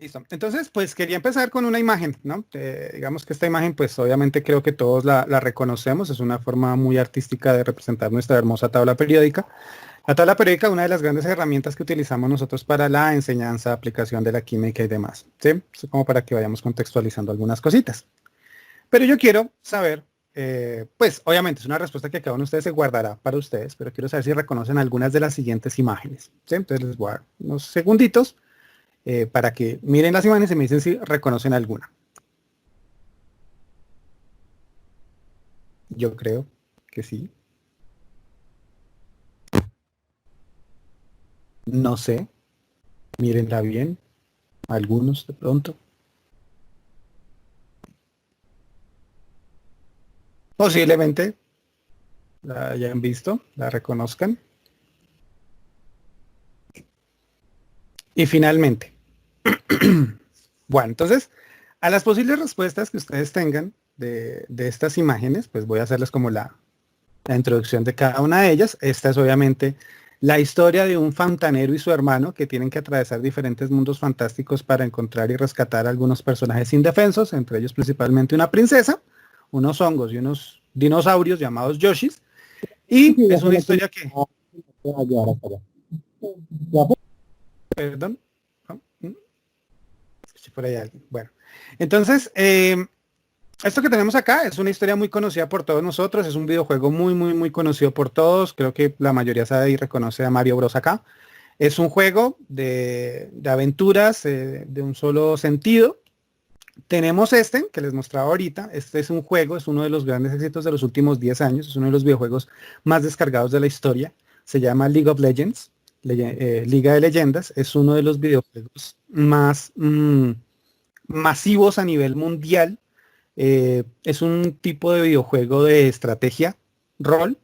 Listo. Entonces, pues quería empezar con una imagen, ¿no? Digamos que esta imagen, pues obviamente creo que todos la reconocemos. Es una forma muy artística de representar nuestra hermosa tabla periódica. La tabla periódica es una de las grandes herramientas que utilizamos nosotros para la enseñanza, aplicación de la química y demás, ¿sí? Es como para que vayamos contextualizando algunas cositas. Pero yo quiero saber, pues obviamente es una respuesta que cada uno de ustedes se guardará para ustedes, pero quiero saber si reconocen algunas de las siguientes imágenes, ¿sí? Entonces les voy a dar unos segunditos para que miren las imágenes y me dicen si reconocen alguna. Yo creo que sí. No sé. Mírenla bien. Algunos de pronto. Posiblemente la hayan visto, la reconozcan. Y finalmente, bueno, entonces, a las posibles respuestas que ustedes tengan de estas imágenes, pues voy a hacerles como la introducción de cada una de ellas. Esta es obviamente la historia de un fontanero y su hermano que tienen que atravesar diferentes mundos fantásticos para encontrar y rescatar a algunos personajes indefensos, entre ellos principalmente una princesa, unos hongos y unos dinosaurios llamados Yoshis. Y es una historia que... Perdón. Si por ahí alguien. Bueno, entonces, esto que tenemos acá es una historia muy conocida por todos nosotros, es un videojuego muy conocido por todos, creo que la mayoría sabe y reconoce a Mario Bros acá. Es un juego de aventuras de un solo sentido. Tenemos este que les mostraba ahorita, este es un juego, es uno de los grandes éxitos de los últimos 10 años, es uno de los videojuegos más descargados de la historia, se llama League of Legends, Liga de Leyendas, es uno de los videojuegos más masivos a nivel mundial. Es un tipo de videojuego de estrategia, rol,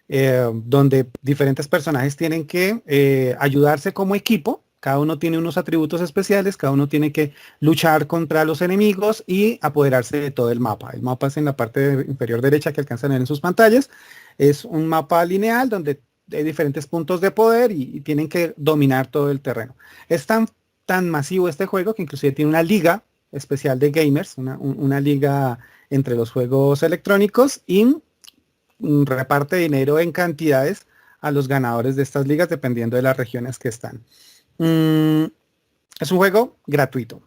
donde diferentes personajes tienen que ayudarse como equipo. Cada uno tiene unos atributos especiales, cada uno tiene que luchar contra los enemigos y apoderarse de todo el mapa. El mapa es en la parte inferior derecha que alcanzan a ver en sus pantallas. Es un mapa lineal donde hay diferentes puntos de poder y tienen que dominar todo el terreno. Es tan masivo este juego que inclusive tiene una liga especial de gamers, una liga entre los juegos electrónicos y reparte dinero en cantidades a los ganadores de estas ligas dependiendo de las regiones que están. Es un juego gratuito.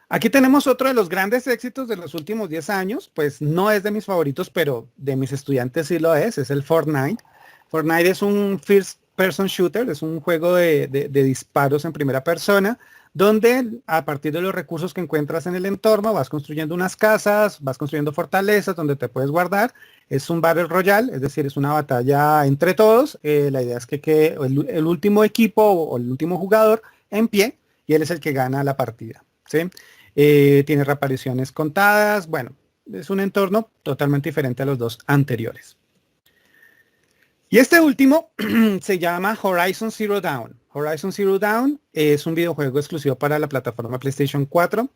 Aquí tenemos otro de los grandes éxitos de los últimos 10 años, pues no es de mis favoritos, pero de mis estudiantes sí lo es el Fortnite. Fortnite es un first person shooter, es un juego de disparos en primera persona, donde a partir de los recursos que encuentras en el entorno vas construyendo unas casas, vas construyendo fortalezas donde te puedes guardar. Es un Battle Royale, es decir, es una batalla entre todos. La idea es que quede el último equipo o el último jugador en pie y él es el que gana la partida, ¿sí? Tiene reapariciones contadas, bueno, es un entorno totalmente diferente a los dos anteriores. Y este último se llama Horizon Zero Dawn. Horizon Zero Dawn es un videojuego exclusivo para la plataforma PlayStation 4.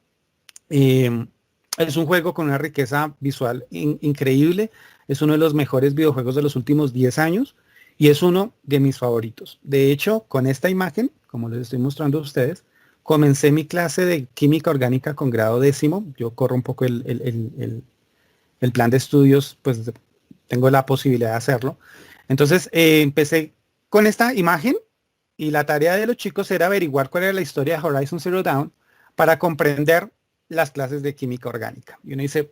Es un juego con una riqueza visual increíble. Es uno de los mejores videojuegos de los últimos 10 años y es uno de mis favoritos. De hecho, con esta imagen, como les estoy mostrando a ustedes, comencé mi clase de química orgánica con grado 10º. Yo corro un poco el plan de estudios, pues tengo la posibilidad de hacerlo. Entonces empecé con esta imagen y la tarea de los chicos era averiguar cuál era la historia de Horizon Zero Dawn para comprender las clases de química orgánica. Y uno dice,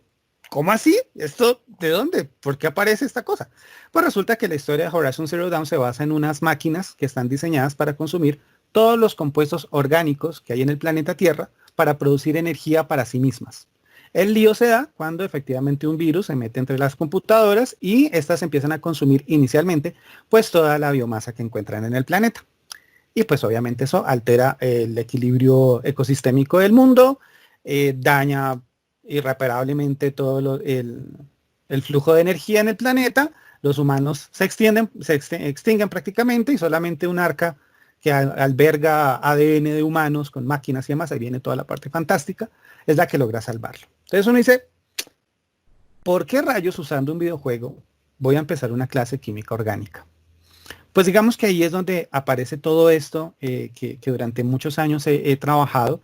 ¿cómo así? ¿Esto de dónde? ¿Por qué aparece esta cosa? Pues resulta que la historia de Horizon Zero Dawn se basa en unas máquinas que están diseñadas para consumir todos los compuestos orgánicos que hay en el planeta Tierra para producir energía para sí mismas. El lío se da cuando efectivamente un virus se mete entre las computadoras y estas empiezan a consumir inicialmente pues toda la biomasa que encuentran en el planeta. Y pues obviamente eso altera el equilibrio ecosistémico del mundo, daña irreparablemente todo el flujo de energía en el planeta, los humanos se extinguen prácticamente y solamente un arca que alberga ADN de humanos con máquinas y demás, ahí viene toda la parte fantástica, es la que logra salvarlo. Entonces uno dice, ¿por qué rayos usando un videojuego voy a empezar una clase de química orgánica? Pues digamos que ahí es donde aparece todo esto que durante muchos años he trabajado.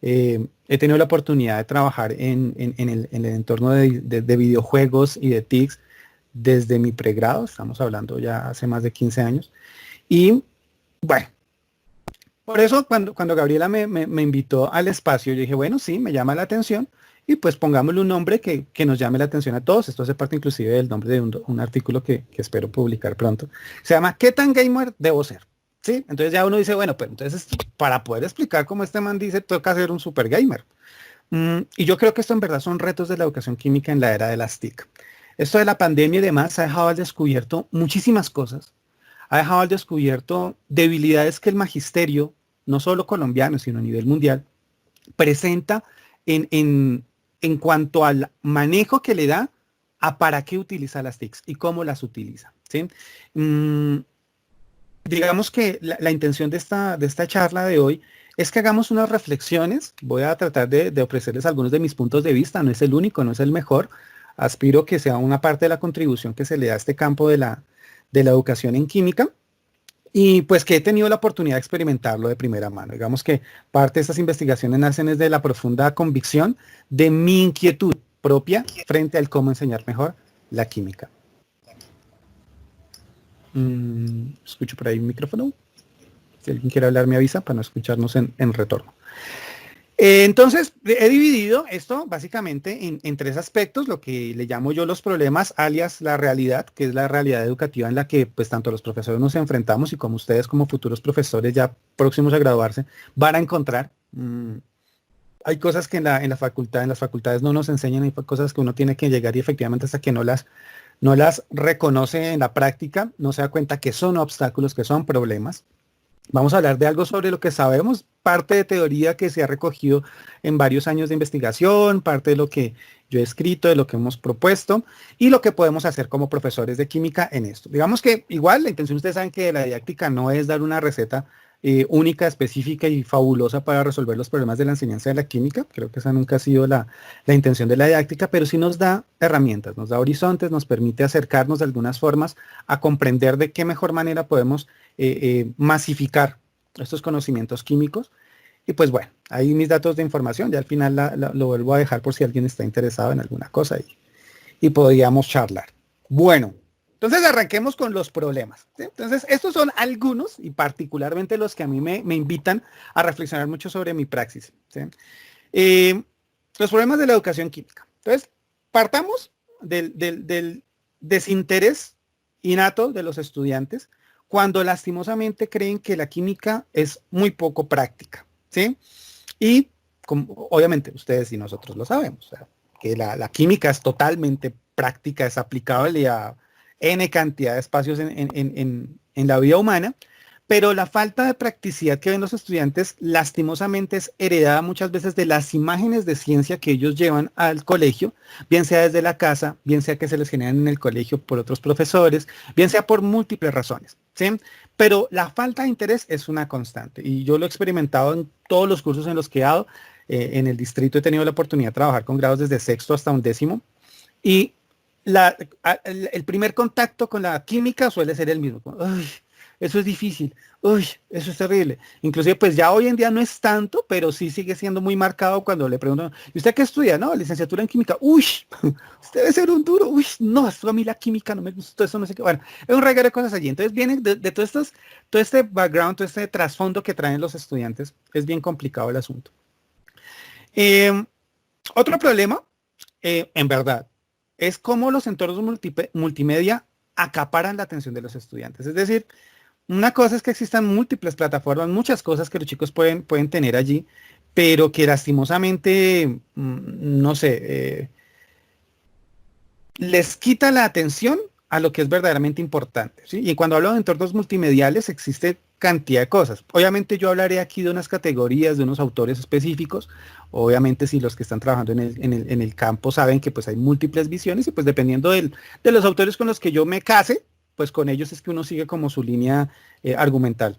He tenido la oportunidad de trabajar en el entorno de videojuegos y de TICs desde mi pregrado, estamos hablando ya hace más de 15 años. Y bueno, por eso cuando Gabriela me invitó al espacio, yo dije, bueno, sí, me llama la atención y pues pongámosle un nombre que nos llame la atención a todos. Esto hace parte inclusive del nombre de un artículo que espero publicar pronto. Se llama ¿Qué tan gamer debo ser? ¿Sí? Entonces ya uno dice, bueno, pues entonces para poder explicar cómo este man dice, toca ser un super gamer. Y yo creo que esto en verdad son retos de la educación química en la era de las TIC. Esto de la pandemia y demás ha dejado al descubierto muchísimas cosas. Ha dejado al descubierto debilidades que el magisterio, no solo colombiano, sino a nivel mundial, presenta en cuanto al manejo que le da a para qué utiliza las TICs y cómo las utiliza. ¿Sí? Digamos que la intención de esta charla de hoy es que hagamos unas reflexiones. Voy a tratar de ofrecerles algunos de mis puntos de vista. No es el único, no es el mejor. Aspiro que sea una parte de la contribución que se le da a este campo de la educación en química. Y pues que he tenido la oportunidad de experimentarlo de primera mano. Digamos que parte de estas investigaciones nacen desde la profunda convicción de mi inquietud propia frente al cómo enseñar mejor la química. Escucho por ahí un micrófono. Si alguien quiere hablar me avisa para no escucharnos en retorno. Entonces, he dividido esto básicamente en tres aspectos, lo que le llamo yo los problemas, alias la realidad, que es la realidad educativa en la que pues tanto los profesores nos enfrentamos y como ustedes como futuros profesores ya próximos a graduarse van a encontrar. Hay cosas que en la facultad, en las facultades no nos enseñan, hay cosas que uno tiene que llegar y efectivamente hasta que no las reconoce en la práctica, no se da cuenta que son obstáculos, que son problemas. Vamos a hablar de algo sobre lo que sabemos, parte de teoría que se ha recogido en varios años de investigación, parte de lo que yo he escrito, de lo que hemos propuesto y lo que podemos hacer como profesores de química en esto. Digamos que igual la intención, ustedes saben que la didáctica no es dar una receta única, específica y fabulosa para resolver los problemas de la enseñanza de la química. Creo que esa nunca ha sido la intención de la didáctica, pero sí nos da herramientas, nos da horizontes, nos permite acercarnos de algunas formas a comprender de qué mejor manera podemos masificar estos conocimientos químicos. Y pues bueno, ahí mis datos de información, ya al final lo vuelvo a dejar por si alguien está interesado en alguna cosa y podríamos charlar. Bueno, entonces arranquemos con los problemas, ¿sí? Entonces estos son algunos y particularmente los que a mí me invitan a reflexionar mucho sobre mi praxis, ¿sí? Los problemas de la educación química. Entonces, partamos del desinterés innato de los estudiantes cuando lastimosamente creen que la química es muy poco práctica, ¿sí? Y obviamente ustedes y nosotros lo sabemos, o sea, que la química es totalmente práctica, es aplicable a N cantidad de espacios en la vida humana, pero la falta de practicidad que ven los estudiantes lastimosamente es heredada muchas veces de las imágenes de ciencia que ellos llevan al colegio, bien sea desde la casa, bien sea que se les generan en el colegio por otros profesores, bien sea por múltiples razones, ¿sí? Pero la falta de interés es una constante y yo lo he experimentado en todos los cursos en los que he dado. En el distrito he tenido la oportunidad de trabajar con grados desde sexto hasta undécimo y el primer contacto con la química suele ser el mismo. Uy, eso es difícil, uy, eso es terrible. Inclusive pues ya hoy en día no es tanto, pero sí sigue siendo muy marcado cuando le preguntan, ¿y usted qué estudia? No, licenciatura en química. Uy, usted debe ser un duro. Uy, no, esto a mí la química no me gustó, eso no sé qué. Bueno, es un reguero de cosas allí. Entonces vienen de todo este background, todo este trasfondo que traen los estudiantes. Es bien complicado el asunto. Otro problema, en verdad, es cómo los entornos multimedia acaparan la atención de los estudiantes. Es decir, una cosa es que existan múltiples plataformas, muchas cosas que los chicos pueden tener allí, pero que lastimosamente, no sé, les quita la atención a lo que es verdaderamente importante, ¿sí? Y cuando hablo de entornos multimediales existe cantidad de cosas. Obviamente yo hablaré aquí de unas categorías, de unos autores específicos. Obviamente si los que están trabajando en el campo saben que pues hay múltiples visiones y pues dependiendo de los autores con los que yo me case, pues con ellos es que uno sigue como su línea argumental.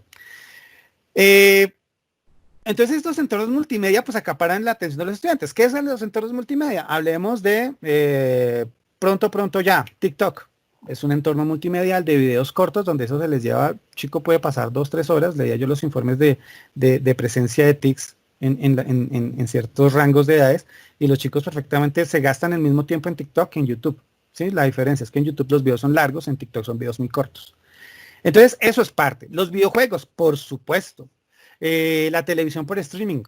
Entonces estos entornos multimedia pues acaparan la atención de los estudiantes. ¿Qué son los entornos multimedia? Hablemos de pronto ya, TikTok. es un entorno multimedial de videos cortos donde eso se les lleva, chico puede pasar 2, 3 horas, leía yo los informes de presencia de tics en ciertos rangos de edades, y los chicos perfectamente se gastan el mismo tiempo en TikTok que en YouTube. ¿Sí? La diferencia es que en YouTube los videos son largos, en TikTok son videos muy cortos. Entonces, eso es parte. Los videojuegos, por supuesto. La televisión por streaming,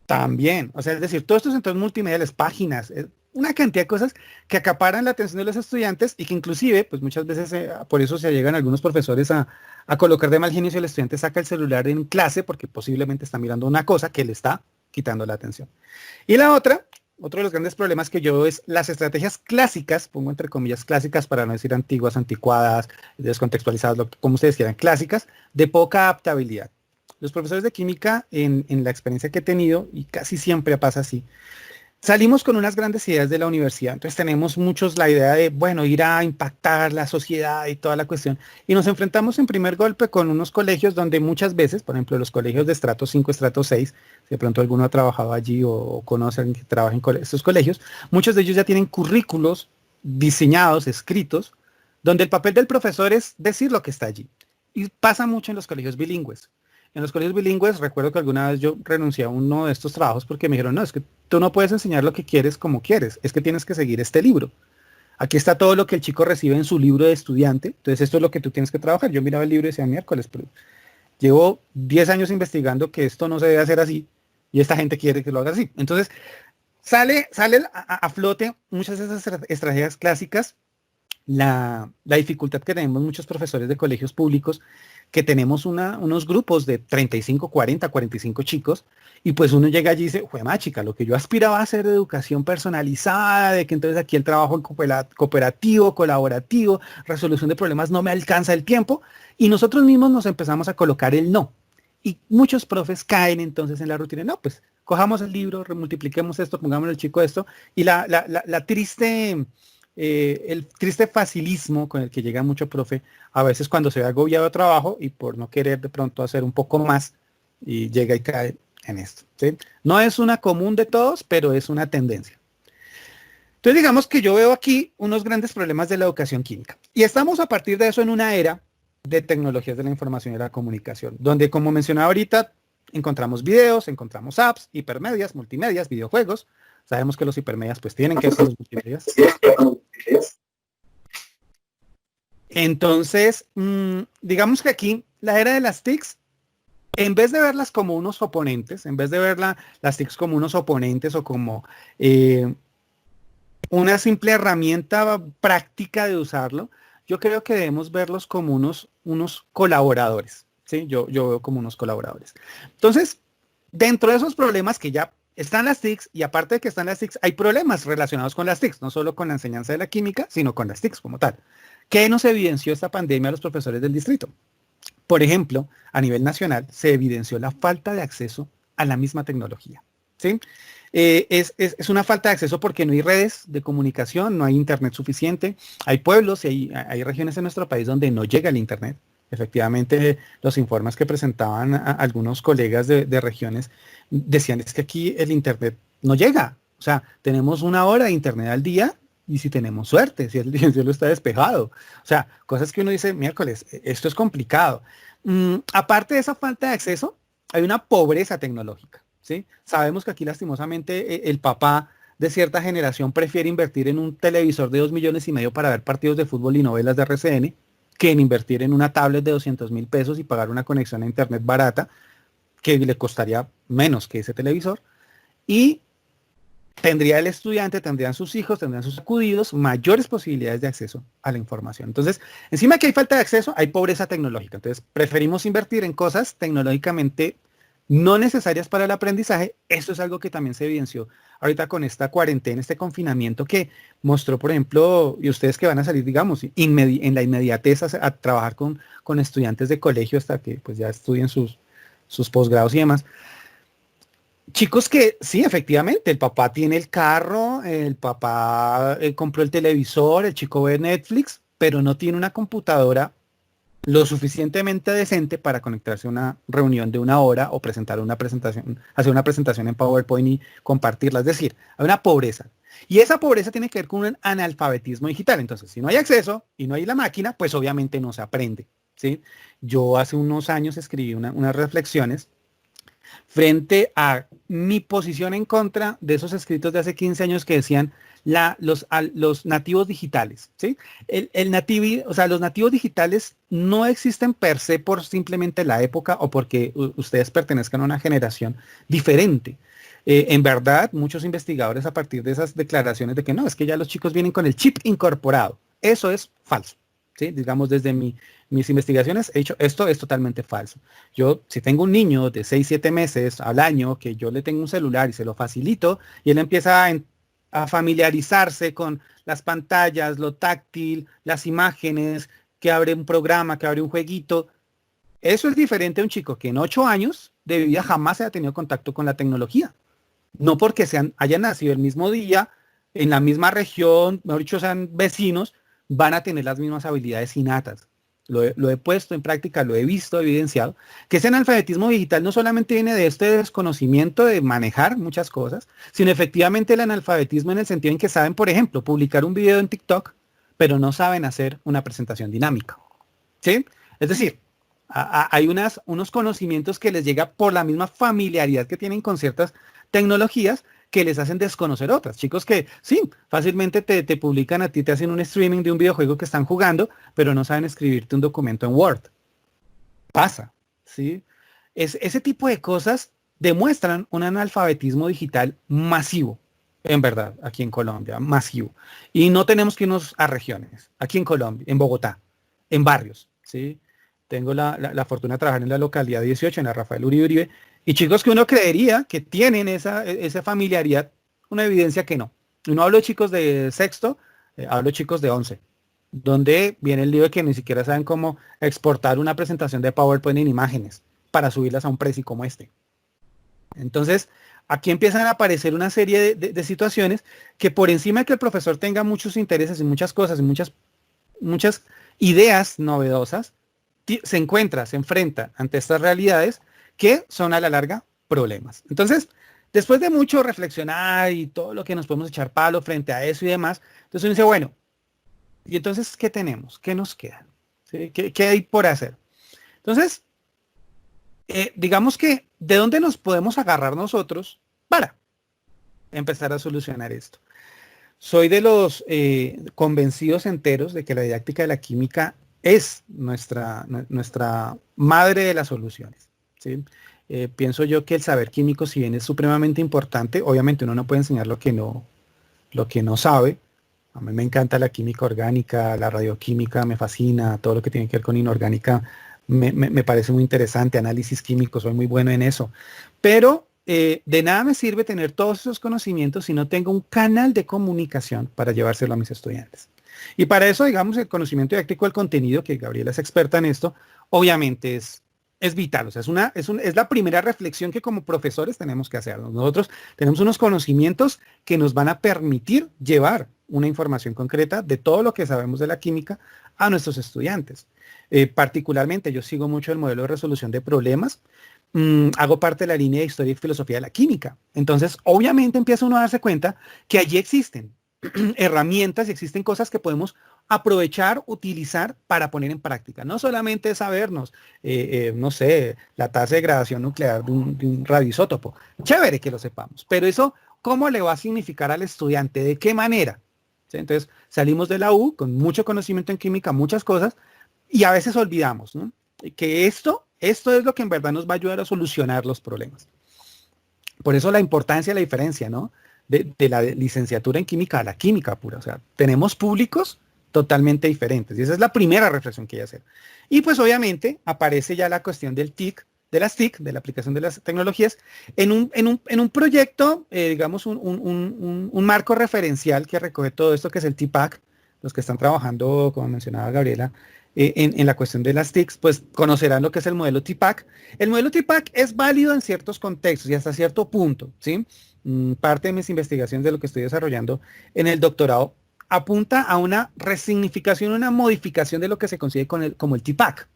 también. O sea, es decir, todos estos entornos multimediales, páginas, una cantidad de cosas que acaparan la atención de los estudiantes y que inclusive, pues muchas veces, por eso se llegan algunos profesores a colocar de mal genio si el estudiante saca el celular en clase porque posiblemente está mirando una cosa que le está quitando la atención. Y la otra, otro de los grandes problemas que yo veo es las estrategias clásicas, pongo entre comillas clásicas para no decir antiguas, anticuadas, descontextualizadas, como ustedes quieran, clásicas, de poca adaptabilidad. Los profesores de química, en la experiencia que he tenido, y casi siempre pasa así, salimos con unas grandes ideas de la universidad, entonces tenemos muchos la idea de, bueno, ir a impactar la sociedad y toda la cuestión, y nos enfrentamos en primer golpe con unos colegios donde muchas veces, por ejemplo, los colegios de estrato 5, estrato 6, si de pronto alguno ha trabajado allí o conoce a alguien que trabaja en estos colegios, muchos de ellos ya tienen currículos diseñados, escritos, donde el papel del profesor es decir lo que está allí. Y pasa mucho en los colegios bilingües. En los colegios bilingües, recuerdo que alguna vez yo renuncié a uno de estos trabajos porque me dijeron, no, es que tú no puedes enseñar lo que quieres como quieres, es que tienes que seguir este libro. Aquí está todo lo que el chico recibe en su libro de estudiante, entonces esto es lo que tú tienes que trabajar. Yo miraba el libro y decía, miércoles, pero llevo 10 años investigando que esto no se debe hacer así y esta gente quiere que lo haga así. Entonces, sale a flote muchas de esas estrategias clásicas, la dificultad que tenemos muchos profesores de colegios públicos, que tenemos unos grupos de 35, 40, 45 chicos, y pues uno llega allí y dice, juema chica, lo que yo aspiraba a hacer de educación personalizada, de que entonces aquí el trabajo en cooperativo, colaborativo, resolución de problemas no me alcanza el tiempo, y nosotros mismos nos empezamos a colocar el no. Y muchos profes caen entonces en la rutina, no, pues cojamos el libro, remultipliquemos esto, pongamos al chico esto, y la triste... el triste facilismo con el que llega mucho profe, a veces cuando se ve agobiado de trabajo y por no querer de pronto hacer un poco más, y llega y cae en esto. ¿Sí? No es una común de todos, pero es una tendencia. Entonces digamos que yo veo aquí unos grandes problemas de la educación química. Y estamos a partir de eso en una era de tecnologías de la información y la comunicación, donde como mencionaba ahorita, encontramos videos, encontramos apps, hipermedias, multimedias, videojuegos. Sabemos que los hipermedias pues tienen que ser los multimedias. Entonces, digamos que aquí la era de las TICs, en vez de verlas como unos oponentes, en vez de ver las TICs como unos oponentes o como una simple herramienta práctica de usarlo, yo creo que debemos verlos como unos colaboradores. ¿Sí? Yo veo como unos colaboradores. Entonces, dentro de esos problemas que ya están las TICs, y aparte de que están las TICs, hay problemas relacionados con las TICs, no solo con la enseñanza de la química, sino con las TICs como tal. ¿Qué nos evidenció esta pandemia a los profesores del distrito? Por ejemplo, a nivel nacional se evidenció la falta de acceso a la misma tecnología. ¿Sí? Es una falta de acceso porque no hay redes de comunicación, no hay internet suficiente. Hay pueblos y hay regiones en nuestro país donde no llega el internet. Efectivamente, los informes que presentaban algunos colegas de regiones decían es que aquí el internet no llega. O sea, tenemos 1 hora de internet al día y si tenemos suerte, si el cielo está despejado. O sea, cosas que uno dice, miércoles, esto es complicado. Aparte de esa falta de acceso, hay una pobreza tecnológica. ¿Sí? Sabemos que aquí lastimosamente el papá de cierta generación prefiere invertir en un televisor de 2,5 millones para ver partidos de fútbol y novelas de RCN que en invertir en una tablet de 200.000 pesos y pagar una conexión a internet barata que le costaría menos que ese televisor. Y tendría el estudiante, tendrían sus hijos, tendrían sus acudidos, mayores posibilidades de acceso a la información. Entonces, encima que hay falta de acceso, hay pobreza tecnológica. Entonces, preferimos invertir en cosas tecnológicamente no necesarias para el aprendizaje. Esto es algo que también se evidenció ahorita con esta cuarentena, este confinamiento que mostró, por ejemplo, y ustedes que van a salir, digamos, en la inmediatez a trabajar con estudiantes de colegio hasta que pues ya estudien sus posgrados y demás. Chicos que sí, efectivamente, el papá tiene el carro, el papá compró el televisor, el chico ve Netflix, pero no tiene una computadora lo suficientemente decente para conectarse a una reunión de 1 hora o presentar una presentación, hacer una presentación en PowerPoint y compartirla. Es decir, hay una pobreza. Y esa pobreza tiene que ver con un analfabetismo digital. Entonces, si no hay acceso y no hay la máquina, pues obviamente no se aprende, ¿sí? Yo hace unos años escribí unas reflexiones frente a mi posición en contra de esos escritos de hace 15 años que decían los nativos digitales, ¿sí? O sea, los nativos digitales no existen per se por simplemente la época o porque ustedes pertenezcan a una generación diferente. En verdad, muchos investigadores a partir de esas declaraciones de que no, es que ya los chicos vienen con el chip incorporado. Eso es falso, ¿sí? Digamos, desde mis investigaciones he dicho, esto es totalmente falso. Yo, si tengo un niño de 6, 7 meses al año, que yo le tengo un celular y se lo facilito, y él empieza a familiarizarse con las pantallas, lo táctil, las imágenes, que abre un programa, que abre un jueguito, eso es diferente a un chico que en 8 años de vida jamás haya tenido contacto con la tecnología. No porque hayan nacido el mismo día, en la misma región, mejor dicho, sean vecinos, van a tener las mismas habilidades innatas. Lo he puesto en práctica, lo he visto, evidenciado, que ese analfabetismo digital no solamente viene de este desconocimiento de manejar muchas cosas, sino efectivamente el analfabetismo en el sentido en que saben, por ejemplo, publicar un video en TikTok, pero no saben hacer una presentación dinámica, ¿sí? Es decir, hay unos conocimientos que les llega por la misma familiaridad que tienen con ciertas tecnologías que les hacen desconocer otras. Chicos que sí, fácilmente te publican a ti, te hacen un streaming de un videojuego que están jugando, pero no saben escribirte un documento en Word. Pasa, ¿sí? Ese tipo de cosas demuestran un analfabetismo digital masivo, en verdad, aquí en Colombia, masivo. Y no tenemos que irnos a regiones, aquí en Colombia, en Bogotá, en barrios, ¿sí? Tengo la fortuna de trabajar en la localidad 18, en la Rafael Uribe Uribe, y chicos que uno creería que tienen esa familiaridad, una evidencia que no. Y no hablo de chicos de sexto, hablo de chicos de 11, donde viene el lío de que ni siquiera saben cómo exportar una presentación de PowerPoint en imágenes para subirlas a un precio como este. Entonces, aquí empiezan a aparecer una serie de situaciones que por encima de que el profesor tenga muchos intereses y muchas cosas y muchas ideas novedosas, se enfrenta ante estas realidades que son a la larga problemas. Entonces, después de mucho reflexionar y todo lo que nos podemos echar palo frente a eso y demás, entonces uno dice, bueno, ¿y entonces qué tenemos? ¿Qué nos queda? ¿Sí? ¿Qué hay por hacer? Entonces, digamos que, ¿de dónde nos podemos agarrar nosotros para empezar a solucionar esto? Soy de los convencidos enteros de que la didáctica de la química es nuestra madre de las soluciones, ¿sí? Pienso yo que el saber químico, si bien es supremamente importante, obviamente uno no puede enseñar lo que no sabe. A mí me encanta la química orgánica, la radioquímica me fascina, todo lo que tiene que ver con inorgánica me parece muy interesante, análisis químico, soy muy bueno en eso. Pero de nada me sirve tener todos esos conocimientos si no tengo un canal de comunicación para llevárselo a mis estudiantes. Y para eso, digamos, el conocimiento didáctico del contenido, que Gabriela es experta en esto, obviamente es vital. O sea, es la primera reflexión que como profesores tenemos que hacer. Nosotros tenemos unos conocimientos que nos van a permitir llevar una información concreta de todo lo que sabemos de la química a nuestros estudiantes. Particularmente, yo sigo mucho el modelo de resolución de problemas. Hago parte de la línea de historia y filosofía de la química. Entonces, obviamente empieza uno a darse cuenta que allí existen herramientas y existen cosas que podemos aprovechar, utilizar para poner en práctica. No solamente sabernos, no sé, la tasa de degradación nuclear de un radioisótopo. Chévere que lo sepamos, pero eso, ¿cómo le va a significar al estudiante? ¿De qué manera? ¿Sí? Entonces, salimos de la U con mucho conocimiento en química, muchas cosas, y a veces olvidamos, ¿no? Que esto es lo que en verdad nos va a ayudar a solucionar los problemas. Por eso la importancia y la diferencia, ¿no? De la licenciatura en química a la química pura. O sea, tenemos públicos totalmente diferentes. Y esa es la primera reflexión que hay que hacer. Y pues obviamente aparece ya la cuestión del TIC, de las TIC, de la aplicación de las tecnologías, en un proyecto, digamos, un marco referencial que recoge todo esto, que es el TPAC. Los que están trabajando, como mencionaba Gabriela, en la cuestión de las TICs, pues conocerán lo que es el modelo TPAC. El modelo TPAC es válido en ciertos contextos y hasta cierto punto, ¿sí? Parte de mis investigaciones de lo que estoy desarrollando en el doctorado apunta a una resignificación, una modificación de lo que se consigue como el TPAC.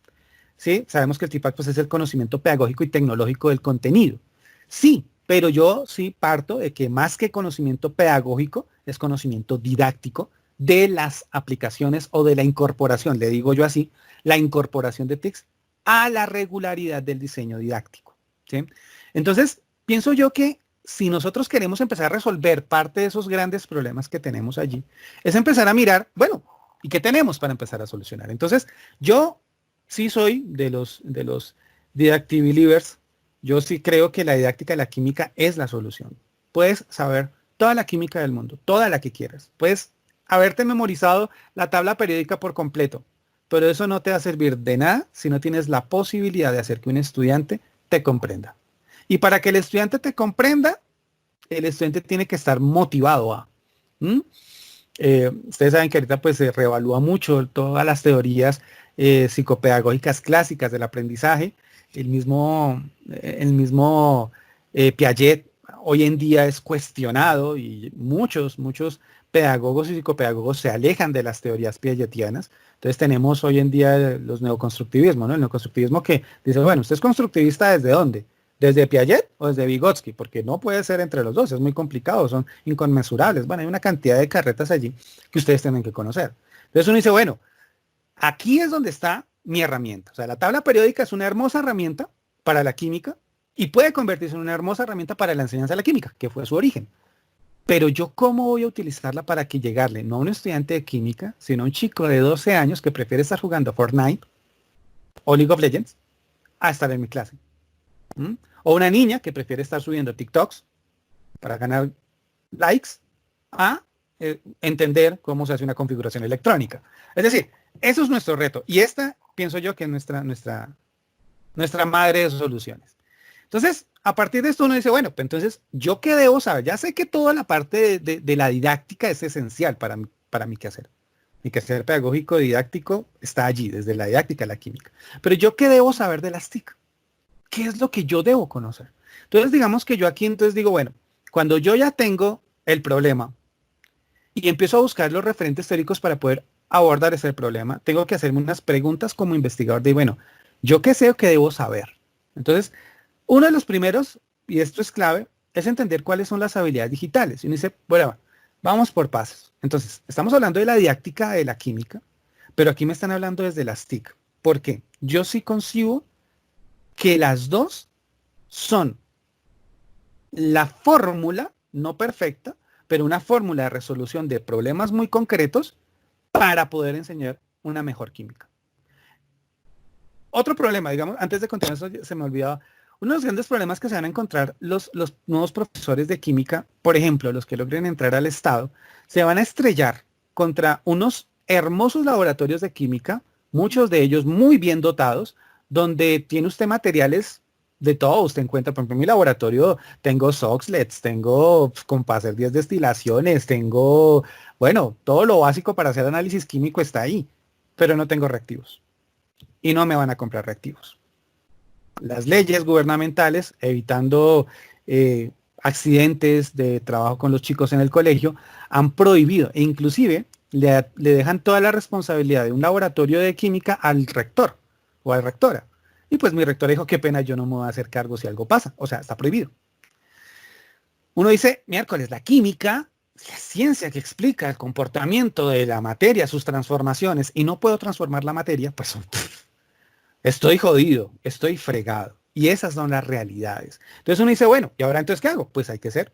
¿sí? Sabemos que el TPACK pues, es el conocimiento pedagógico y tecnológico del contenido. Sí, pero yo sí parto de que más que conocimiento pedagógico, es conocimiento didáctico de las aplicaciones o de la incorporación, le digo yo así, la incorporación de TICs a la regularidad del diseño didáctico, ¿sí? Entonces, pienso yo que si nosotros queremos empezar a resolver parte de esos grandes problemas que tenemos allí, es empezar a mirar, bueno, ¿y qué tenemos para empezar a solucionar? Entonces, yo sí soy de los Didactic Believers. Yo sí creo que la didáctica de la química es la solución. Puedes saber toda la química del mundo, toda la que quieras. Puedes haberte memorizado la tabla periódica por completo, pero eso no te va a servir de nada si no tienes la posibilidad de hacer que un estudiante te comprenda. Y para que el estudiante te comprenda, el estudiante tiene que estar motivado a. Ustedes saben que ahorita pues se reevalúa mucho todas las teorías psicopedagógicas clásicas del aprendizaje. El mismo Piaget hoy en día es cuestionado y muchos pedagogos y psicopedagogos se alejan de las teorías piagetianas. Entonces tenemos hoy en día los neoconstructivismos, ¿no? El neoconstructivismo que dice, bueno, ¿usted es constructivista desde dónde? ¿Desde Piaget o desde Vygotsky? Porque no puede ser entre los dos, es muy complicado, son inconmensurables. Bueno, hay una cantidad de carretas allí que ustedes tienen que conocer. Entonces uno dice, bueno, aquí es donde está mi herramienta. O sea, la tabla periódica es una hermosa herramienta para la química y puede convertirse en una hermosa herramienta para la enseñanza de la química, que fue su origen. Pero yo, ¿cómo voy a utilizarla para que llegarle no a un estudiante de química, sino a un chico de 12 años que prefiere estar jugando Fortnite o League of Legends a estar en mi clase? ¿Mm? O una niña que prefiere estar subiendo TikToks para ganar likes a entender cómo se hace una configuración electrónica. Es decir, eso es nuestro reto. Y esta, pienso yo, que es nuestra madre de soluciones. Entonces, a partir de esto uno dice, bueno, pues entonces, ¿yo qué debo saber? Ya sé que toda la parte de la didáctica es esencial para mi quehacer. Mi quehacer pedagógico didáctico está allí, desde la didáctica a la química. Pero ¿yo qué debo saber de las TIC? ¿Qué es lo que yo debo conocer? Entonces, digamos que yo aquí entonces digo, bueno, cuando yo ya tengo el problema y empiezo a buscar los referentes teóricos para poder abordar ese problema, tengo que hacerme unas preguntas como investigador de, bueno, ¿yo qué sé o qué debo saber? Entonces, uno de los primeros, y esto es clave, es entender cuáles son las habilidades digitales. Y uno dice, bueno, vamos por pasos. Entonces, estamos hablando de la didáctica de la química, pero aquí me están hablando desde las TIC. ¿Por qué? Yo sí concibo que las dos son la fórmula, no perfecta, pero una fórmula de resolución de problemas muy concretos para poder enseñar una mejor química. Otro problema, digamos, antes de continuar, eso se me olvidaba, uno de los grandes problemas que se van a encontrar los nuevos profesores de química, por ejemplo, los que logren entrar al Estado, se van a estrellar contra unos hermosos laboratorios de química, muchos de ellos muy bien dotados, donde tiene usted materiales de todo. Usted encuentra, por ejemplo, en mi laboratorio tengo Soxlets, tengo compases 10 destilaciones, tengo, bueno, todo lo básico para hacer análisis químico está ahí, pero no tengo reactivos. Y no me van a comprar reactivos. Las leyes gubernamentales, evitando accidentes de trabajo con los chicos en el colegio, han prohibido e inclusive le dejan toda la responsabilidad de un laboratorio de química al rector o a la rectora. Y pues mi rectora dijo, qué pena, yo no me voy a hacer cargo si algo pasa. O sea, está prohibido. Uno dice, miércoles, la química, la ciencia que explica el comportamiento de la materia, sus transformaciones, y no puedo transformar la materia, pues estoy jodido, estoy fregado. Y esas son las realidades. Entonces uno dice, bueno, ¿y ahora entonces qué hago? Pues hay que ser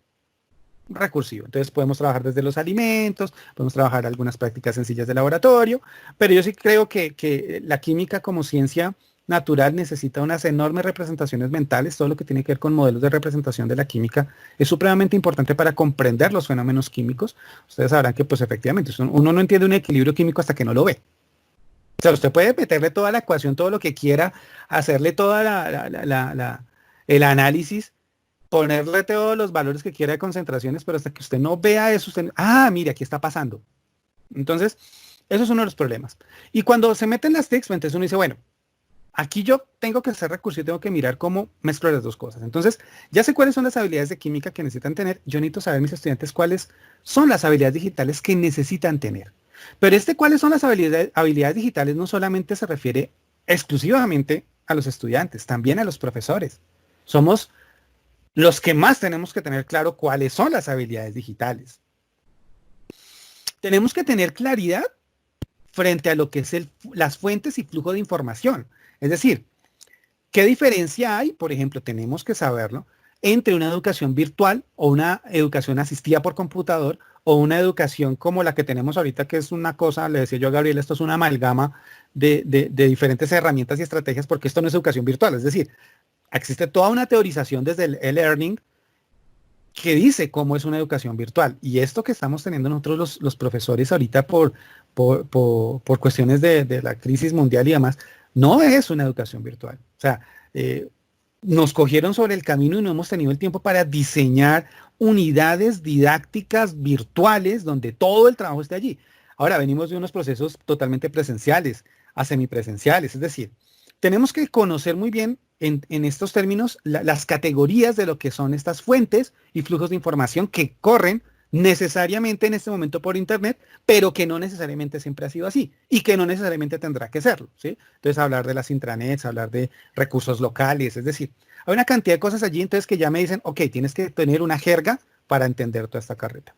recursivo. Entonces podemos trabajar desde los alimentos, podemos trabajar algunas prácticas sencillas de laboratorio, pero yo sí creo que la química como ciencia natural necesita unas enormes representaciones mentales. Todo lo que tiene que ver con modelos de representación de la química es supremamente importante para comprender los fenómenos químicos. Ustedes sabrán que pues efectivamente uno no entiende un equilibrio químico hasta que no lo ve. O sea, usted puede meterle toda la ecuación, todo lo que quiera, hacerle toda el análisis, ponerle todos los valores que quiera de concentraciones, pero hasta que usted no vea eso, mire, aquí está pasando. Entonces, eso es uno de los problemas. Y cuando se meten las TICs, entonces uno dice, bueno, aquí yo tengo que ser recursivo, tengo que mirar cómo mezclo las dos cosas. Entonces, ya sé cuáles son las habilidades de química que necesitan tener. Yo necesito saber, mis estudiantes, cuáles son las habilidades digitales que necesitan tener. Pero cuáles son las habilidades digitales no solamente se refiere exclusivamente a los estudiantes, también a los profesores. Somos los que más tenemos que tener claro cuáles son las habilidades digitales. Tenemos que tener claridad frente a lo que es las fuentes y flujo de información. Es decir, ¿qué diferencia hay? Por ejemplo, tenemos que saberlo entre una educación virtual o una educación asistida por computador o una educación como la que tenemos ahorita, que es una cosa, le decía yo a Gabriel, esto es una amalgama de diferentes herramientas y estrategias, porque esto no es educación virtual. Es decir, existe toda una teorización desde el e-learning que dice cómo es una educación virtual. Y esto que estamos teniendo nosotros los profesores ahorita por cuestiones de la crisis mundial y demás, no es una educación virtual. O sea, nos cogieron sobre el camino y no hemos tenido el tiempo para diseñar unidades didácticas virtuales donde todo el trabajo esté allí. Ahora venimos de unos procesos totalmente presenciales a semipresenciales, es decir, tenemos que conocer muy bien en estos términos las categorías de lo que son estas fuentes y flujos de información que corren necesariamente en este momento por Internet, pero que no necesariamente siempre ha sido así y que no necesariamente tendrá que serlo, ¿sí? Entonces hablar de las intranets, hablar de recursos locales, es decir, hay una cantidad de cosas allí entonces que ya me dicen, ok, tienes que tener una jerga para entender toda esta carreta.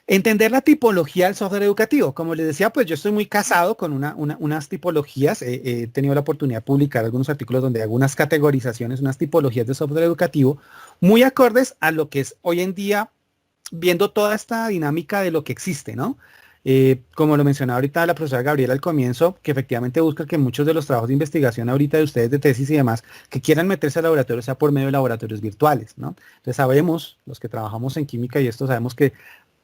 Entender la tipología del software educativo. Como les decía, pues yo estoy muy casado con unas tipologías. He tenido la oportunidad de publicar algunos artículos donde hago unas categorizaciones, unas tipologías de software educativo muy acordes a lo que es hoy en día, viendo toda esta dinámica de lo que existe, ¿no? Como lo mencionaba ahorita la profesora Gabriela al comienzo, que efectivamente busca que muchos de los trabajos de investigación ahorita de ustedes de tesis y demás, que quieran meterse al laboratorio sea por medio de laboratorios virtuales, ¿no? Entonces sabemos, los que trabajamos en química y esto, sabemos que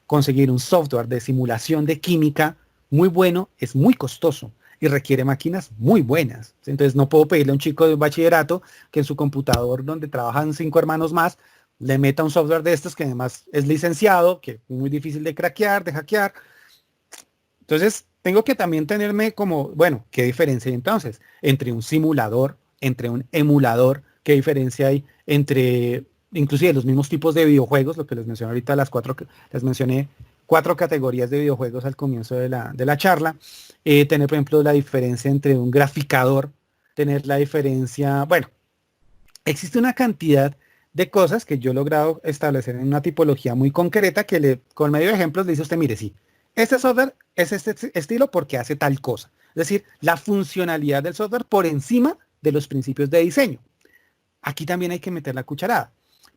conseguir un software de simulación de química muy bueno es muy costoso y requiere máquinas muy buenas. Entonces no puedo pedirle a un chico de un bachillerato que en su computador donde trabajan 5 hermanos más le meta un software de estos que además es licenciado, que es muy difícil de craquear, de hackear. Entonces tengo que también tenerme como, bueno, ¿qué diferencia hay entonces entre un simulador, entre un emulador? ¿Qué diferencia hay entre inclusive los mismos tipos de videojuegos, lo que les mencioné ahorita, les mencioné 4 categorías de videojuegos al comienzo de la charla, tener por ejemplo la diferencia entre un graficador, tener la diferencia, bueno, existe una cantidad de cosas que yo he logrado establecer en una tipología muy concreta que con medio de ejemplos le dice a usted, mire, sí, este software es este estilo porque hace tal cosa, es decir, la funcionalidad del software por encima de los principios de diseño. Aquí también hay que meter la cucharada.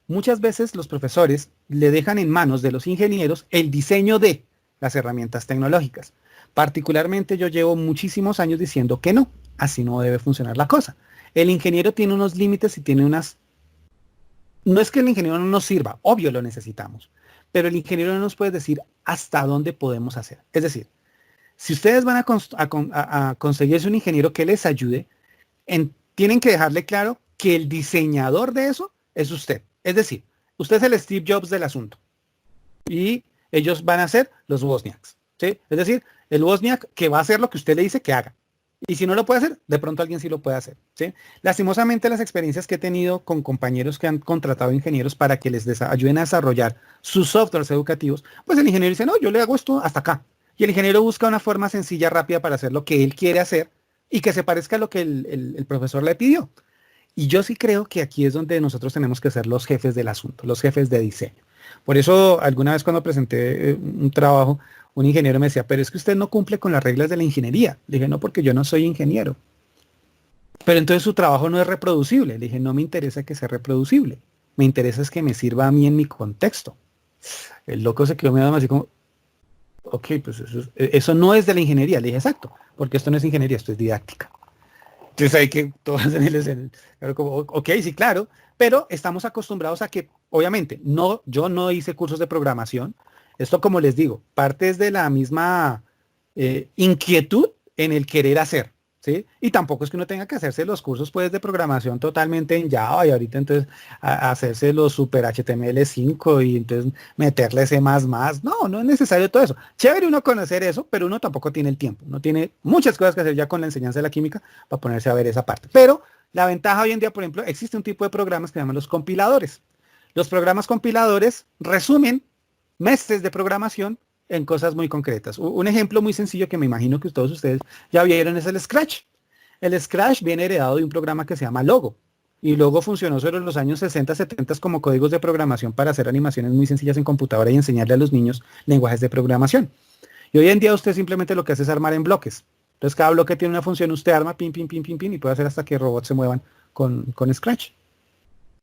Muchas veces los profesores le dejan en manos de los ingenieros el diseño de las herramientas tecnológicas. Particularmente yo llevo muchísimos años diciendo que no, así no debe funcionar la cosa. El ingeniero tiene unos límites y tiene unas... No es que el ingeniero no nos sirva, obvio lo necesitamos, pero el ingeniero no nos puede decir hasta dónde podemos hacer. Es decir, si ustedes van a conseguirse un ingeniero que les ayude, tienen que dejarle claro que el diseñador de eso es usted. Es decir, usted es el Steve Jobs del asunto y ellos van a ser los Wozniaks, ¿sí? Es decir, el Wozniak que va a hacer lo que usted le dice que haga. Y si no lo puede hacer, de pronto alguien sí lo puede hacer, ¿sí? Lastimosamente las experiencias que he tenido con compañeros que han contratado ingenieros para que les ayuden a desarrollar sus softwares educativos, pues el ingeniero dice, no, yo le hago esto hasta acá. Y el ingeniero busca una forma sencilla, rápida para hacer lo que él quiere hacer y que se parezca a lo que el profesor le pidió. Y yo sí creo que aquí es donde nosotros tenemos que ser los jefes del asunto, los jefes de diseño. Por eso alguna vez cuando presenté un trabajo, un ingeniero me decía, pero es que usted no cumple con las reglas de la ingeniería. Le dije, no, porque yo no soy ingeniero. Pero entonces su trabajo no es reproducible. Le dije, no me interesa que sea reproducible. Me interesa es que me sirva a mí en mi contexto. El loco se quedó mirando así como, ok, pues eso no es de la ingeniería. Le dije, exacto, porque esto no es ingeniería, esto es didáctica. Entonces hay que todos como, ok, sí, claro, pero estamos acostumbrados a que, obviamente, yo no hice cursos de programación. Esto, como les digo, parte es de la misma inquietud en el querer hacer, ¿sí? Y tampoco es que uno tenga que hacerse los cursos, pues, de programación totalmente en Java y ahorita entonces hacerse los super HTML5 y entonces meterle C++. No es necesario todo eso. Chévere uno conocer eso, pero uno tampoco tiene el tiempo. Uno tiene muchas cosas que hacer ya con la enseñanza de la química para ponerse a ver esa parte. Pero la ventaja hoy en día, por ejemplo, existe un tipo de programas que se llaman los compiladores. Los programas compiladores resumen meses de programación en cosas muy concretas. Un ejemplo muy sencillo que me imagino que todos ustedes ya vieron es el Scratch. El Scratch viene heredado de un programa que se llama Logo. Y Logo funcionó sobre los años 60, 70 como códigos de programación para hacer animaciones muy sencillas en computadora y enseñarle a los niños lenguajes de programación. Y hoy en día usted simplemente lo que hace es armar en bloques. Entonces cada bloque tiene una función, usted arma, pin, pin, pin, pin, pin, y puede hacer hasta que robots se muevan con Scratch.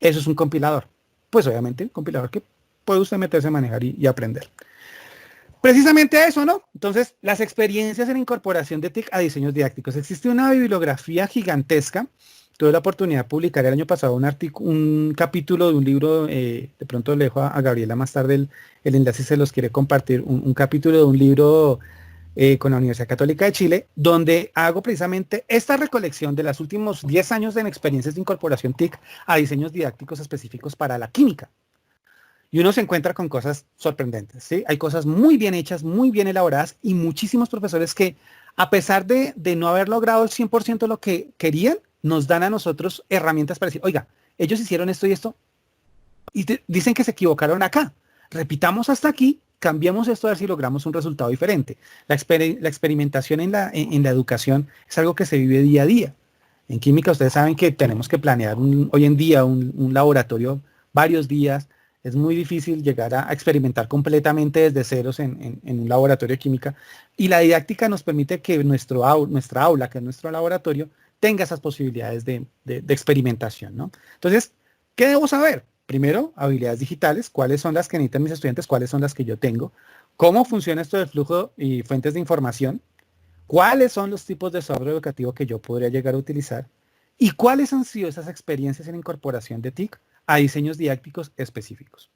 Eso es un compilador. Pues obviamente un compilador que puede usted meterse a manejar y aprender. Precisamente eso, ¿no? Entonces, las experiencias en incorporación de TIC a diseños didácticos. Existe una bibliografía gigantesca. Tuve la oportunidad de publicar el año pasado un capítulo de un libro, de pronto le dejo a Gabriela más tarde el enlace, se los quiere compartir, un capítulo de un libro con la Universidad Católica de Chile, donde hago precisamente esta recolección de los últimos 10 años de experiencias de incorporación TIC a diseños didácticos específicos para la química. Y uno se encuentra con cosas sorprendentes, ¿sí? Hay cosas muy bien hechas, muy bien elaboradas y muchísimos profesores que, a pesar de no haber logrado el 100% lo que querían, nos dan a nosotros herramientas para decir, oiga, ellos hicieron esto y esto y dicen que se equivocaron acá. Repitamos hasta aquí, cambiemos esto a ver si logramos un resultado diferente. La experimentación en la educación es algo que se vive día a día. En química ustedes saben que tenemos que planear hoy en día un laboratorio varios días. Es muy difícil llegar a experimentar completamente desde ceros en un laboratorio de química. Y la didáctica nos permite que nuestra aula, que es nuestro laboratorio, tenga esas posibilidades de experimentación, ¿no? Entonces, ¿qué debo saber? Primero, habilidades digitales, cuáles son las que necesitan mis estudiantes, cuáles son las que yo tengo, cómo funciona esto del flujo y fuentes de información, cuáles son los tipos de software educativo que yo podría llegar a utilizar y cuáles han sido esas experiencias en incorporación de TIC a diseños didácticos específicos.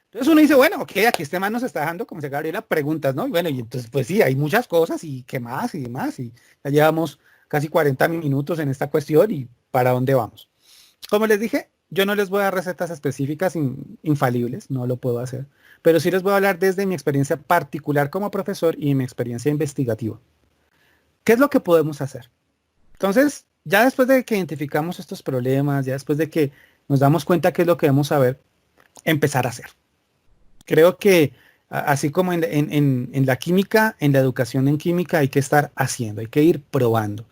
Entonces uno dice, bueno, ok, aquí este man nos está dejando, como se Gabriela, preguntas, ¿no? Y bueno, y entonces pues sí, hay muchas cosas y qué más y demás, y ya llevamos casi 40 minutos en esta cuestión y ¿para dónde vamos? Como les dije, yo no les voy a dar recetas específicas infalibles, no lo puedo hacer, pero sí les voy a hablar desde mi experiencia particular como profesor y mi experiencia investigativa. ¿Qué es lo que podemos hacer? Entonces, ya después de que identificamos estos problemas, ya después de que nos damos cuenta qué es lo que debemos saber, empezar a hacer. Creo que así como en la química, en la educación en química hay que estar haciendo, hay que ir probando.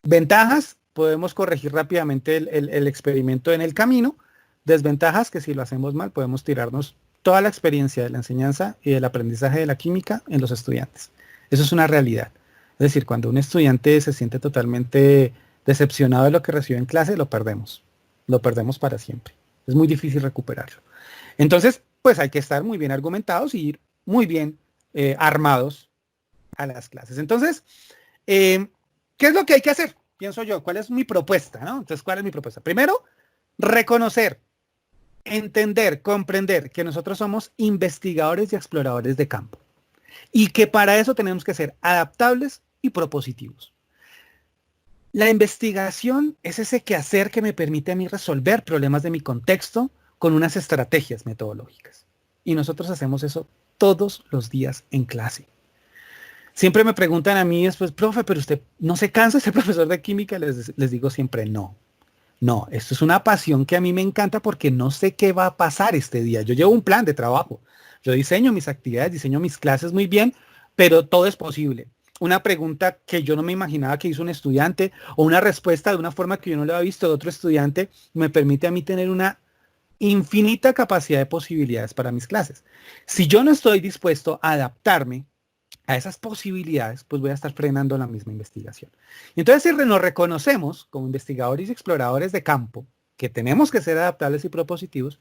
Ventajas, podemos corregir rápidamente el experimento en el camino. Desventajas, que si lo hacemos mal podemos tirarnos toda la experiencia de la enseñanza y del aprendizaje de la química en los estudiantes. Eso es una realidad. Es decir, cuando un estudiante se siente totalmente decepcionado de lo que recibe en clase, lo perdemos. Lo perdemos para siempre. Es muy difícil recuperarlo. Entonces, pues hay que estar muy bien argumentados y ir muy bien armados a las clases. Entonces, ¿qué es lo que hay que hacer? Pienso yo, ¿cuál es mi propuesta? ¿No? Entonces, ¿cuál es mi propuesta? Primero, reconocer, entender, comprender que nosotros somos investigadores y exploradores de campo. Y que para eso tenemos que ser adaptables y propositivos. La investigación es ese quehacer que me permite a mí resolver problemas de mi contexto con unas estrategias metodológicas. Y nosotros hacemos eso todos los días en clase. Siempre me preguntan a mí después, profe, pero usted no se cansa de ser profesor de química. Les digo siempre no. No, esto es una pasión que a mí me encanta porque no sé qué va a pasar este día. Yo llevo un plan de trabajo. Yo diseño mis actividades, diseño mis clases muy bien, pero todo es posible. Una pregunta que yo no me imaginaba que hizo un estudiante o una respuesta de una forma que yo no lo había visto de otro estudiante me permite a mí tener una infinita capacidad de posibilidades para mis clases. Si yo no estoy dispuesto a adaptarme a esas posibilidades, pues voy a estar frenando la misma investigación. Entonces, si nos reconocemos como investigadores y exploradores de campo, que tenemos que ser adaptables y propositivos,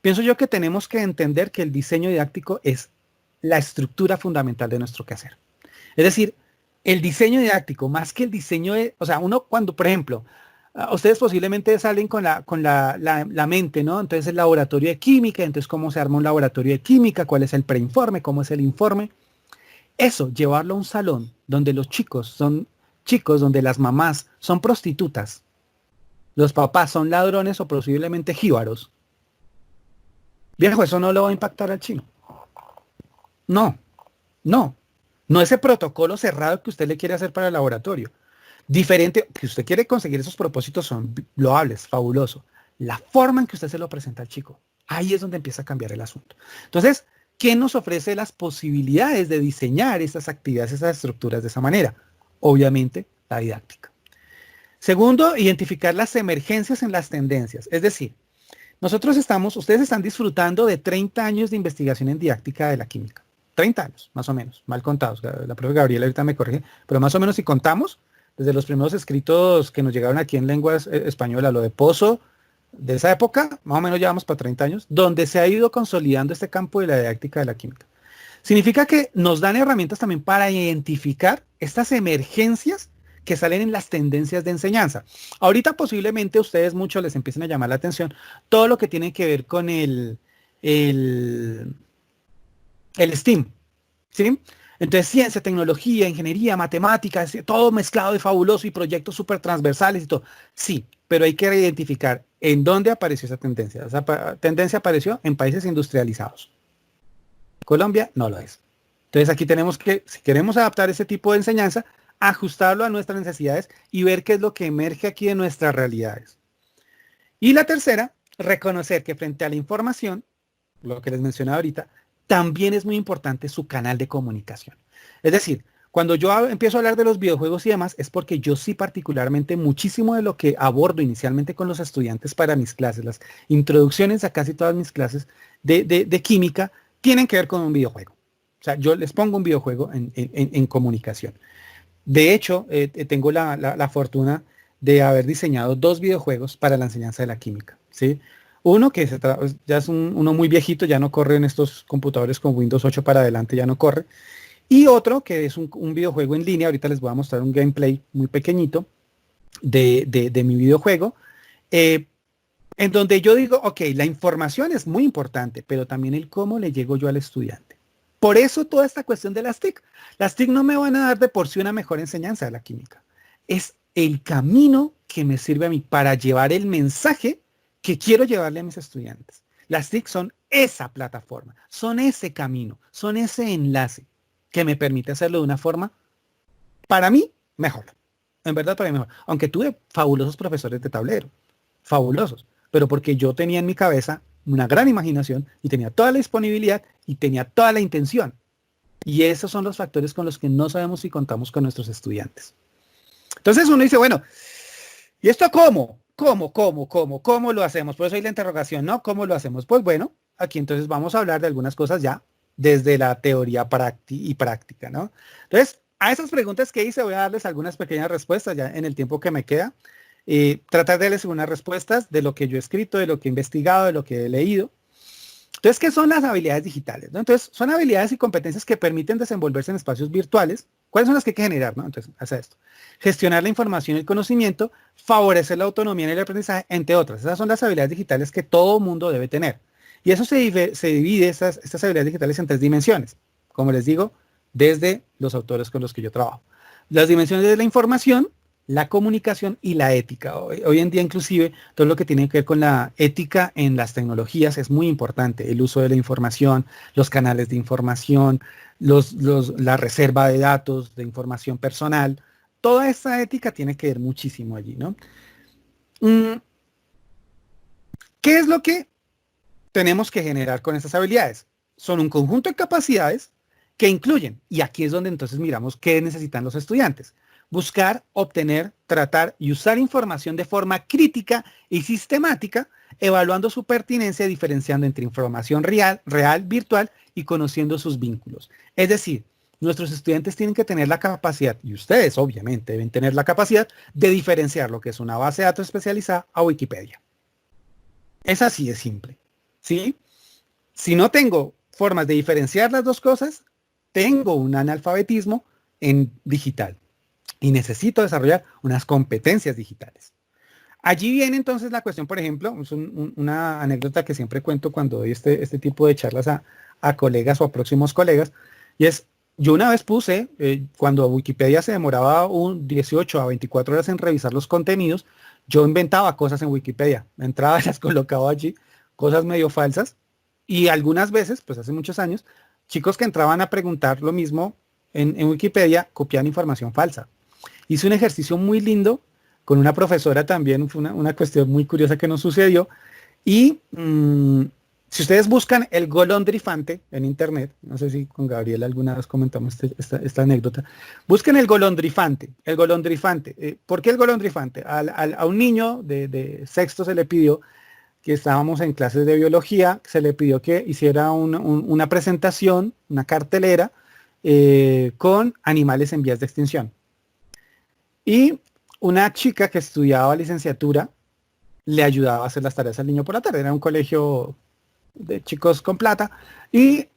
pienso yo que tenemos que entender que el diseño didáctico es la estructura fundamental de nuestro quehacer. Es decir, el diseño didáctico, más que el diseño de, o sea, uno cuando, por ejemplo, ustedes posiblemente salen con la mente, ¿no? Entonces el laboratorio de química, entonces cómo se arma un laboratorio de química, cuál es el preinforme, cómo es el informe. Eso, llevarlo a un salón donde los chicos son chicos, donde las mamás son prostitutas, los papás son ladrones o posiblemente jíbaros. Viejo, eso no lo va a impactar al chino. No, no. No ese protocolo cerrado que usted le quiere hacer para el laboratorio. Diferente, que usted quiere conseguir esos propósitos son loables, fabuloso. La forma en que usted se lo presenta al chico, ahí es donde empieza a cambiar el asunto. Entonces, ¿qué nos ofrece las posibilidades de diseñar esas actividades, esas estructuras de esa manera? obviamente, la didáctica. Segundo, identificar las emergencias en las tendencias. Es decir, ustedes están disfrutando de 30 años de investigación en didáctica de la química. 30 años, más o menos, mal contados. La profe Gabriela ahorita me corrige, pero más o menos si contamos, desde los primeros escritos que nos llegaron aquí en lengua española, lo de Pozo, de esa época, más o menos llevamos para 30 años, donde se ha ido consolidando este campo de la didáctica de la química. Significa que nos dan herramientas también para identificar estas emergencias que salen en las tendencias de enseñanza. Ahorita posiblemente a ustedes muchos les empiecen a llamar la atención todo lo que tiene que ver con el STEAM, ¿sí? Entonces ciencia, tecnología, ingeniería, matemáticas, todo mezclado y fabuloso y proyectos súper transversales y todo. Sí, pero hay que identificar en dónde apareció esa tendencia. Esa tendencia apareció en países industrializados. Colombia no lo es. Entonces aquí tenemos que, si queremos adaptar ese tipo de enseñanza, ajustarlo a nuestras necesidades y ver qué es lo que emerge aquí de nuestras realidades. Y la tercera, reconocer que frente a la información, lo que les mencionaba ahorita, también es muy importante su canal de comunicación. Es decir, cuando yo empiezo a hablar de los videojuegos y demás, es porque yo sí particularmente muchísimo de lo que abordo inicialmente con los estudiantes para mis clases, las introducciones a casi todas mis clases de química, tienen que ver con un videojuego. O sea, yo les pongo un videojuego en comunicación. De hecho, tengo la fortuna de haber diseñado 2 videojuegos para la enseñanza de la química, ¿sí? Uno que ya es uno muy viejito, ya no corre en estos computadores con Windows 8 para adelante, ya no corre. Y otro que es un videojuego en línea, ahorita les voy a mostrar un gameplay muy pequeñito de mi videojuego, en donde yo digo, ok, la información es muy importante, pero también el cómo le llego yo al estudiante. Por eso toda esta cuestión de las TIC. Las TIC no me van a dar de por sí una mejor enseñanza de la química. Es el camino que me sirve a mí para llevar el mensaje que quiero llevarle a mis estudiantes. Las TIC son esa plataforma, son ese camino, son ese enlace que me permite hacerlo de una forma, para mí, mejor. En verdad, para mí mejor. Aunque tuve fabulosos profesores de tablero, fabulosos, pero porque yo tenía en mi cabeza una gran imaginación y tenía toda la disponibilidad y tenía toda la intención. Y esos son los factores con los que no sabemos si contamos con nuestros estudiantes. Entonces uno dice, bueno, ¿y esto cómo? ¿Cómo lo hacemos? Por eso hay la interrogación, ¿no? ¿Cómo lo hacemos? Pues bueno, aquí entonces vamos a hablar de algunas cosas ya desde la teoría y práctica, ¿no? Entonces, a esas preguntas que hice voy a darles algunas pequeñas respuestas ya en el tiempo que me queda. Tratar de darles algunas respuestas de lo que yo he escrito, de lo que he investigado, de lo que he leído. Entonces, ¿qué son las habilidades digitales? ¿No? Entonces, son habilidades y competencias que permiten desenvolverse en espacios virtuales. ¿Cuáles son las que hay que generar? ¿No? Entonces, hace esto. Gestionar la información y el conocimiento, favorecer la autonomía en el aprendizaje, entre otras. Esas son las habilidades digitales que todo mundo debe tener. Y eso se divide estas habilidades digitales en 3 dimensiones. Como les digo, desde los autores con los que yo trabajo. Las dimensiones de la información, la comunicación y la ética. Hoy en día inclusive todo lo que tiene que ver con la ética en las tecnologías es muy importante. El uso de la información, los canales de información, la reserva de datos, de información personal. Toda esa ética tiene que ver muchísimo allí, ¿no? ¿Qué es lo que tenemos que generar con esas habilidades? Son un conjunto de capacidades que incluyen, y aquí es donde entonces miramos qué necesitan los estudiantes. Buscar, obtener, tratar y usar información de forma crítica y sistemática, evaluando su pertinencia y diferenciando entre información real, virtual y conociendo sus vínculos. Es decir, nuestros estudiantes tienen que tener la capacidad, y ustedes obviamente deben tener la capacidad, de diferenciar lo que es una base de datos especializada a Wikipedia. Es así de simple, ¿sí? Si no tengo formas de diferenciar las dos cosas, tengo un analfabetismo en digital. Y necesito desarrollar unas competencias digitales. Allí viene entonces la cuestión, por ejemplo, es una anécdota que siempre cuento cuando doy este tipo de charlas a colegas o a próximos colegas, y es, yo una vez puse, cuando Wikipedia se demoraba 18 a 24 horas en revisar los contenidos, yo inventaba cosas en Wikipedia, entraba y las colocaba allí, cosas medio falsas, y algunas veces, pues hace muchos años, chicos que entraban a preguntar lo mismo en Wikipedia, copiaban información falsa. Hice un ejercicio muy lindo con una profesora también, fue una cuestión muy curiosa que nos sucedió, y Si ustedes buscan el golondrifante en internet, no sé si con Gabriel alguna vez comentamos esta anécdota, busquen el golondrifante, el golondrifante. ¿Por qué el golondrifante? A un niño de sexto se le pidió, que estábamos en clases de biología, se le pidió que hiciera una presentación, una cartelera, con animales en vías de extinción. Y una chica que estudiaba licenciatura le ayudaba a hacer las tareas al niño por la tarde. Era un colegio de chicos con plata. Y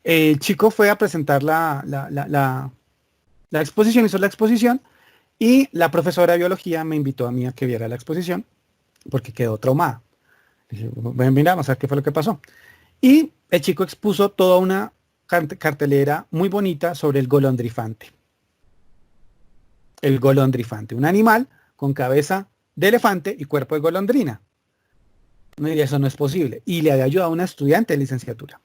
el chico fue a presentar la exposición, hizo la exposición. Y la profesora de biología me invitó a mí a que viera la exposición porque quedó traumada. Dije, mira, vamos a ver qué fue lo que pasó. Y el chico expuso toda una cartelera muy bonita sobre el golondrifante. El golondrifante, un animal con cabeza de elefante y cuerpo de golondrina. Me diría, eso no es posible. Y le había ayudado a una estudiante de licenciatura.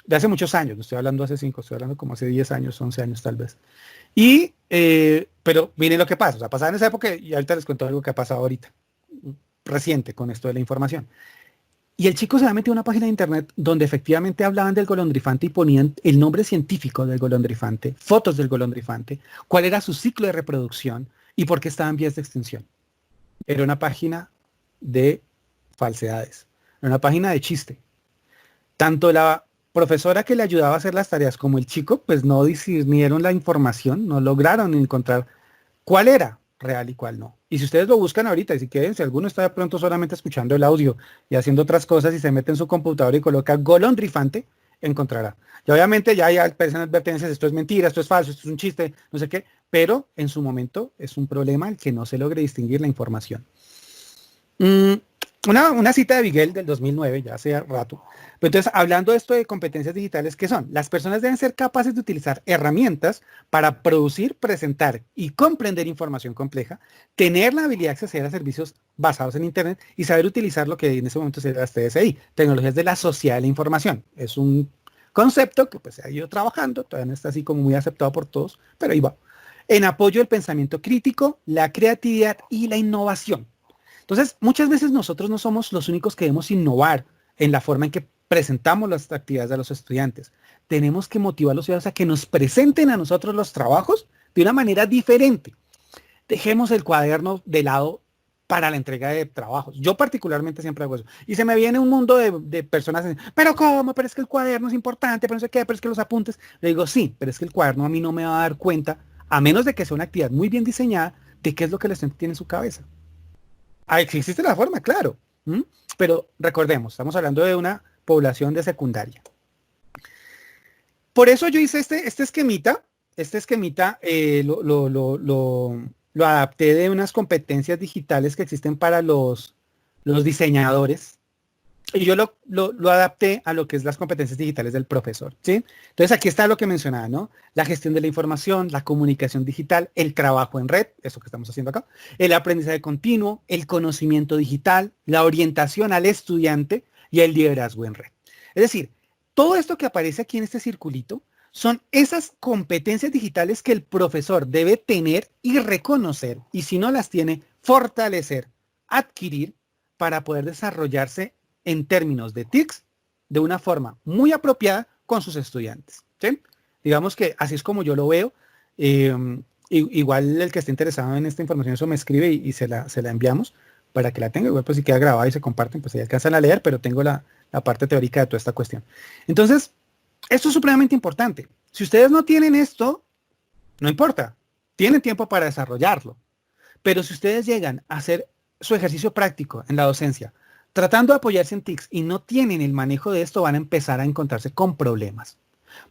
De hace muchos años, no estoy hablando hace 5, estoy hablando como hace 10 años, 11 años tal vez. Y, pero miren lo que pasa. O sea, pasaba en esa época y ahorita les cuento algo que ha pasado ahorita, reciente con esto de la información. Y el chico se había metido a una página de internet donde efectivamente hablaban del golondrifante y ponían el nombre científico del golondrifante, fotos del golondrifante, cuál era su ciclo de reproducción y por qué estaba en vías de extinción. Era una página de falsedades, era una página de chiste. Tanto la profesora que le ayudaba a hacer las tareas como el chico, pues no discernieron la información, no lograron encontrar cuál era real y cuál no. Y si ustedes lo buscan ahorita, y si quieren, si alguno está de pronto solamente escuchando el audio y haciendo otras cosas y se mete en su computador y coloca golondrifante, encontrará. Y obviamente ya hay advertencias, esto es mentira, esto es falso, esto es un chiste, no sé qué, pero en su momento es un problema el que no se logre distinguir la información. Una cita de Miguel del 2009, ya hace rato. Pero entonces, hablando de esto de competencias digitales, ¿qué son? Las personas deben ser capaces de utilizar herramientas para producir, presentar y comprender información compleja, tener la habilidad de acceder a servicios basados en Internet y saber utilizar lo que en ese momento se llama las TSI, tecnologías de la sociedad de la información. Es un concepto que pues se ha ido trabajando, todavía no está así como muy aceptado por todos, pero ahí va. En apoyo del pensamiento crítico, la creatividad y la innovación. Entonces, muchas veces nosotros no somos los únicos que debemos innovar en la forma en que presentamos las actividades a los estudiantes. Tenemos que motivar a los estudiantes a que nos presenten a nosotros los trabajos de una manera diferente. Dejemos el cuaderno de lado para la entrega de trabajos. Yo particularmente siempre hago eso. Y se me viene un mundo de personas, pero ¿cómo? Pero es que el cuaderno es importante, pero no sé qué, pero es que los apuntes. Le digo, sí, pero es que el cuaderno a mí no me va a dar cuenta, a menos de que sea una actividad muy bien diseñada, de qué es lo que el estudiante tiene en su cabeza. Existe la forma, claro. Pero recordemos, estamos hablando de una población de secundaria. Por eso yo hice este esquemita. Este esquemita lo adapté de unas competencias digitales que existen para los diseñadores. Y yo lo adapté a lo que es las competencias digitales del profesor, ¿sí? Entonces aquí está lo que mencionaba, ¿no? La gestión de la información, la comunicación digital, el trabajo en red, eso que estamos haciendo acá, el aprendizaje continuo, el conocimiento digital, la orientación al estudiante y el liderazgo en red. Es decir, todo esto que aparece aquí en este circulito son esas competencias digitales que el profesor debe tener y reconocer, y si no las tiene, fortalecer, adquirir para poder desarrollarse en términos de TICs de una forma muy apropiada con sus estudiantes, ¿sí? Digamos que así es como yo lo veo. Igual el que esté interesado en esta información, eso me escribe y se la enviamos para que la tenga. Igual pues si queda grabada y se comparten, pues ahí alcanzan a leer, pero tengo la parte teórica de toda esta cuestión. Entonces, esto es supremamente importante. Si ustedes no tienen esto, no importa, tienen tiempo para desarrollarlo. Pero si ustedes llegan a hacer su ejercicio práctico en la docencia, tratando de apoyarse en TICs y no tienen el manejo de esto, van a empezar a encontrarse con problemas.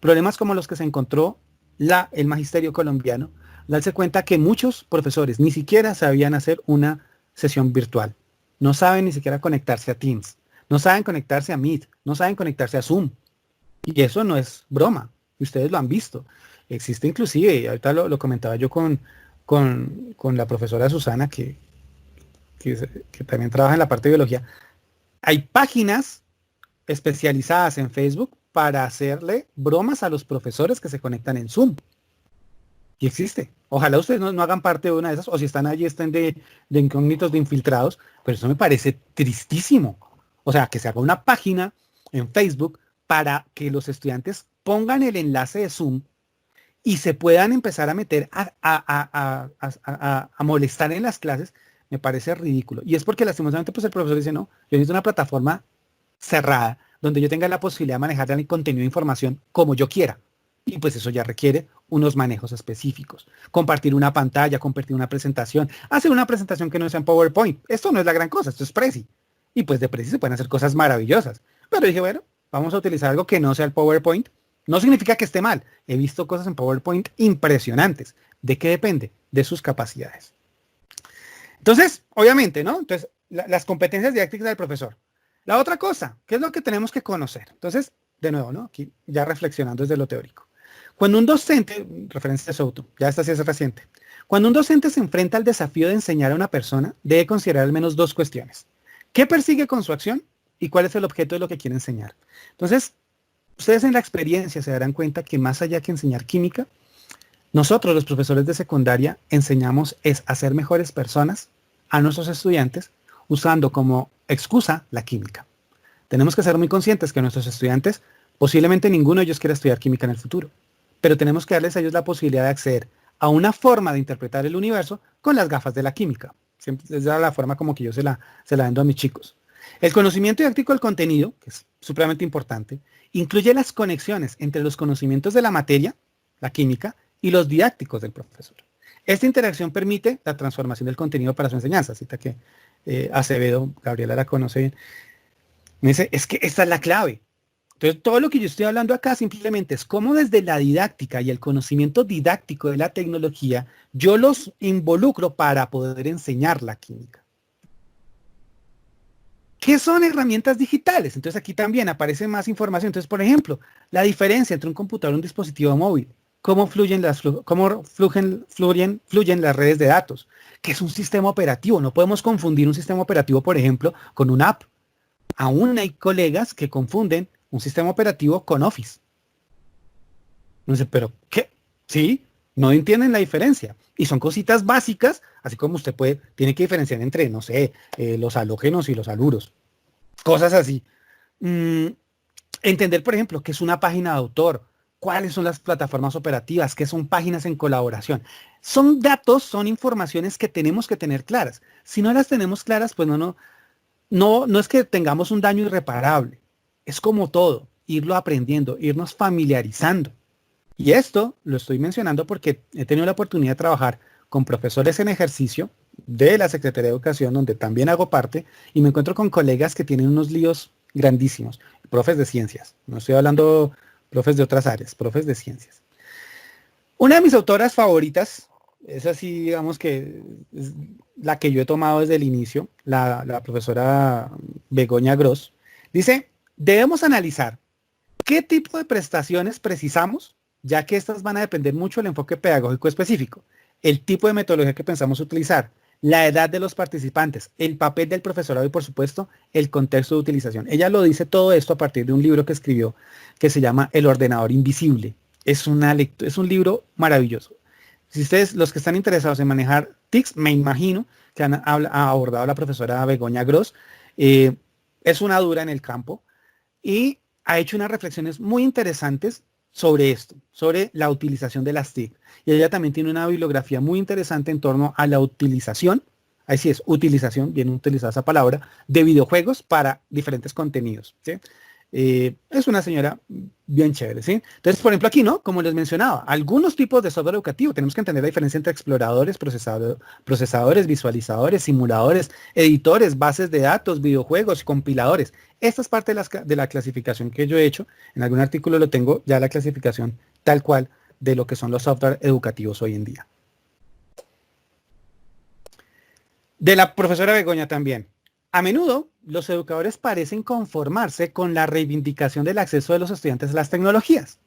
Problemas como los que se encontró el magisterio colombiano, darse cuenta que muchos profesores ni siquiera sabían hacer una sesión virtual. No saben ni siquiera conectarse a Teams, no saben conectarse a Meet, no saben conectarse a Zoom. Y eso no es broma, ustedes lo han visto. Existe inclusive, y ahorita lo comentaba yo con la profesora Susana, que también trabaja en la parte de biología. Hay páginas especializadas en Facebook para hacerle bromas a los profesores que se conectan en Zoom. Y existe. Ojalá ustedes no hagan parte de una de esas, o si están allí estén de incógnitos, de infiltrados, pero eso me parece tristísimo. O sea, que se haga una página en Facebook, para que los estudiantes pongan el enlace de Zoom y se puedan empezar a meter a molestar en las clases, me parece ridículo. Y es porque lastimosamente pues el profesor dice, no, yo necesito una plataforma cerrada, donde yo tenga la posibilidad de manejar el contenido de información como yo quiera. Y pues eso ya requiere unos manejos específicos. Compartir una pantalla, compartir una presentación, hacer una presentación que no sea en PowerPoint. Esto no es la gran cosa, esto es Prezi. Y pues de Prezi se pueden hacer cosas maravillosas. Pero dije, bueno, vamos a utilizar algo que no sea el PowerPoint. No significa que esté mal. He visto cosas en PowerPoint impresionantes. ¿De qué depende? De sus capacidades. Entonces, obviamente, ¿no? Entonces, las competencias didácticas del profesor. La otra cosa, ¿qué es lo que tenemos que conocer? Entonces, de nuevo, ¿no? Aquí ya reflexionando desde lo teórico. Cuando un docente, referencia a Souto, ya esta sí es reciente, cuando un docente se enfrenta al desafío de enseñar a una persona, debe considerar al menos dos cuestiones. ¿Qué persigue con su acción? ¿Y cuál es el objeto de lo que quiere enseñar? Entonces, ustedes en la experiencia se darán cuenta que más allá que enseñar química, nosotros los profesores de secundaria enseñamos es a ser mejores personas a nuestros estudiantes usando como excusa la química. Tenemos que ser muy conscientes que nuestros estudiantes, posiblemente ninguno de ellos quiera estudiar química en el futuro, pero tenemos que darles a ellos la posibilidad de acceder a una forma de interpretar el universo con las gafas de la química. Siempre es la forma como que yo se la vendo a mis chicos. El conocimiento didáctico del contenido, que es supremamente importante, incluye las conexiones entre los conocimientos de la materia, la química, y los didácticos del profesor. Esta interacción permite la transformación del contenido para su enseñanza. Cita que Acevedo, Gabriela la conoce bien. Me dice, es que esta es la clave. Entonces, todo lo que yo estoy hablando acá simplemente es cómo desde la didáctica y el conocimiento didáctico de la tecnología, yo los involucro para poder enseñar la química. ¿Qué son herramientas digitales? Entonces aquí también aparece más información. Entonces, por ejemplo, la diferencia entre un computador y un dispositivo móvil. Cómo fluyen las redes de datos. ¿Qué es un sistema operativo? No podemos confundir un sistema operativo, por ejemplo, con una app. Aún hay colegas que confunden un sistema operativo con Office. No sé, pero ¿qué? ¿Sí? No entienden la diferencia. Y son cositas básicas, así como usted tiene que diferenciar entre, no sé, los halógenos y los haluros. Cosas así. Entender, por ejemplo, qué es una página de autor, cuáles son las plataformas operativas, qué son páginas en colaboración. Son datos, son informaciones que tenemos que tener claras. Si no las tenemos claras, pues no es que tengamos un daño irreparable. Es como todo, irlo aprendiendo, irnos familiarizando. Y esto lo estoy mencionando porque he tenido la oportunidad de trabajar con profesores en ejercicio de la Secretaría de Educación, donde también hago parte, y me encuentro con colegas que tienen unos líos grandísimos, profes de ciencias. No estoy hablando profes de otras áreas, profes de ciencias. Una de mis autoras favoritas, es así, digamos que es la que yo he tomado desde el inicio, la profesora Begoña Gross, dice, debemos analizar qué tipo de prestaciones precisamos, ya que estas van a depender mucho del enfoque pedagógico específico, el tipo de metodología que pensamos utilizar, la edad de los participantes, el papel del profesorado y por supuesto el contexto de utilización. Ella lo dice todo esto a partir de un libro que escribió que se llama El ordenador invisible. Es un libro maravilloso. Si ustedes, los que están interesados en manejar TICs, me imagino que ha abordado la profesora Begoña Gross, es una dura en el campo y ha hecho unas reflexiones muy interesantes sobre esto, sobre la utilización de las TIC. Y ella también tiene una bibliografía muy interesante en torno a la utilización, ahí sí es utilización, bien utilizada esa palabra, de videojuegos para diferentes contenidos, ¿sí? Es una señora bien chévere, ¿sí? Entonces, por ejemplo, aquí, ¿no? Como les mencionaba, algunos tipos de software educativo, tenemos que entender la diferencia entre exploradores, procesadores, visualizadores, simuladores, editores, bases de datos, videojuegos, compiladores. Esta es parte de la clasificación que yo he hecho. En algún artículo lo tengo ya la clasificación tal cual de lo que son los software educativos hoy en día. De la profesora Begoña también. A menudo, los educadores parecen conformarse con la reivindicación del acceso de los estudiantes a las tecnologías.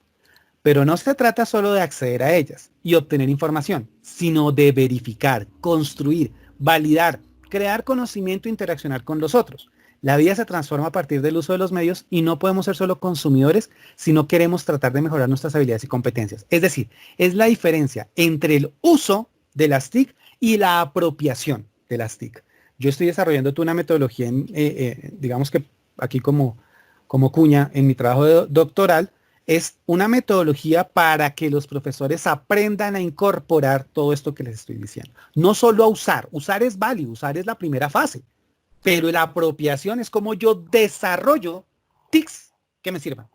Pero no se trata solo de acceder a ellas y obtener información, sino de verificar, construir, validar, crear conocimiento e interaccionar con los otros. La vida se transforma a partir del uso de los medios y no podemos ser solo consumidores si no queremos tratar de mejorar nuestras habilidades y competencias. Es decir, es la diferencia entre el uso de las TIC y la apropiación de las TIC. Yo estoy desarrollando una metodología, digamos que aquí como como cuña en mi trabajo doctoral, es una metodología para que los profesores aprendan a incorporar todo esto que les estoy diciendo. No solo a usar, usar es válido, usar es la primera fase, pero la apropiación es como yo desarrollo TICs que me sirvan.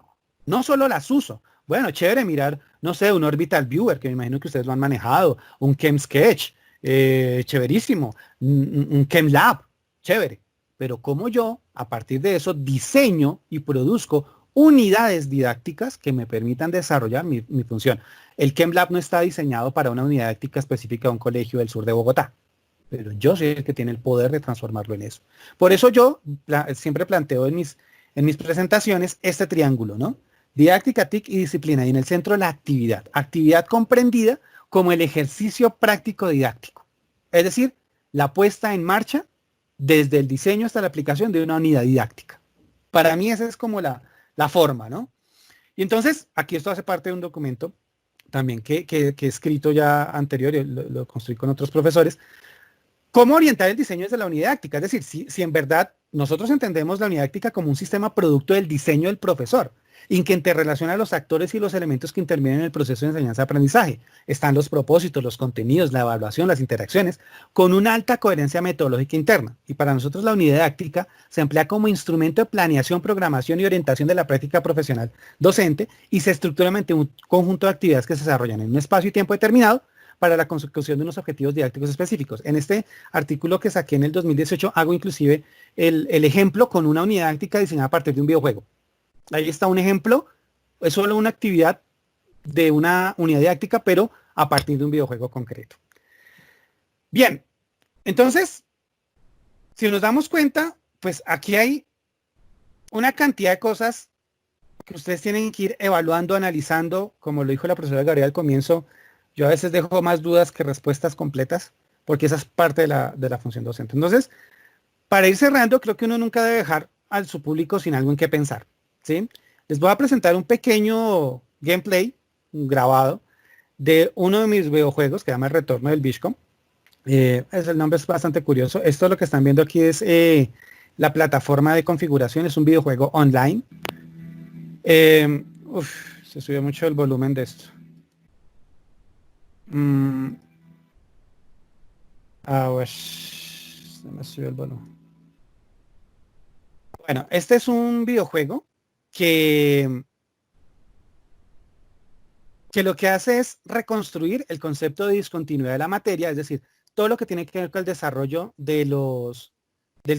No solo las uso. Bueno, chévere mirar, no sé, un Orbital Viewer, que me imagino que ustedes lo han manejado, un ChemSketch, chéverísimo, un ChemLab, chévere. Pero como yo, a partir de eso, diseño y produzco unidades didácticas que me permitan desarrollar mi función. El ChemLab no está diseñado para una unidad didáctica específica de un colegio del sur de Bogotá, pero yo soy el que tiene el poder de transformarlo en eso. Por eso yo siempre planteo en mis presentaciones este triángulo, ¿no? Didáctica, TIC y disciplina. Y en el centro la actividad. Actividad comprendida como el ejercicio práctico didáctico. Es decir, la puesta en marcha desde el diseño hasta la aplicación de una unidad didáctica. Para mí esa es como la forma, ¿no? Y entonces, aquí esto hace parte de un documento también que he escrito ya anterior, y lo construí con otros profesores. ¿Cómo orientar el diseño desde la unidad didáctica? Es decir, si en verdad nosotros entendemos la unidad didáctica como un sistema producto del diseño del profesor, y que interrelaciona a los actores y los elementos que intervienen en el proceso de enseñanza-aprendizaje. Están los propósitos, los contenidos, la evaluación, las interacciones, con una alta coherencia metodológica interna. Y para nosotros la unidad didáctica se emplea como instrumento de planeación, programación y orientación de la práctica profesional docente y se estructura mediante un conjunto de actividades que se desarrollan en un espacio y tiempo determinado para la consecución de unos objetivos didácticos específicos. En este artículo que saqué en el 2018 hago inclusive el ejemplo con una unidad didáctica diseñada a partir de un videojuego. Ahí está un ejemplo, es solo una actividad de una unidad didáctica, pero a partir de un videojuego concreto. Bien, entonces, si nos damos cuenta, pues aquí hay una cantidad de cosas que ustedes tienen que ir evaluando, analizando, como lo dijo la profesora Gabriela al comienzo. Yo a veces dejo más dudas que respuestas completas, porque esa es parte de la función docente. Entonces, para ir cerrando, creo que uno nunca debe dejar a su público sin algo en qué pensar, ¿sí? Les voy a presentar un pequeño gameplay grabado de uno de mis videojuegos que se llama El Retorno del Beachcomb. El nombre es bastante curioso. Esto lo que están viendo aquí es la plataforma de configuración. Es un videojuego online. Se subió mucho el volumen de esto. Se me subió el volumen. Bueno, este es un videojuego que lo que hace es reconstruir el concepto de discontinuidad de la materia, es decir, todo lo que tiene que ver con el desarrollo del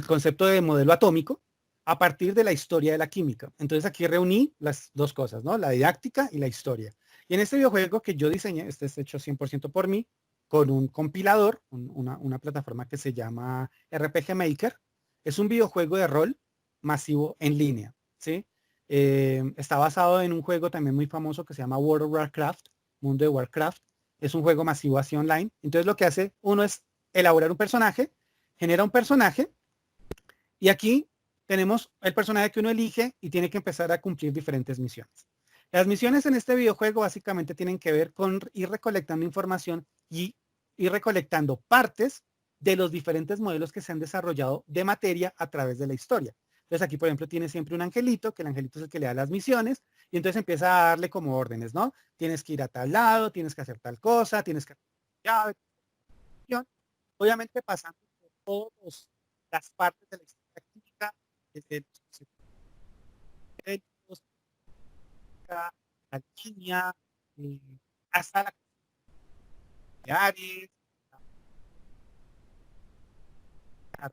concepto de modelo atómico a partir de la historia de la química. Entonces aquí reuní las dos cosas, ¿no? La didáctica y la historia. Y en este videojuego que yo diseñé, este es hecho 100% por mí, con un compilador, una plataforma que se llama RPG Maker. Es un videojuego de rol masivo en línea, ¿sí? Está basado en un juego también muy famoso que se llama World of Warcraft, Mundo de Warcraft. Es un juego masivo así online. Entonces lo que hace uno es elaborar un personaje, genera un personaje, y aquí tenemos el personaje que uno elige y tiene que empezar a cumplir diferentes misiones. Las misiones en este videojuego básicamente tienen que ver con ir recolectando información y ir recolectando partes de los diferentes modelos que se han desarrollado de materia a través de la historia. Entonces aquí, por ejemplo, tiene siempre un angelito, que el angelito es el que le da las misiones, y entonces empieza a darle como órdenes, ¿no? Tienes que ir a tal lado, tienes que hacer tal cosa, tienes que hacer llave, obviamente pasando por todas las partes de la historia química, desde los la alquimia, hasta la nucleares, las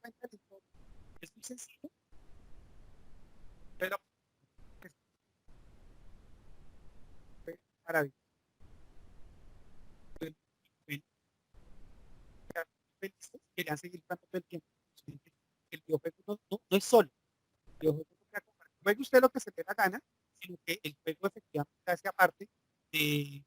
relaciones, es muy sencillo, pero es maravilloso. Querían seguir jugando todo el tiempo. El videojuego no es solo. El videojuego no es usted lo que se le da gana, sino que el juego efectivamente hace aparte de,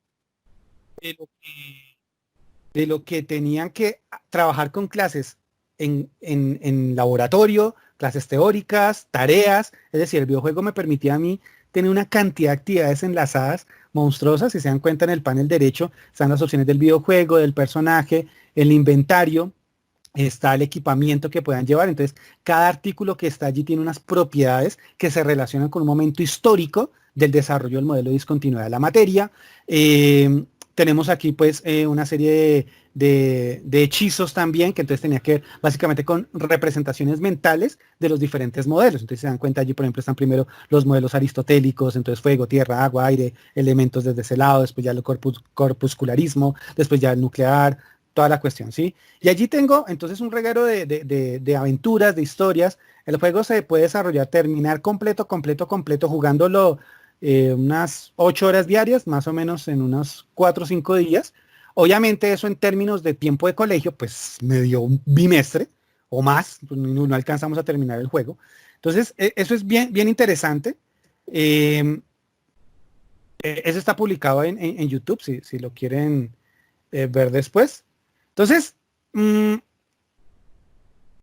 de lo que tenían que trabajar con clases en laboratorio, clases teóricas, tareas. Es decir, el videojuego me permitía a mí tener una cantidad de actividades enlazadas monstruosas. Si se dan cuenta, en el panel derecho están las opciones del videojuego, del personaje, el inventario. está el equipamiento que puedan llevar. Entonces, cada artículo que está allí tiene unas propiedades que se relacionan con un momento histórico del desarrollo del modelo de discontinuidad de la materia. Tenemos aquí pues una serie de hechizos también, que entonces tenía que ver básicamente con representaciones mentales de los diferentes modelos. Entonces se dan cuenta allí, por ejemplo, están primero los modelos aristotélicos, entonces fuego, tierra, agua, aire, elementos desde ese lado, después ya el corpuscularismo, después ya el nuclear, toda la cuestión, ¿sí? Y allí tengo entonces un reguero de aventuras, de historias. El juego se puede desarrollar, terminar completo, jugándolo unas 8 horas diarias, más o menos en unos 4 o 5 días. Obviamente eso en términos de tiempo de colegio, pues me dio un bimestre o más, pues no alcanzamos a terminar el juego. Entonces, eso es bien, bien interesante. Eso está publicado en YouTube, si lo quieren ver después. Entonces,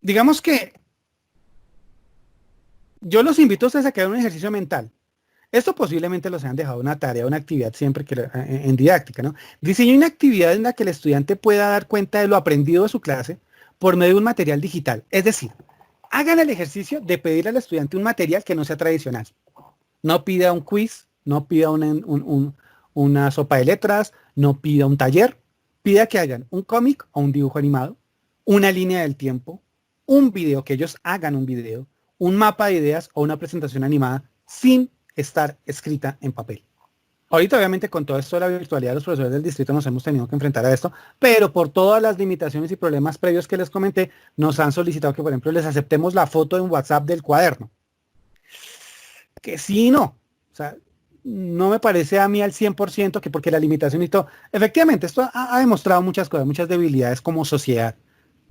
digamos que yo los invito a ustedes a que hagan un ejercicio mental. Esto posiblemente los hayan dejado una tarea, una actividad siempre que en didáctica, ¿no? Diseñe una actividad en la que el estudiante pueda dar cuenta de lo aprendido de su clase por medio de un material digital. Es decir, hagan el ejercicio de pedirle al estudiante un material que no sea tradicional. No pida un quiz, no pida una sopa de letras, no pida un taller. Pida que hagan un cómic o un dibujo animado, una línea del tiempo, un video, que ellos hagan un video, un mapa de ideas o una presentación animada sin estar escrita en papel. Ahorita obviamente con todo esto de la virtualidad, los profesores del distrito nos hemos tenido que enfrentar a esto, pero por todas las limitaciones y problemas previos que les comenté, nos han solicitado que, por ejemplo, les aceptemos la foto en WhatsApp del cuaderno. Que sí y no. O sea, no me parece a mí al 100% que porque la limitación y todo. Efectivamente, esto ha demostrado muchas cosas, muchas debilidades como sociedad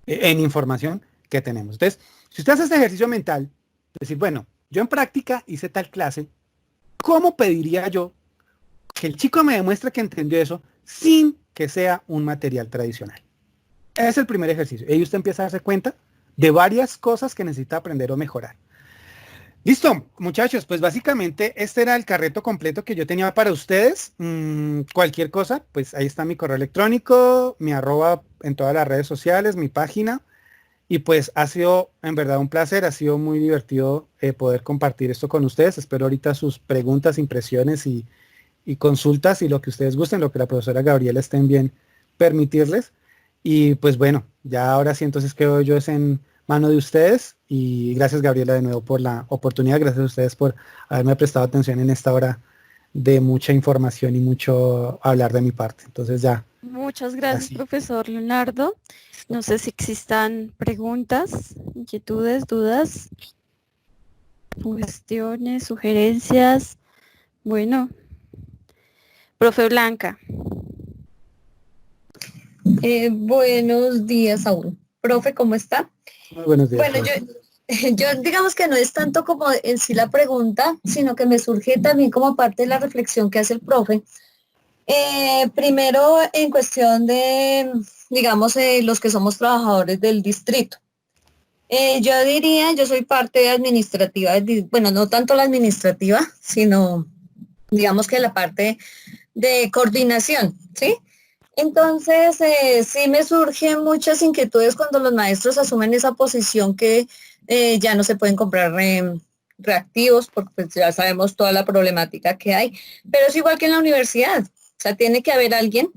en información que tenemos. Entonces, si usted hace este ejercicio mental, decir, bueno, yo en práctica hice tal clase, ¿cómo pediría yo que el chico me demuestre que entendió eso sin que sea un material tradicional? Ese es el primer ejercicio. Y usted empieza a darse cuenta de varias cosas que necesita aprender o mejorar. Listo, muchachos, pues básicamente este era el carreto completo que yo tenía para ustedes. Cualquier cosa, pues ahí está mi correo electrónico, mi arroba en todas las redes sociales, mi página. Y pues ha sido en verdad un placer, ha sido muy divertido poder compartir esto con ustedes. Espero ahorita sus preguntas, impresiones y consultas y lo que ustedes gusten, lo que la profesora Gabriela estén bien permitirles. Y pues bueno, ya ahora sí entonces quedo yo es en mano de ustedes y gracias Gabriela de nuevo por la oportunidad, gracias a ustedes por haberme prestado atención en esta hora de mucha información y mucho hablar de mi parte. Entonces ya. Muchas gracias, Así. profesor Leonardo. No sé si existan preguntas, inquietudes, dudas, cuestiones, sugerencias. Bueno, profe Blanca. Buenos días aún. Profe, ¿cómo está? Muy buenos días. Bueno, yo digamos que no es tanto como en sí la pregunta, sino que me surge también como parte de la reflexión que hace el profe. Primero, en cuestión de, digamos, los que somos trabajadores del distrito. Yo diría, yo soy parte administrativa, bueno, no tanto la administrativa, sino, digamos que la parte de coordinación, ¿sí? Entonces, sí me surgen muchas inquietudes cuando los maestros asumen esa posición que ya no se pueden comprar reactivos, porque pues, ya sabemos toda la problemática que hay, pero es igual que en la universidad, o sea, tiene que haber alguien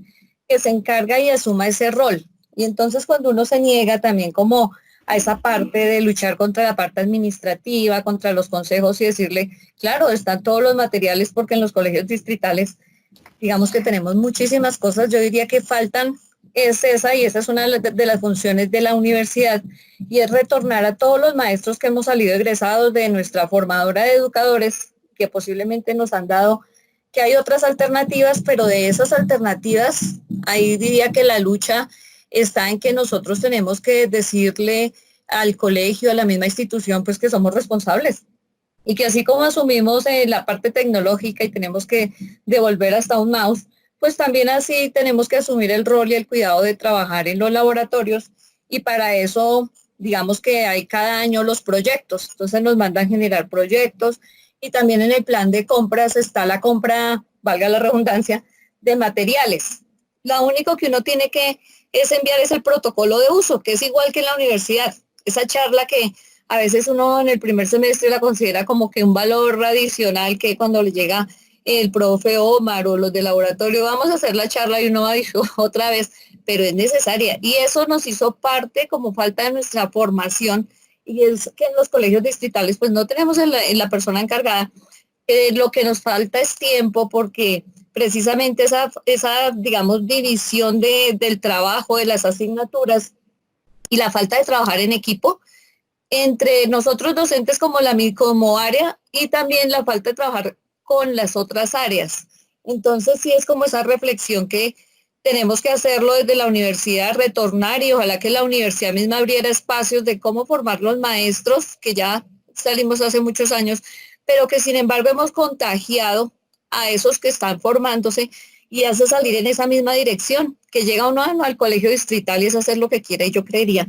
que se encarga y asuma ese rol. Y entonces cuando uno se niega también como a esa parte de luchar contra la parte administrativa, contra los consejos y decirle, claro, están todos los materiales porque en los colegios distritales digamos que tenemos muchísimas cosas, yo diría que faltan, es esa y esa es una de las funciones de la universidad y es retornar a todos los maestros que hemos salido egresados de nuestra formadora de educadores que posiblemente nos han dado que hay otras alternativas, pero de esas alternativas, ahí diría que la lucha está en que nosotros tenemos que decirle al colegio, a la misma institución, pues que somos responsables y que así como asumimos la parte tecnológica y tenemos que devolver hasta un mouse, pues también así tenemos que asumir el rol y el cuidado de trabajar en los laboratorios y para eso digamos que hay cada año los proyectos, entonces nos mandan generar proyectos y también en el plan de compras está la compra, valga la redundancia, de materiales. Lo único que uno tiene que es enviar ese protocolo de uso, que es igual que en la universidad. Esa charla que a veces uno en el primer semestre la considera como que un valor adicional, que cuando le llega el profe Omar o los de laboratorio, vamos a hacer la charla y uno va a decir otra vez, pero es necesaria. Y eso nos hizo parte como falta de nuestra formación, y es que en los colegios distritales pues no tenemos en la persona encargada. Lo que nos falta es tiempo, porque precisamente esa digamos, división del trabajo, de las asignaturas y la falta de trabajar en equipo entre nosotros docentes como área, y también la falta de trabajar con las otras áreas. Entonces sí es como esa reflexión que tenemos que hacerlo desde la universidad, retornar, y ojalá que la universidad misma abriera espacios de cómo formar los maestros, que ya salimos hace muchos años, pero que sin embargo hemos contagiado a esos que están formándose y hace salir en esa misma dirección, que llega uno al colegio distrital y es hacer lo que quiera. Y yo creería,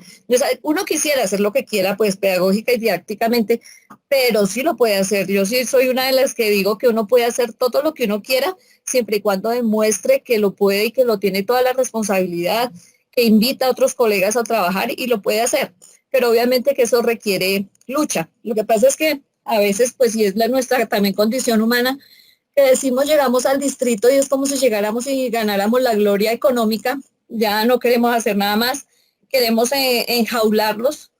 uno quisiera hacer lo que quiera, pues pedagógica y didácticamente, pero sí lo puede hacer. Yo sí soy una de las que digo que uno puede hacer todo lo que uno quiera, siempre y cuando demuestre que lo puede y que lo tiene toda la responsabilidad, que invita a otros colegas a trabajar y lo puede hacer. Pero obviamente que eso requiere lucha. Lo que pasa es que a veces, pues, y es nuestra también condición humana, que decimos llegamos al distrito y es como si llegáramos y ganáramos la gloria económica, ya no queremos hacer nada más, queremos enjaularlos,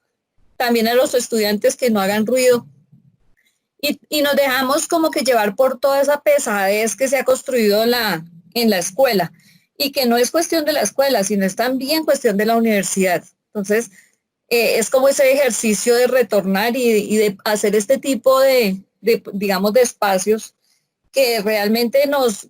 también a los estudiantes que no hagan ruido, y nos dejamos como que llevar por toda esa pesadez que se ha construido en la escuela, y que no es cuestión de la escuela, sino es también cuestión de la universidad. Entonces, es como ese ejercicio de retornar y de hacer este tipo digamos, de espacios que realmente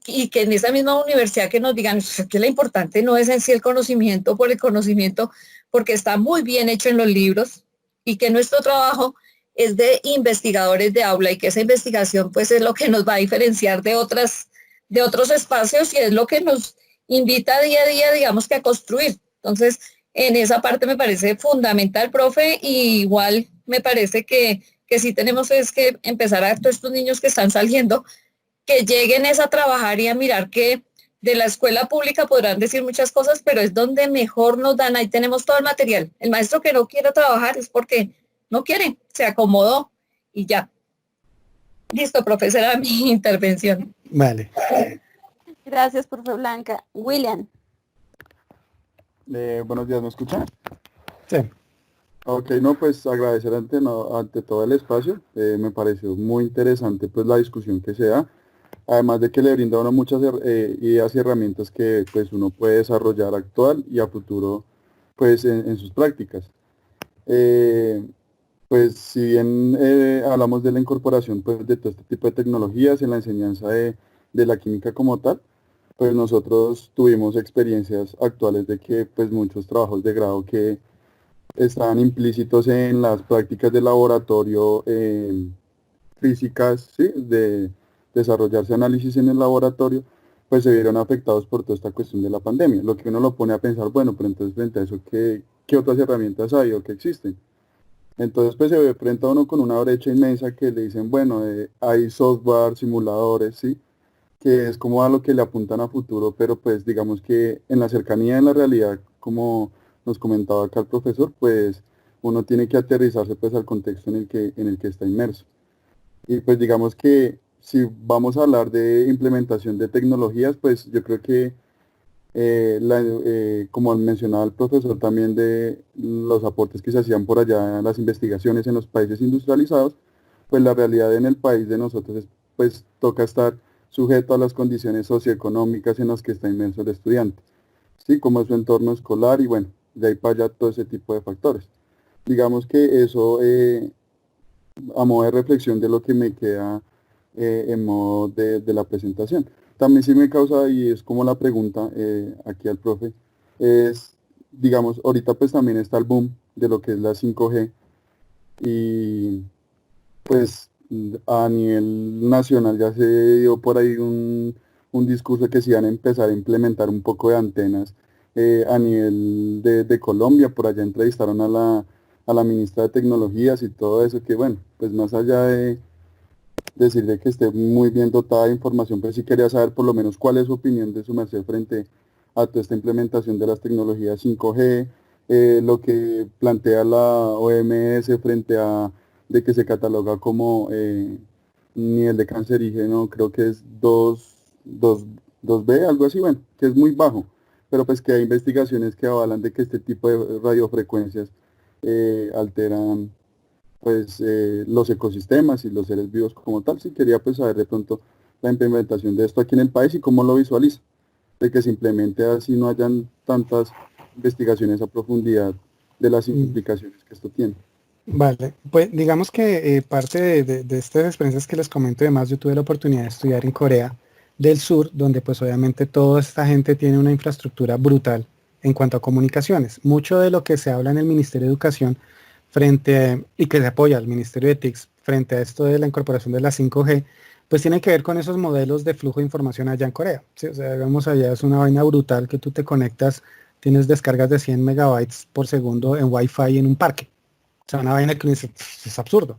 y que en esa misma universidad que nos digan que lo importante no es en sí el conocimiento por el conocimiento, porque está muy bien hecho en los libros, y que nuestro trabajo es de investigadores de aula, y que esa investigación pues es lo que nos va a diferenciar de otros espacios, y es lo que nos invita día a día, digamos, que a construir. Entonces, en esa parte me parece fundamental, profe, y igual me parece que sí tenemos es que empezar a todos estos niños que están saliendo, que lleguen a trabajar y a mirar que de la escuela pública podrán decir muchas cosas, pero es donde mejor nos dan, ahí tenemos todo el material. El maestro que no quiera trabajar es porque no quiere, se acomodó y ya. Listo, profesora, mi intervención. Vale. Gracias, profe Blanca. William. Buenos días, ¿me escuchan? Sí. Ok, no, pues agradecer ante todo el espacio. Me pareció muy interesante pues la discusión que se da, además de que le brinda a uno muchas ideas y herramientas que pues uno puede desarrollar actual y a futuro pues en sus prácticas. Eh, pues si bien hablamos de la incorporación pues de todo este tipo de tecnologías en la enseñanza de la química como tal, pues nosotros tuvimos experiencias actuales de que pues muchos trabajos de grado que estaban implícitos en las prácticas de laboratorio físicas, ¿sí? De desarrollarse análisis en el laboratorio, pues se vieron afectados por toda esta cuestión de la pandemia. Lo que uno lo pone a pensar, bueno, pero entonces frente a eso, ¿qué otras herramientas hay o qué existen? Entonces pues se ve frente a uno con una brecha inmensa que le dicen, bueno, hay software, simuladores, ¿sí? Que es como a lo que le apuntan a futuro, pero pues digamos que en la cercanía de la realidad, como nos comentaba acá el profesor, pues uno tiene que aterrizarse pues al contexto en el que está inmerso. Y pues digamos que si vamos a hablar de implementación de tecnologías, pues yo creo que como mencionaba el profesor también de los aportes que se hacían por allá, las investigaciones en los países industrializados, pues la realidad en el país de nosotros es, pues toca estar sujeto a las condiciones socioeconómicas en las que está inmerso el estudiante, ¿sí? Como es su entorno escolar y bueno, de ahí para allá todo ese tipo de factores. Digamos que eso, a modo de reflexión de lo que me queda en modo de la presentación. También sí me causa, y es como la pregunta aquí al profe, es, digamos, ahorita pues también está el boom de lo que es la 5G, y pues a nivel nacional ya se dio por ahí un discurso que se iban a empezar a implementar un poco de antenas a nivel de Colombia. Por allá entrevistaron a la ministra de Tecnologías y todo eso, que bueno, pues más allá de decirle que esté muy bien dotada de información, pues sí quería saber por lo menos cuál es su opinión de su merced frente a toda esta implementación de las tecnologías 5G, lo que plantea la OMS frente a de que se cataloga como nivel de cancerígeno, creo que es 2B, algo así, bueno, que es muy bajo, pero pues que hay investigaciones que avalan de que este tipo de radiofrecuencias alteran pues los ecosistemas y los seres vivos como tal. Sí quería pues saber de pronto la implementación de esto aquí en el país y cómo lo visualiza, de que se implemente así no hayan tantas investigaciones a profundidad de las implicaciones que esto tiene. Vale, pues digamos que parte de estas experiencias que les comento, además yo tuve la oportunidad de estudiar en Corea del Sur, donde pues obviamente toda esta gente tiene una infraestructura brutal en cuanto a comunicaciones. Mucho de lo que se habla en el Ministerio de Educación y que se apoya al Ministerio de TICS frente a esto de la incorporación de la 5G, pues tiene que ver con esos modelos de flujo de información allá en Corea. ¿Sí? O sea, digamos allá es una vaina brutal que tú te conectas, tienes descargas de 100 megabytes por segundo en Wi-Fi en un parque. O sea, una vaina que es absurdo.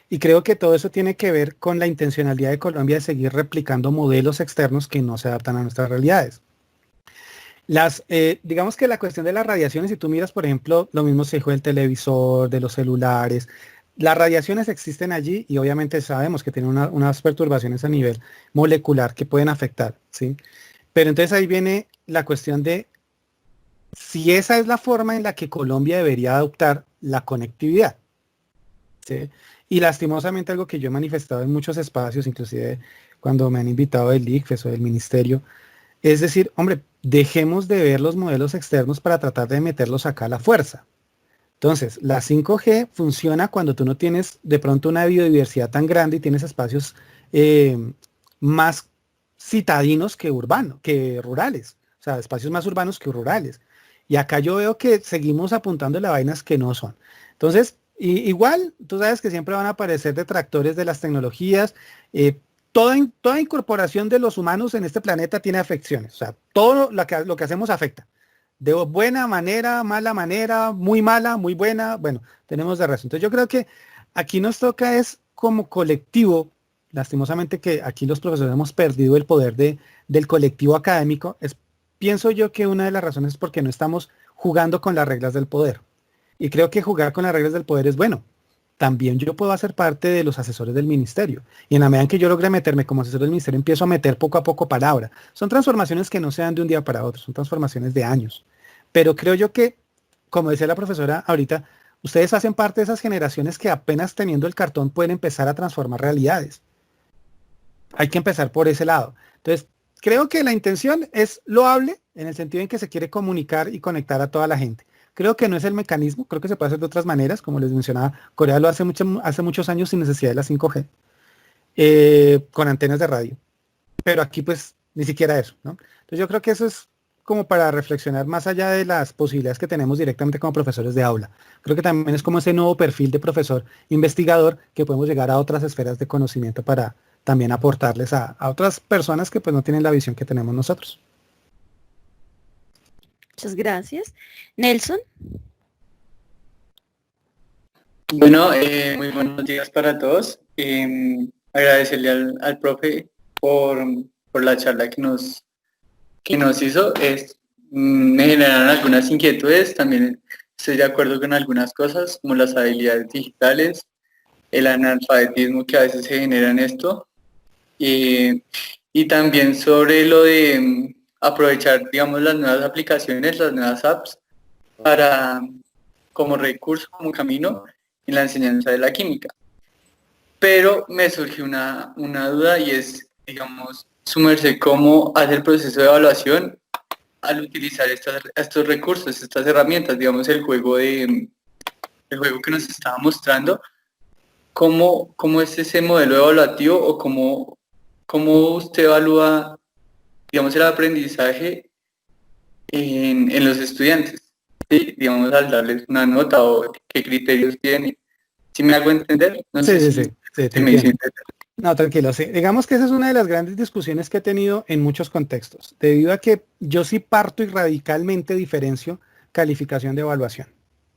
Y creo que todo eso tiene que ver con la intencionalidad de Colombia de seguir replicando modelos externos que no se adaptan a nuestras realidades. Digamos que la cuestión de las radiaciones, si tú miras, por ejemplo, lo mismo se dijo del televisor, de los celulares, las radiaciones existen allí y obviamente sabemos que tienen unas perturbaciones a nivel molecular que pueden afectar, ¿sí? Pero entonces ahí viene la cuestión de si esa es la forma en la que Colombia debería adoptar la conectividad, ¿sí? Y lastimosamente algo que yo he manifestado en muchos espacios, inclusive cuando me han invitado del ICFES o del ministerio, es decir, hombre, dejemos de ver los modelos externos para tratar de meterlos acá a la fuerza. Entonces, la 5G funciona cuando tú no tienes de pronto una biodiversidad tan grande y tienes espacios más citadinos que rurales. O sea, espacios más urbanos que rurales. Y acá yo veo que seguimos apuntando a vainas que no son. Entonces, igual, tú sabes que siempre van a aparecer detractores de las tecnologías. Toda incorporación de los humanos en este planeta tiene afecciones. O sea, todo lo que hacemos afecta. De buena manera, mala manera, muy mala, muy buena. Bueno, tenemos de resto. Entonces yo creo que aquí nos toca es como colectivo, lastimosamente que aquí los profesores hemos perdido el poder del colectivo académico. Pienso yo que una de las razones es porque no estamos jugando con las reglas del poder. Y creo que jugar con las reglas del poder es bueno. También yo puedo hacer parte de los asesores del ministerio. Y en la medida en que yo logre meterme como asesor del ministerio, empiezo a meter poco a poco palabra. Son transformaciones que no se dan de un día para otro, son transformaciones de años. Pero creo yo que, como decía la profesora ahorita, ustedes hacen parte de esas generaciones que apenas teniendo el cartón pueden empezar a transformar realidades. Hay que empezar por ese lado. Entonces, creo que la intención es loable en el sentido en que se quiere comunicar y conectar a toda la gente. Creo que no es el mecanismo, creo que se puede hacer de otras maneras, como les mencionaba, Corea lo hace hace muchos años sin necesidad de la 5G, con antenas de radio. Pero aquí pues ni siquiera eso, ¿no? Entonces yo creo que eso es como para reflexionar más allá de las posibilidades que tenemos directamente como profesores de aula. Creo que también es como ese nuevo perfil de profesor investigador que podemos llegar a otras esferas de conocimiento para también aportarles a otras personas que pues no tienen la visión que tenemos nosotros. Muchas gracias. Nelson. Bueno, muy buenos días para todos. Agradecerle al profe por la charla que nos hizo. Me generaron algunas inquietudes, también estoy de acuerdo con algunas cosas, como las habilidades digitales, el analfabetismo que a veces se genera en esto, y también sobre lo de aprovechar, digamos, las nuevas aplicaciones, las nuevas apps, como recurso, como camino en la enseñanza de la química. Pero me surgió una duda y es, digamos, sumerse cómo hace el proceso de evaluación al utilizar estos recursos, estas herramientas, digamos, el juego que nos estaba mostrando, cómo es ese modelo evaluativo o cómo usted evalúa, digamos, el aprendizaje en los estudiantes, ¿sí? Digamos, al darles una nota o qué criterios tiene. ¿Sí me hago entender? No sé si me hice entender. No, tranquilo, sí. Digamos que esa es una de las grandes discusiones que he tenido en muchos contextos, debido a que yo sí parto y radicalmente diferencio calificación de evaluación.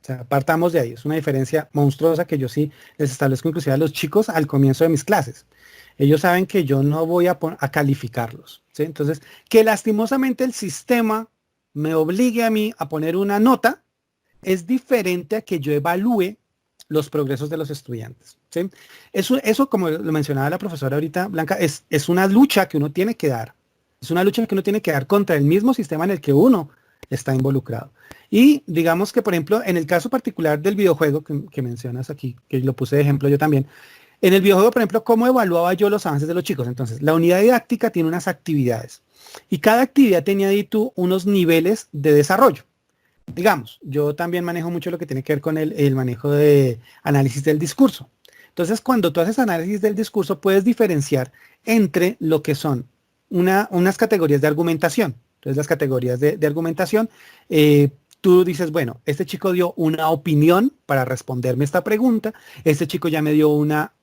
O sea, partamos de ahí. Es una diferencia monstruosa que yo sí les establezco inclusive a los chicos al comienzo de mis clases. Ellos saben que yo no voy a calificarlos, ¿sí? Entonces, que lastimosamente el sistema me obligue a mí a poner una nota es diferente a que yo evalúe los progresos de los estudiantes, ¿sí? Eso, como lo mencionaba la profesora ahorita, Blanca, es una lucha que uno tiene que dar. Es una lucha que uno tiene que dar contra el mismo sistema en el que uno está involucrado. Y digamos que, por ejemplo, en el caso particular del videojuego que mencionas aquí, que lo puse de ejemplo yo también, en el videojuego, por ejemplo, ¿cómo evaluaba yo los avances de los chicos? Entonces, la unidad didáctica tiene unas actividades y cada actividad tenía ahí tú unos niveles de desarrollo. Digamos, yo también manejo mucho lo que tiene que ver con el manejo de análisis del discurso. Entonces, cuando tú haces análisis del discurso, puedes diferenciar entre lo que son unas categorías de argumentación. Entonces, las categorías de argumentación, tú dices, bueno, este chico dio una opinión para responderme esta pregunta, este chico ya me dio una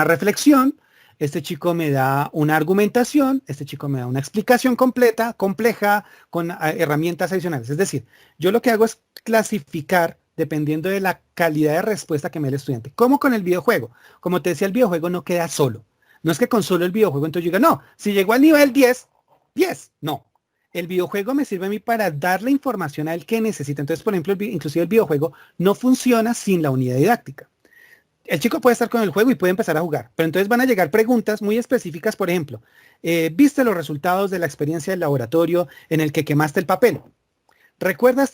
reflexión, este chico me da una argumentación, este chico me da una explicación completa, compleja, con herramientas adicionales. Es decir, yo lo que hago es clasificar dependiendo de la calidad de respuesta que me da el estudiante. Como con el videojuego. Como te decía, el videojuego no queda solo. No es que con solo el videojuego entonces yo diga, no, si llegó al nivel 10, 10. No. El videojuego me sirve a mí para darle información a él que necesita. Entonces, por ejemplo, inclusive el videojuego no funciona sin la unidad didáctica. El chico puede estar con el juego y puede empezar a jugar, pero entonces van a llegar preguntas muy específicas, por ejemplo, ¿viste los resultados de la experiencia del laboratorio en el que quemaste el papel? ¿Recuerdas?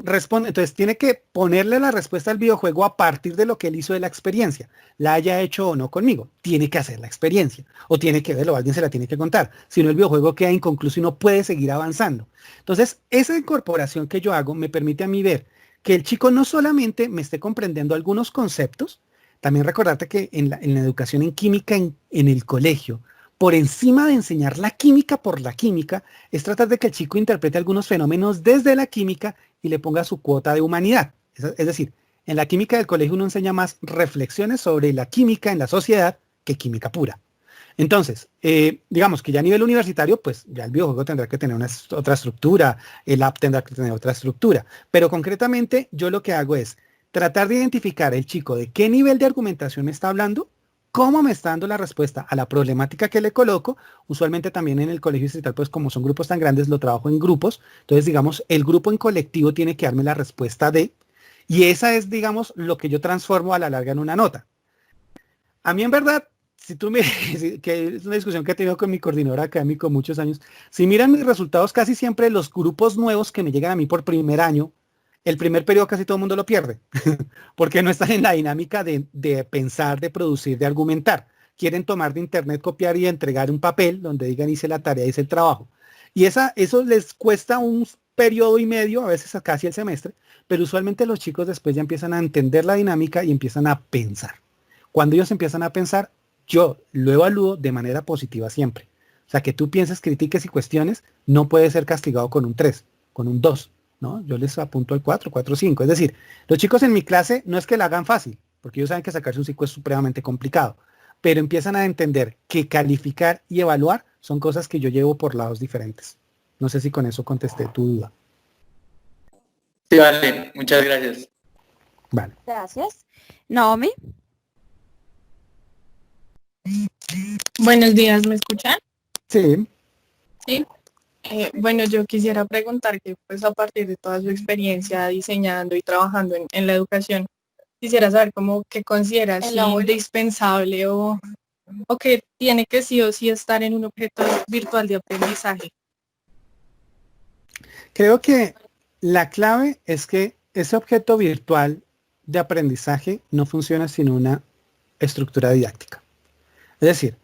Responde, entonces tiene que ponerle la respuesta al videojuego a partir de lo que él hizo de la experiencia, la haya hecho o no conmigo, tiene que hacer la experiencia, o tiene que verlo, alguien se la tiene que contar, si no el videojuego queda inconcluso y no puede seguir avanzando. Entonces, esa incorporación que yo hago me permite a mí ver que el chico no solamente me esté comprendiendo algunos conceptos, también recordarte que en la educación en química en el colegio, por encima de enseñar la química por la química, es tratar de que el chico interprete algunos fenómenos desde la química y le ponga su cuota de humanidad. Es decir, en la química del colegio uno enseña más reflexiones sobre la química en la sociedad que química pura. Entonces, digamos que ya a nivel universitario, pues ya el videojuego tendrá que tener otra estructura, el app tendrá que tener otra estructura, pero concretamente yo lo que hago es tratar de identificar el chico de qué nivel de argumentación me está hablando, cómo me está dando la respuesta a la problemática que le coloco. Usualmente también en el colegio distrital, pues como son grupos tan grandes, lo trabajo en grupos. Entonces, digamos, el grupo en colectivo tiene que darme la respuesta de, y esa es, digamos, lo que yo transformo a la larga en una nota. A mí en verdad, si tú me, que es una discusión que he tenido con mi coordinador académico muchos años, si miran mis resultados, casi siempre los grupos nuevos que me llegan a mí por primer año, el primer periodo casi todo el mundo lo pierde, porque no están en la dinámica de pensar, de producir, de argumentar. Quieren tomar de internet, copiar y entregar un papel donde digan hice la tarea, hice el trabajo. Y eso les cuesta un periodo y medio, a veces casi el semestre, pero usualmente los chicos después ya empiezan a entender la dinámica y empiezan a pensar. Cuando ellos empiezan a pensar, yo lo evalúo de manera positiva siempre. O sea, que tú pienses, critiques y cuestiones, no puede ser castigado con un 3, con un 2. ¿No? Yo les apunto al 4, 4, 5. Es decir, los chicos en mi clase no es que la hagan fácil, porque ellos saben que sacarse un 5 es supremamente complicado, pero empiezan a entender que calificar y evaluar son cosas que yo llevo por lados diferentes. No sé si con eso contesté tu duda. Sí, vale, muchas gracias. Vale. Gracias. Naomi. Buenos días, ¿me escuchan? Sí. Sí. Bueno, yo quisiera preguntar que pues a partir de toda su experiencia diseñando y trabajando en la educación, quisiera saber cómo que consideras indispensable o que tiene que sí o sí estar en un objeto virtual de aprendizaje. Creo que la clave es que ese objeto virtual de aprendizaje no funciona sin una estructura didáctica. Es decir,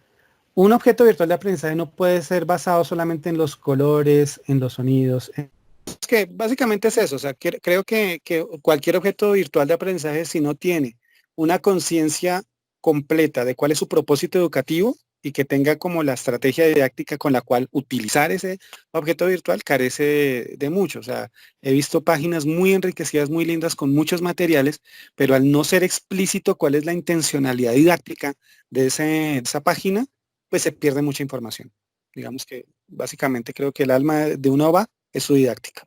un objeto virtual de aprendizaje no puede ser basado solamente en los colores, en los sonidos. Es que básicamente es eso. O sea, creo que cualquier objeto virtual de aprendizaje, si no tiene una conciencia completa de cuál es su propósito educativo y que tenga como la estrategia didáctica con la cual utilizar ese objeto virtual, carece de mucho. O sea, he visto páginas muy enriquecidas, muy lindas, con muchos materiales, pero al no ser explícito cuál es la intencionalidad didáctica de esa página, pues se pierde mucha información. Digamos que básicamente creo que el alma de una OVA es su didáctica.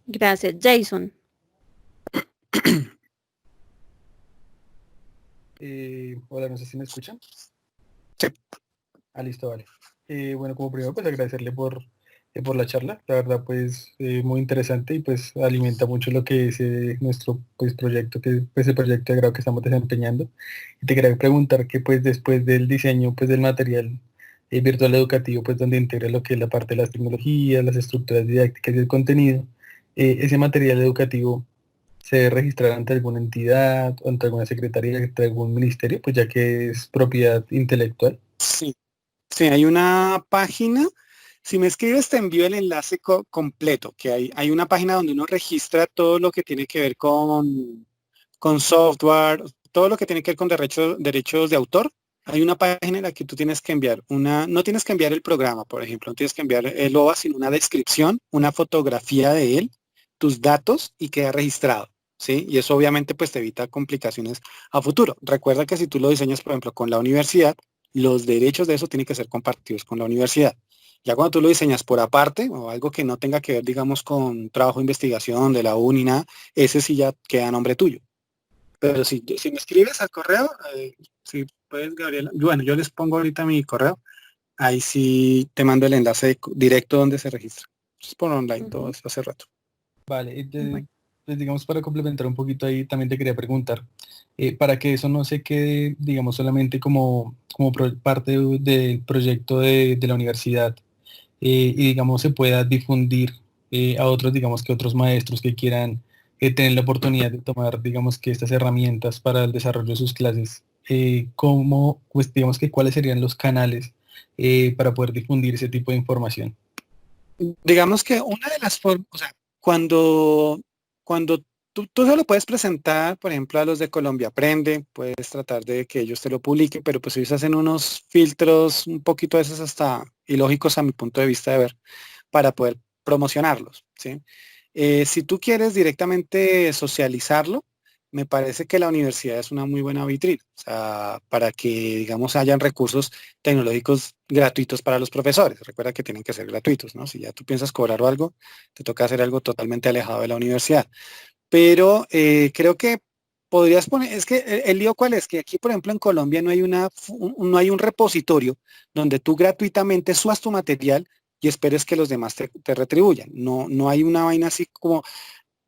Gracias. Jason. Hola, no sé si me escuchan. Sí. Listo, vale. Bueno, como primero, pues agradecerle por la charla. La verdad, pues muy interesante y pues alimenta mucho lo que es nuestro pues proyecto, que pues el proyecto de grado que estamos desempeñando. Y te quería preguntar que pues después del diseño pues del material virtual educativo, pues donde integra lo que es la parte de las tecnologías, las estructuras didácticas y el contenido, ese material educativo se debe registrar ante alguna entidad, o ante alguna secretaría, ante algún ministerio, pues ya que es propiedad intelectual. Sí, sí, hay una página. Si me escribes, te envío el enlace completo, que hay una página donde uno registra todo lo que tiene que ver con software, todo lo que tiene que ver con derechos de autor. Hay una página en la que tú tienes que enviar no tienes que enviar el programa, por ejemplo, no tienes que enviar el OVA, sino una descripción, una fotografía de él, tus datos y queda registrado, ¿sí? Y eso obviamente pues te evita complicaciones a futuro. Recuerda que si tú lo diseñas, por ejemplo, con la universidad, los derechos de eso tienen que ser compartidos con la universidad. Ya cuando tú lo diseñas por aparte o algo que no tenga que ver, digamos, con trabajo de investigación de la U ni nada, ese sí ya queda a nombre tuyo. Pero si me escribes al correo, si puedes, Gabriela, bueno, yo les pongo ahorita mi correo, ahí sí te mando el enlace directo donde se registra. Es por online, todo eso hace rato. Vale, Bueno. pues digamos para complementar un poquito ahí, también te quería preguntar, para que eso no se quede, digamos, solamente como parte del proyecto de la universidad, y digamos se pueda difundir a otros, digamos que otros maestros que quieran tener la oportunidad de tomar, digamos que estas herramientas para el desarrollo de sus clases, ¿cómo, pues digamos que cuáles serían los canales para poder difundir ese tipo de información? Digamos que una de las formas, o sea, cuando tú se lo puedes presentar, por ejemplo, a los de Colombia Aprende, puedes tratar de que ellos te lo publiquen, pero pues ellos hacen unos filtros un poquito a veces hasta ilógicos a mi punto de vista de ver, para poder promocionarlos, ¿sí? Si tú quieres directamente socializarlo, me parece que la universidad es una muy buena vitrina, o sea, para que, digamos, hayan recursos tecnológicos gratuitos para los profesores. Recuerda que tienen que ser gratuitos, ¿no? Si ya tú piensas cobrar o algo, te toca hacer algo totalmente alejado de la universidad. Pero creo que podrías poner, es que el lío cuál es, que aquí, por ejemplo, en Colombia no hay un repositorio donde tú gratuitamente subas tu material y esperes que los demás te retribuyan. No hay una vaina así como,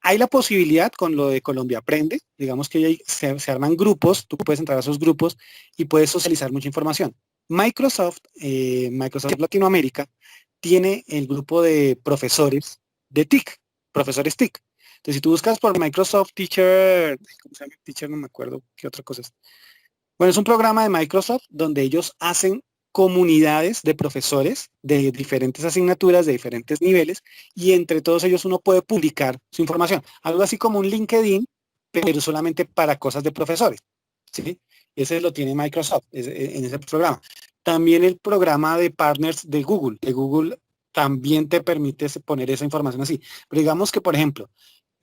hay la posibilidad con lo de Colombia Aprende, digamos que se arman grupos, tú puedes entrar a esos grupos y puedes socializar mucha información. Microsoft Latinoamérica tiene el grupo de profesores de TIC, profesores TIC. Entonces, si tú buscas por Microsoft Teacher, ¿cómo se llama? Teacher, no me acuerdo qué otra cosa es. Bueno, es un programa de Microsoft donde ellos hacen comunidades de profesores de diferentes asignaturas, de diferentes niveles, y entre todos ellos uno puede publicar su información. Algo así como un LinkedIn, pero solamente para cosas de profesores, ¿sí? Ese lo tiene Microsoft en ese programa. También el programa de partners de Google también te permite poner esa información así. Pero digamos que, por ejemplo,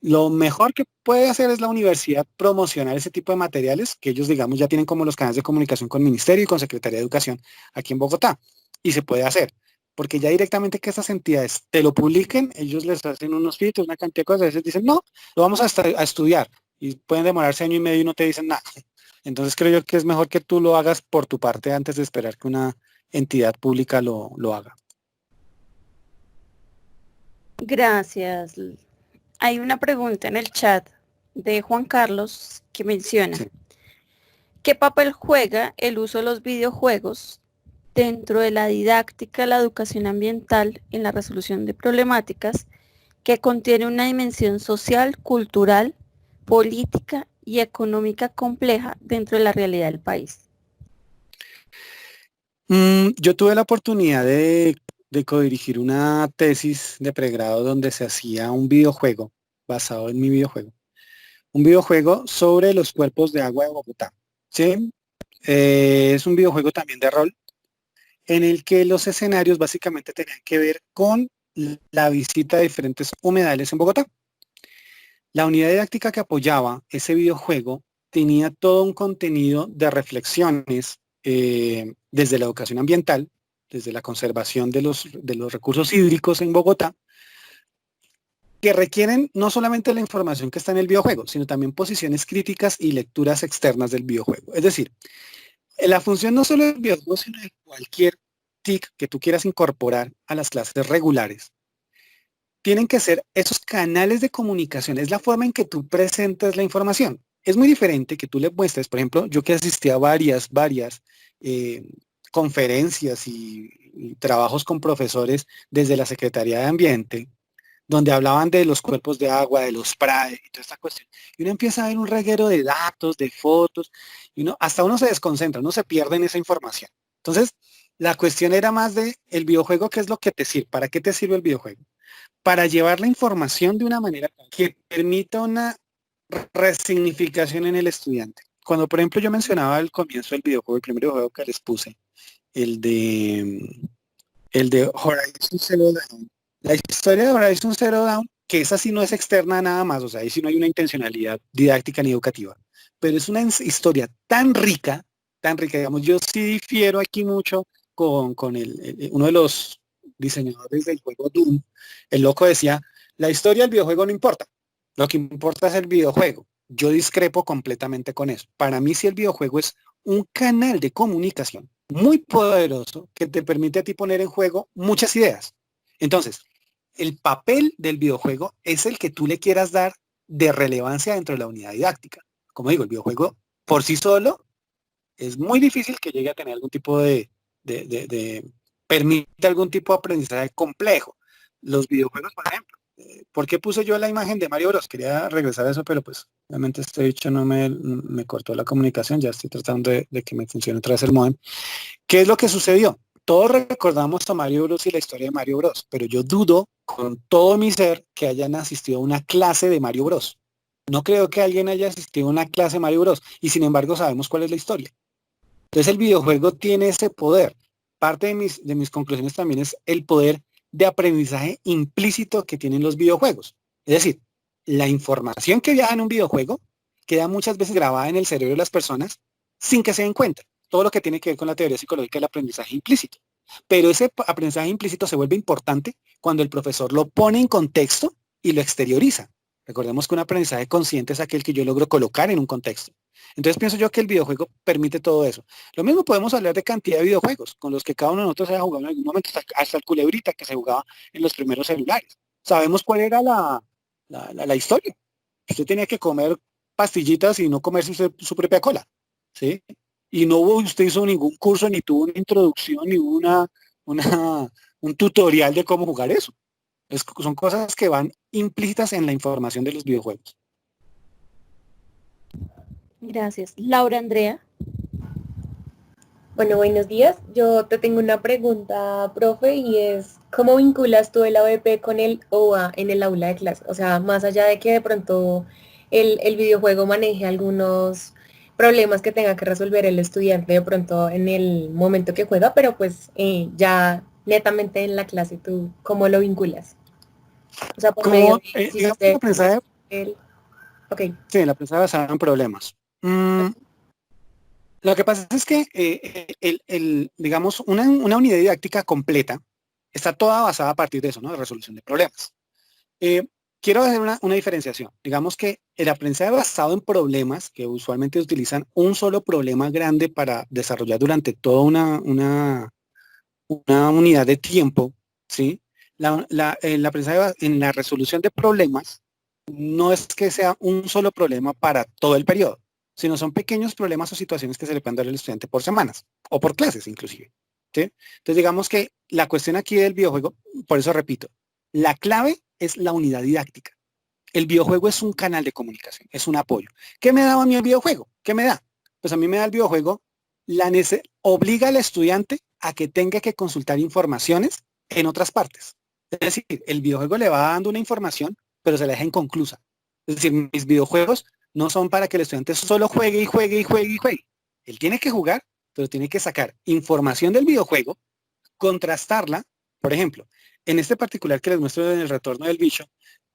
lo mejor que puede hacer es la universidad promocionar ese tipo de materiales que ellos, digamos, ya tienen como los canales de comunicación con Ministerio y con Secretaría de Educación aquí en Bogotá. Y se puede hacer. Porque ya directamente que estas entidades te lo publiquen, ellos les hacen unos filtros, una cantidad de cosas, a veces dicen, no, lo vamos a estudiar. Y pueden demorarse año y medio y no te dicen nada. Entonces creo yo que es mejor que tú lo hagas por tu parte antes de esperar que una entidad pública lo haga. Gracias. Hay una pregunta en el chat de Juan Carlos que menciona, Sí. ¿qué papel juega el uso de los videojuegos dentro de la didáctica de la educación ambiental en la resolución de problemáticas que contiene una dimensión social, cultural, política y económica compleja dentro de la realidad del país? Yo tuve la oportunidad de codirigir una tesis de pregrado donde se hacía un videojuego basado en mi videojuego. Un videojuego sobre los cuerpos de agua de Bogotá. ¿Sí? Es un videojuego también de rol en el que los escenarios básicamente tenían que ver con la visita de diferentes humedales en Bogotá. La unidad didáctica que apoyaba ese videojuego tenía todo un contenido de reflexiones desde la educación ambiental, desde la conservación de los recursos hídricos en Bogotá, que requieren no solamente la información que está en el videojuego, sino también posiciones críticas y lecturas externas del videojuego. Es decir, la función no solo del videojuego, sino de cualquier TIC que tú quieras incorporar a las clases regulares, tienen que ser esos canales de comunicación, es la forma en que tú presentas la información. Es muy diferente que tú le muestres, por ejemplo, yo que asistí a varias eh, conferencias y trabajos con profesores desde la Secretaría de Ambiente, donde hablaban de los cuerpos de agua, de los PRAE y toda esta cuestión. Y uno empieza a ver un reguero de datos, de fotos, y hasta uno se desconcentra, uno se pierde en esa información. Entonces, la cuestión era más de el videojuego, ¿qué es lo que te sirve? ¿Para qué te sirve el videojuego? Para llevar la información de una manera que permita una resignificación en el estudiante. Cuando, por ejemplo, yo mencionaba al comienzo del videojuego, el primer videojuego que les puse, el de, el de Horizon Zero Dawn. La historia de Horizon Zero Dawn, que esa sí no es externa nada más, o sea, ahí sí no hay una intencionalidad didáctica ni educativa, pero es una historia tan rica, digamos, yo sí difiero aquí mucho con uno de los diseñadores del juego Doom. El loco decía, la historia del videojuego no importa, lo que importa es el videojuego. Yo discrepo completamente con eso. Para mí, si el videojuego es un canal de comunicación muy poderoso que te permite a ti poner en juego muchas ideas. Entonces, el papel del videojuego es el que tú le quieras dar de relevancia dentro de la unidad didáctica. Como digo, el videojuego por sí solo es muy difícil que llegue a tener algún tipo permite algún tipo de aprendizaje complejo. Los videojuegos, por ejemplo. ¿Por qué puse yo la imagen de Mario Bros? Quería regresar a eso, pero pues obviamente este dicho no me cortó la comunicación, ya estoy tratando de que me funcione otra vez el modem. ¿Qué es lo que sucedió? Todos recordamos a Mario Bros y la historia de Mario Bros, pero yo dudo con todo mi ser que hayan asistido a una clase de Mario Bros. No creo que alguien haya asistido a una clase de Mario Bros. Y sin embargo sabemos cuál es la historia. Entonces el videojuego tiene ese poder. Parte de mis conclusiones también es el poder de aprendizaje implícito que tienen los videojuegos. Es decir, la información que viaja en un videojuego queda muchas veces grabada en el cerebro de las personas sin que se den cuenta. Todo lo que tiene que ver con la teoría psicológica del aprendizaje implícito. Pero ese aprendizaje implícito se vuelve importante cuando el profesor lo pone en contexto y lo exterioriza. Recordemos que un aprendizaje consciente es aquel que yo logro colocar en un contexto. Entonces pienso yo que el videojuego permite todo eso. Lo mismo podemos hablar de cantidad de videojuegos con los que cada uno de nosotros haya jugado en algún momento, hasta el culebrita que se jugaba en los primeros celulares. Sabemos cuál era la historia. Usted tenía que comer pastillitas y no comerse su propia cola, ¿sí? Y no hubo, usted hizo ningún curso, ni tuvo una introducción, ni un tutorial de cómo jugar eso. Son cosas que van implícitas en la información de los videojuegos. Gracias. Laura Andrea. Bueno, buenos días. Yo te tengo una pregunta, profe, y es, ¿cómo vinculas tú el ABP con el OA en el aula de clase? O sea, más allá de que de pronto el videojuego maneje algunos problemas que tenga que resolver el estudiante de pronto en el momento que juega, pero pues ya netamente en la clase, ¿tú cómo lo vinculas? O sea, por medio de... digamos, la aprendizaje, Ok. sí, la aprendizaje basada en problemas. Lo que pasa es que, digamos, una unidad didáctica completa está toda basada a partir de eso, ¿no? De resolución de problemas. Quiero hacer una diferenciación. Digamos que el aprendizaje basado en problemas, que usualmente utilizan un solo problema grande para desarrollar durante toda una unidad de tiempo, ¿sí? El aprendizaje en la resolución de problemas no es que sea un solo problema para todo el periodo, sino son pequeños problemas o situaciones que se le pueden dar al estudiante por semanas o por clases inclusive, ¿sí? Entonces digamos que la cuestión aquí del videojuego, por eso repito, la clave es la unidad didáctica. El videojuego es un canal de comunicación, es un apoyo. ¿Qué me da a mí el videojuego? ¿Qué me da? Pues a mí me da el videojuego, obliga al estudiante a que tenga que consultar informaciones en otras partes. Es decir, el videojuego le va dando una información, pero se la deja inconclusa. Es decir, mis videojuegos no son para que el estudiante solo juegue y juegue y juegue y juegue. Él tiene que jugar, pero tiene que sacar información del videojuego, contrastarla. Por ejemplo, en este particular que les muestro en el retorno del bicho,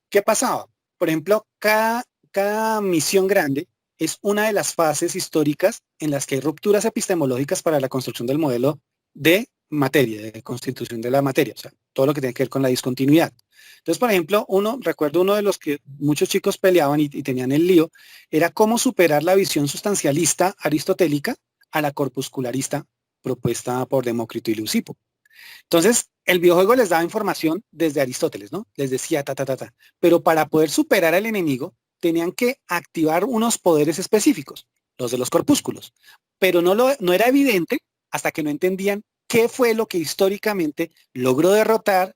¿qué pasaba? Por ejemplo, cada misión grande es una de las fases históricas en las que hay rupturas epistemológicas para la construcción del modelo de materia, de constitución de la materia, o sea, todo lo que tiene que ver con la discontinuidad. Entonces, por ejemplo, recuerdo uno de los que muchos chicos peleaban y tenían el lío, era cómo superar la visión sustancialista aristotélica a la corpuscularista propuesta por Demócrito y Leucipo. Entonces, el videojuego les daba información desde Aristóteles, ¿no? Les decía pero para poder superar al enemigo, tenían que activar unos poderes específicos, los de los corpúsculos, pero no era evidente hasta que no entendían qué fue lo que históricamente logró derrotar,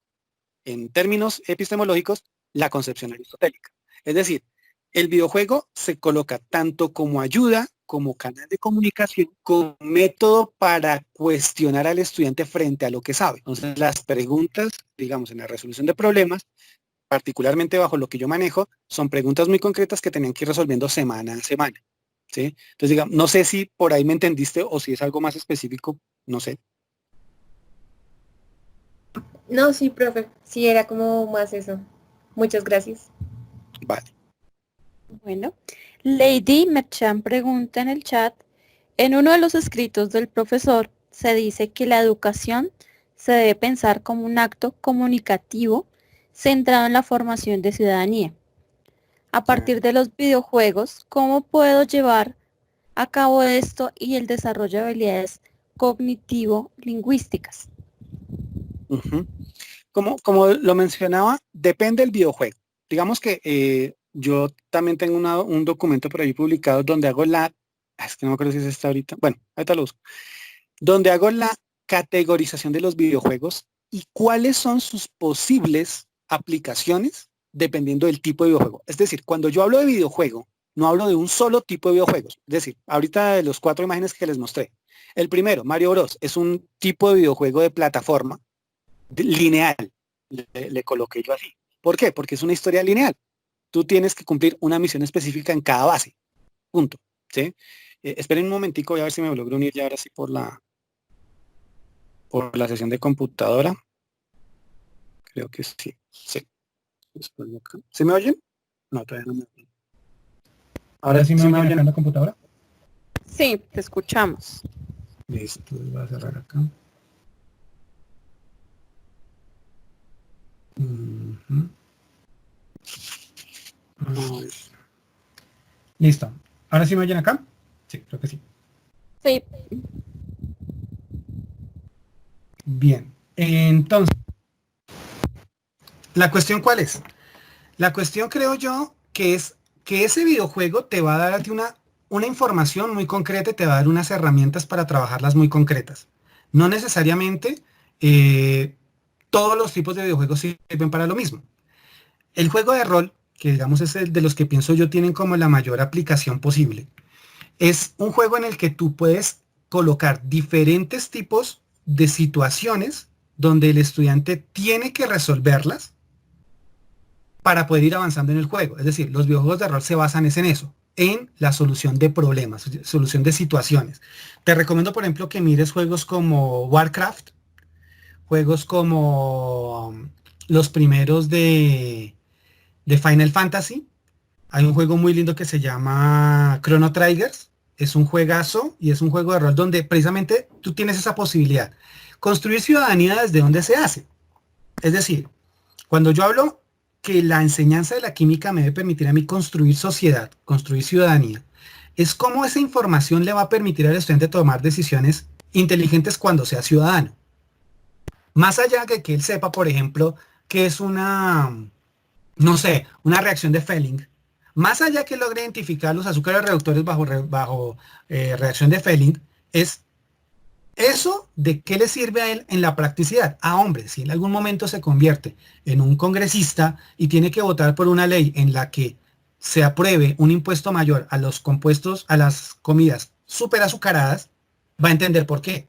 en términos epistemológicos, la concepción aristotélica. Es decir, el videojuego se coloca tanto como ayuda, como canal de comunicación, como método para cuestionar al estudiante frente a lo que sabe. Entonces, las preguntas, digamos, en la resolución de problemas, particularmente bajo lo que yo manejo, son preguntas muy concretas que tenían que ir resolviendo semana a semana, ¿sí? Entonces, digamos, no sé si por ahí me entendiste o si es algo más específico, no sé. No, sí, profe, sí era como más eso. Muchas gracias. Vale. Bueno, Lady Merchan pregunta en el chat, en uno de los escritos del profesor se dice que la educación se debe pensar como un acto comunicativo centrado en la formación de ciudadanía. A partir de los videojuegos, ¿cómo puedo llevar a cabo esto y el desarrollo de habilidades cognitivo-lingüísticas? Uh-huh. Como lo mencionaba, depende del videojuego. Digamos que yo también tengo un documento por ahí publicado donde hago es que no me acuerdo si es esta ahorita, bueno, ahorita lo busco, donde hago la categorización de los videojuegos y cuáles son sus posibles aplicaciones dependiendo del tipo de videojuego. Es decir, cuando yo hablo de videojuego, no hablo de un solo tipo de videojuegos. Es decir, ahorita de los 4 imágenes que les mostré. El primero, Mario Bros, es un tipo de videojuego de plataforma lineal. Le coloqué yo así. ¿Por qué? Porque es una historia lineal. Tú tienes que cumplir una misión específica en cada base. Punto. ¿Sí? Esperen un momentico, voy a ver si me logro unir ya ahora sí por la sesión de computadora. Creo que sí. Sí. ¿Se me oyen? No, todavía no me oyen. ¿Ahora sí me oyen en la computadora? Sí, te escuchamos. Listo, voy a cerrar acá. Uh-huh. Listo. ¿Ahora sí me oyen acá? Sí, creo que sí. Sí. Bien. Entonces, ¿la cuestión cuál es? La cuestión creo yo que es que ese videojuego te va a dar a ti una información muy concreta y te va a dar unas herramientas para trabajarlas muy concretas. No necesariamente todos los tipos de videojuegos sirven para lo mismo. El juego de rol, que digamos es el de los que pienso yo tienen como la mayor aplicación posible, es un juego en el que tú puedes colocar diferentes tipos de situaciones donde el estudiante tiene que resolverlas para poder ir avanzando en el juego. Es decir, los videojuegos de rol se basan en eso, en la solución de problemas, solución de situaciones. Te recomiendo, por ejemplo, que mires juegos como Warcraft, juegos como los primeros de Final Fantasy. Hay un juego muy lindo que se llama Chrono Triggers. Es un juegazo y es un juego de rol donde precisamente tú tienes esa posibilidad. Construir ciudadanía desde donde se hace. Es decir, cuando yo hablo que la enseñanza de la química me debe permitir a mí construir sociedad, construir ciudadanía, es cómo esa información le va a permitir al estudiante tomar decisiones inteligentes cuando sea ciudadano. Más allá de que él sepa, por ejemplo, que es una reacción de Fehling, más allá que logre identificar los azúcares reductores bajo reacción de Fehling, es eso de qué le sirve a él en la practicidad. Hombre, si en algún momento se convierte en un congresista y tiene que votar por una ley en la que se apruebe un impuesto mayor a los compuestos, a las comidas súper azucaradas, va a entender por qué.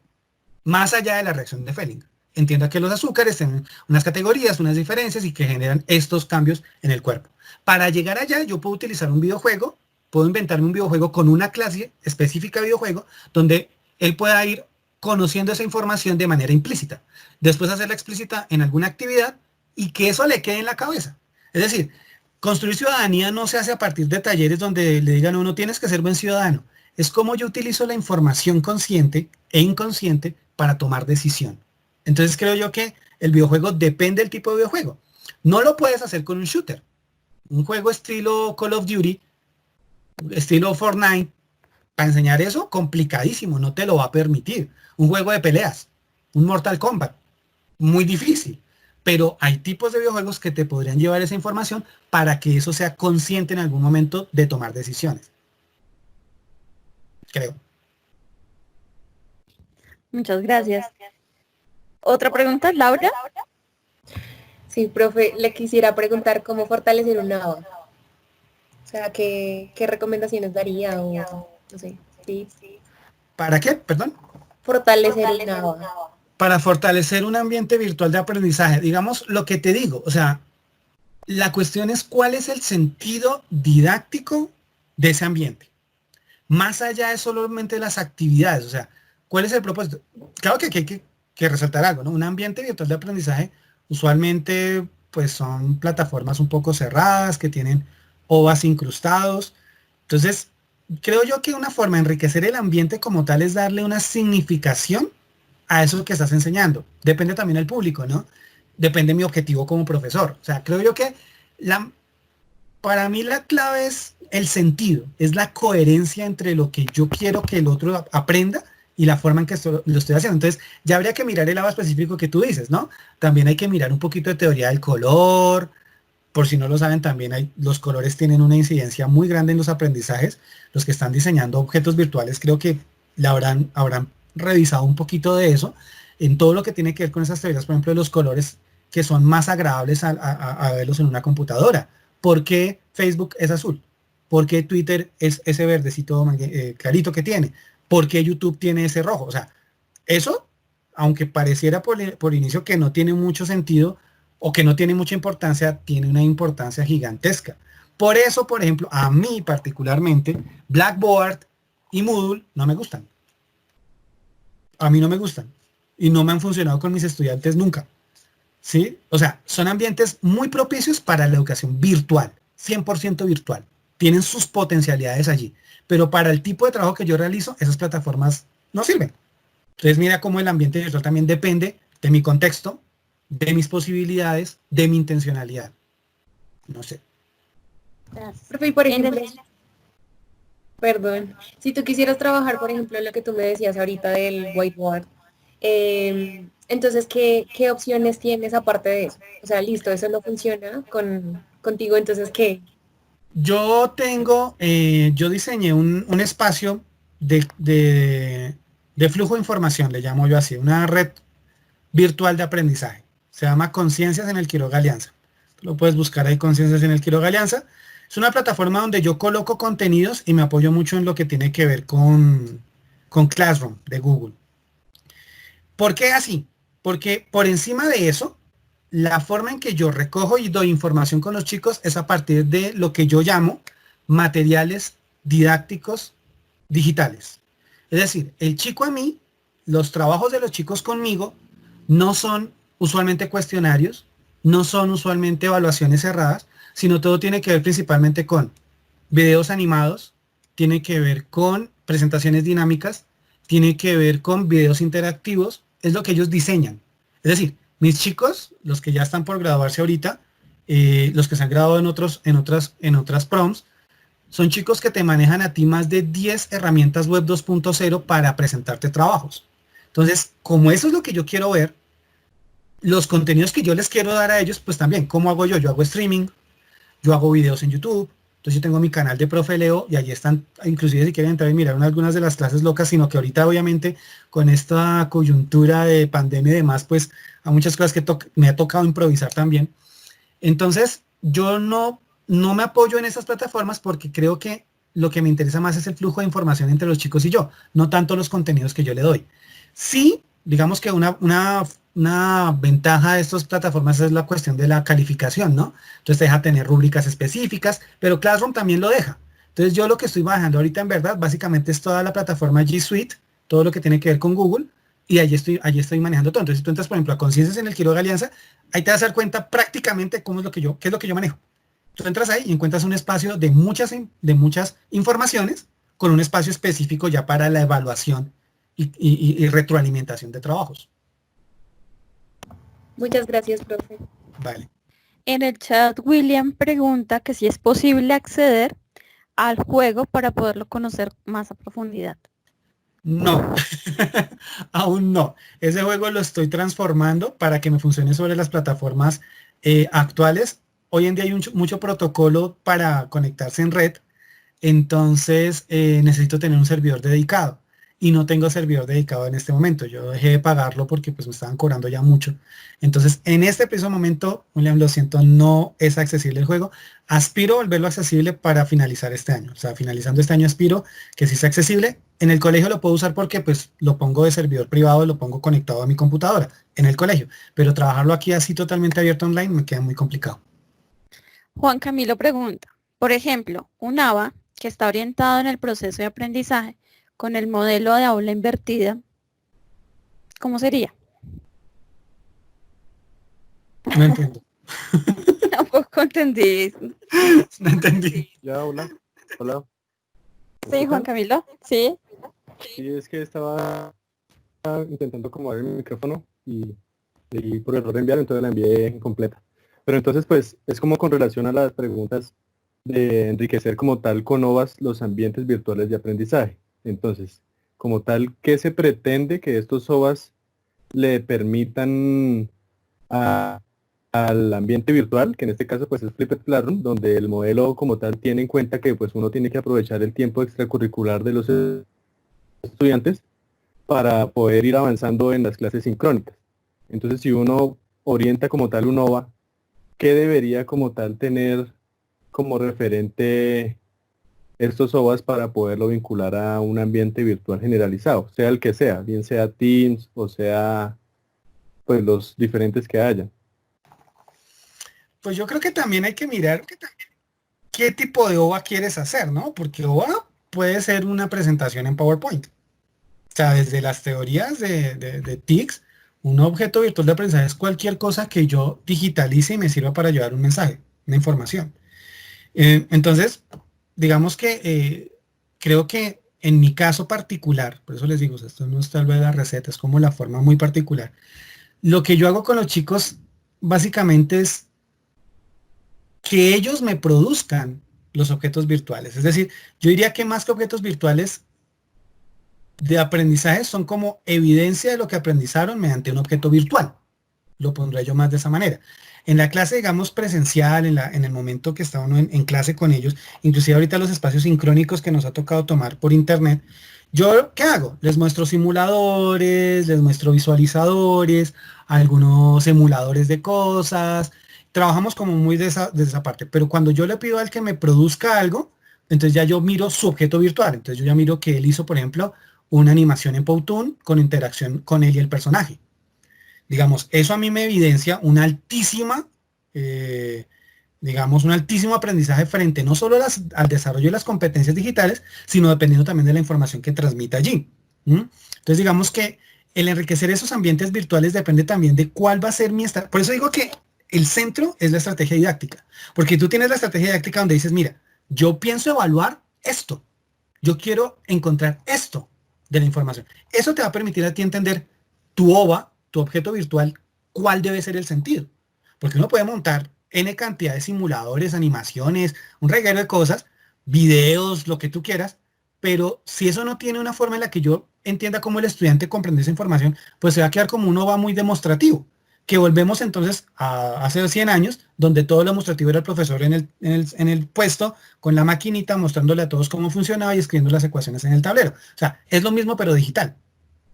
Más allá de la reacción de Fehling. Entienda que los azúcares tienen unas categorías, unas diferencias y que generan estos cambios en el cuerpo. Para llegar allá, yo puedo utilizar un videojuego, puedo inventarme un videojuego con una clase específica de videojuego, donde él pueda ir conociendo esa información de manera implícita. Después hacerla explícita en alguna actividad y que eso le quede en la cabeza. Es decir, construir ciudadanía no se hace a partir de talleres donde le digan a uno tienes que ser buen ciudadano. Es como yo utilizo la información consciente e inconsciente para tomar decisión. Entonces creo yo que el videojuego depende del tipo de videojuego. No lo puedes hacer con un shooter. Un juego estilo Call of Duty, estilo Fortnite, para enseñar eso, complicadísimo, no te lo va a permitir. Un juego de peleas, un Mortal Kombat, muy difícil. Pero hay tipos de videojuegos que te podrían llevar esa información para que eso sea consciente en algún momento de tomar decisiones. Creo. Muchas gracias. ¿Otra pregunta, Laura? Sí, profe, le quisiera preguntar cómo fortalecer una ABA. O sea, ¿qué recomendaciones daría o no sé, tips? ¿Para qué? Perdón. Fortalecer una ABA. Para fortalecer un ambiente virtual de aprendizaje. Digamos lo que te digo. O sea, la cuestión es cuál es el sentido didáctico de ese ambiente. Más allá de solamente las actividades. O sea, ¿cuál es el propósito? Claro que hay que resaltar algo, ¿no? Un ambiente virtual de aprendizaje usualmente pues son plataformas un poco cerradas que tienen OVAs incrustados. Entonces, creo yo que una forma de enriquecer el ambiente como tal es darle una significación a eso que estás enseñando. Depende también del público, ¿no? Depende de mi objetivo como profesor. O sea, creo yo que para mí la clave es el sentido, es la coherencia entre lo que yo quiero que el otro aprenda y la forma en que lo estoy haciendo. Entonces, ya habría que mirar el lado específico que tú dices, ¿no? También hay que mirar un poquito de teoría del color. Por si no lo saben, también los colores tienen una incidencia muy grande en los aprendizajes. Los que están diseñando objetos virtuales creo que habrán revisado un poquito de eso en todo lo que tiene que ver con esas teorías, por ejemplo, de los colores que son más agradables a verlos en una computadora. ¿Por qué Facebook es azul? ¿Por qué Twitter es ese verdecito clarito que tiene? ¿Por qué YouTube tiene ese rojo? O sea, eso, aunque pareciera por inicio que no tiene mucho sentido o que no tiene mucha importancia, tiene una importancia gigantesca. Por eso, por ejemplo, a mí particularmente, Blackboard y Moodle no me gustan. A mí no me gustan. Y no me han funcionado con mis estudiantes nunca. ¿Sí? O sea, son ambientes muy propicios para la educación virtual, 100% virtual. Tienen sus potencialidades allí. Pero para el tipo de trabajo que yo realizo, esas plataformas no sirven. Entonces mira cómo el ambiente virtual también depende de mi contexto, de mis posibilidades, de mi intencionalidad. No sé. Profe, y por ejemplo, perdón, si tú quisieras trabajar, por ejemplo, en lo que tú me decías ahorita del whiteboard, entonces, ¿qué opciones tienes aparte de eso? O sea, listo, eso no funciona contigo, entonces, ¿qué? Yo diseñé un espacio de flujo de información, le llamo yo así, una red virtual de aprendizaje. Se llama Conciencias en el Quiroga Alianza. Lo puedes buscar ahí, Conciencias en el Quiroga Alianza. Es una plataforma donde yo coloco contenidos y me apoyo mucho en lo que tiene que ver con Classroom de Google. ¿Por qué así? Porque por encima de eso, la forma en que yo recojo y doy información con los chicos es a partir de lo que yo llamo materiales didácticos digitales. Es decir, el chico a mí, los trabajos de los chicos conmigo no son usualmente cuestionarios, no son usualmente evaluaciones cerradas, sino todo tiene que ver principalmente con videos animados, tiene que ver con presentaciones dinámicas, tiene que ver con videos interactivos, es lo que ellos diseñan. Es decir, mis chicos, los que ya están por graduarse ahorita, los que se han graduado en otras proms, son chicos que te manejan a ti más de 10 herramientas web 2.0 para presentarte trabajos. Entonces, como eso es lo que yo quiero ver, los contenidos que yo les quiero dar a ellos, pues también, ¿cómo hago yo? Yo hago streaming, yo hago videos en YouTube, entonces yo tengo mi canal de Profe Leo y allí están, inclusive si quieren entrar y mirar algunas de las clases locas, sino que ahorita obviamente con esta coyuntura de pandemia y demás, pues a muchas cosas que me ha tocado improvisar también. Entonces yo no me apoyo en esas plataformas porque creo que lo que me interesa más es el flujo de información entre los chicos y yo, no tanto los contenidos que yo le doy. Sí, digamos que una ventaja de estas plataformas es la cuestión de la calificación, ¿no? Entonces te deja tener rúbricas específicas, pero Classroom también lo deja. Entonces yo lo que estoy bajando ahorita en verdad, básicamente es toda la plataforma G Suite, todo lo que tiene que ver con Google, y allí estoy manejando todo. Entonces si tú entras, por ejemplo, a Conciencias en el Quiroga Alianza, ahí te vas a dar cuenta prácticamente qué es lo que yo manejo. Tú entras ahí y encuentras un espacio de muchas informaciones con un espacio específico ya para la evaluación y retroalimentación de trabajos. Muchas gracias, profe. Vale. En el chat, William pregunta que si es posible acceder al juego para poderlo conocer más a profundidad. No, aún no. Ese juego lo estoy transformando para que me funcione sobre las plataformas actuales. Hoy en día hay mucho protocolo para conectarse en red, entonces necesito tener un servidor dedicado y no tengo servidor dedicado en este momento. Yo dejé de pagarlo porque pues me estaban cobrando ya mucho. Entonces en este preciso momento, William, lo siento, no es accesible el juego. Aspiro a volverlo accesible para finalizar este año. O sea, finalizando este año aspiro que sí sea accesible. En el colegio lo puedo usar porque pues lo pongo de servidor privado, lo pongo conectado a mi computadora en el colegio. Pero trabajarlo aquí así totalmente abierto online me queda muy complicado. Juan Camilo pregunta, por ejemplo, un ABA que está orientado en el proceso de aprendizaje con el modelo de aula invertida, ¿cómo sería? No entiendo. Tampoco entendí. No entendí. Ya, hola. Hola. ¿Me Sí, Juan escuchan? Camilo, sí. Sí, es que estaba intentando acomodar el micrófono y por error de enviar, entonces la envié incompleta. Pero entonces, pues, es como con relación a las preguntas de enriquecer como tal con OVAs los ambientes virtuales de aprendizaje. Entonces, como tal, ¿qué se pretende que estos OVAs le permitan al ambiente virtual, que en este caso pues es Flipped Classroom, donde el modelo como tal tiene en cuenta que pues uno tiene que aprovechar el tiempo extracurricular de los estudiantes para poder ir avanzando en las clases sincrónicas? Entonces, si uno orienta como tal un OVA, ¿qué debería como tal tener como referente estos OVAs para poderlo vincular a un ambiente virtual generalizado, sea el que sea, bien sea Teams o sea pues los diferentes que haya? Pues yo creo que también hay que mirar qué tipo de OVA quieres hacer, ¿no? Porque OVA puede ser una presentación en PowerPoint. O sea, desde las teorías de TICS, un objeto virtual de aprendizaje es cualquier cosa que yo digitalice y me sirva para llevar un mensaje, una información. Entonces, digamos que creo que en mi caso particular, por eso les digo, esto no es tal vez la receta, es como la forma muy particular. Lo que yo hago con los chicos básicamente es que ellos me produzcan los objetos virtuales. Es decir, yo diría que más que objetos virtuales de aprendizaje son como evidencia de lo que aprendizaron mediante un objeto virtual. Lo pondré yo más de esa manera. En la clase, digamos, presencial, en el momento que está uno en clase con ellos, inclusive ahorita los espacios sincrónicos que nos ha tocado tomar por internet, yo, ¿qué hago? Les muestro simuladores, les muestro visualizadores, algunos emuladores de cosas, trabajamos como muy de esa parte, pero cuando yo le pido al que me produzca algo, entonces ya yo miro su objeto virtual, entonces yo ya miro que él hizo, por ejemplo, una animación en Powtoon con interacción con él y el personaje. Digamos, eso a mí me evidencia una altísima, digamos, un altísimo aprendizaje frente no solo al desarrollo de las competencias digitales, sino dependiendo también de la información que transmita allí. Entonces, digamos que el enriquecer esos ambientes virtuales depende también de cuál va a ser mi estrategia. Por eso digo que el centro es la estrategia didáctica, porque tú tienes la estrategia didáctica donde dices, mira, yo pienso evaluar esto, yo quiero encontrar esto de la información. Eso te va a permitir a ti entender tu OVA, tu objeto virtual, cuál debe ser el sentido. Porque uno puede montar N cantidad de simuladores, animaciones, un reguero de cosas, videos, lo que tú quieras, pero si eso no tiene una forma en la que yo entienda cómo el estudiante comprende esa información, pues se va a quedar como un OVA muy demostrativo, que volvemos entonces a hace 100 años, donde todo lo demostrativo era el profesor en el puesto, con la maquinita, mostrándole a todos cómo funcionaba y escribiendo las ecuaciones en el tablero. O sea, es lo mismo pero digital.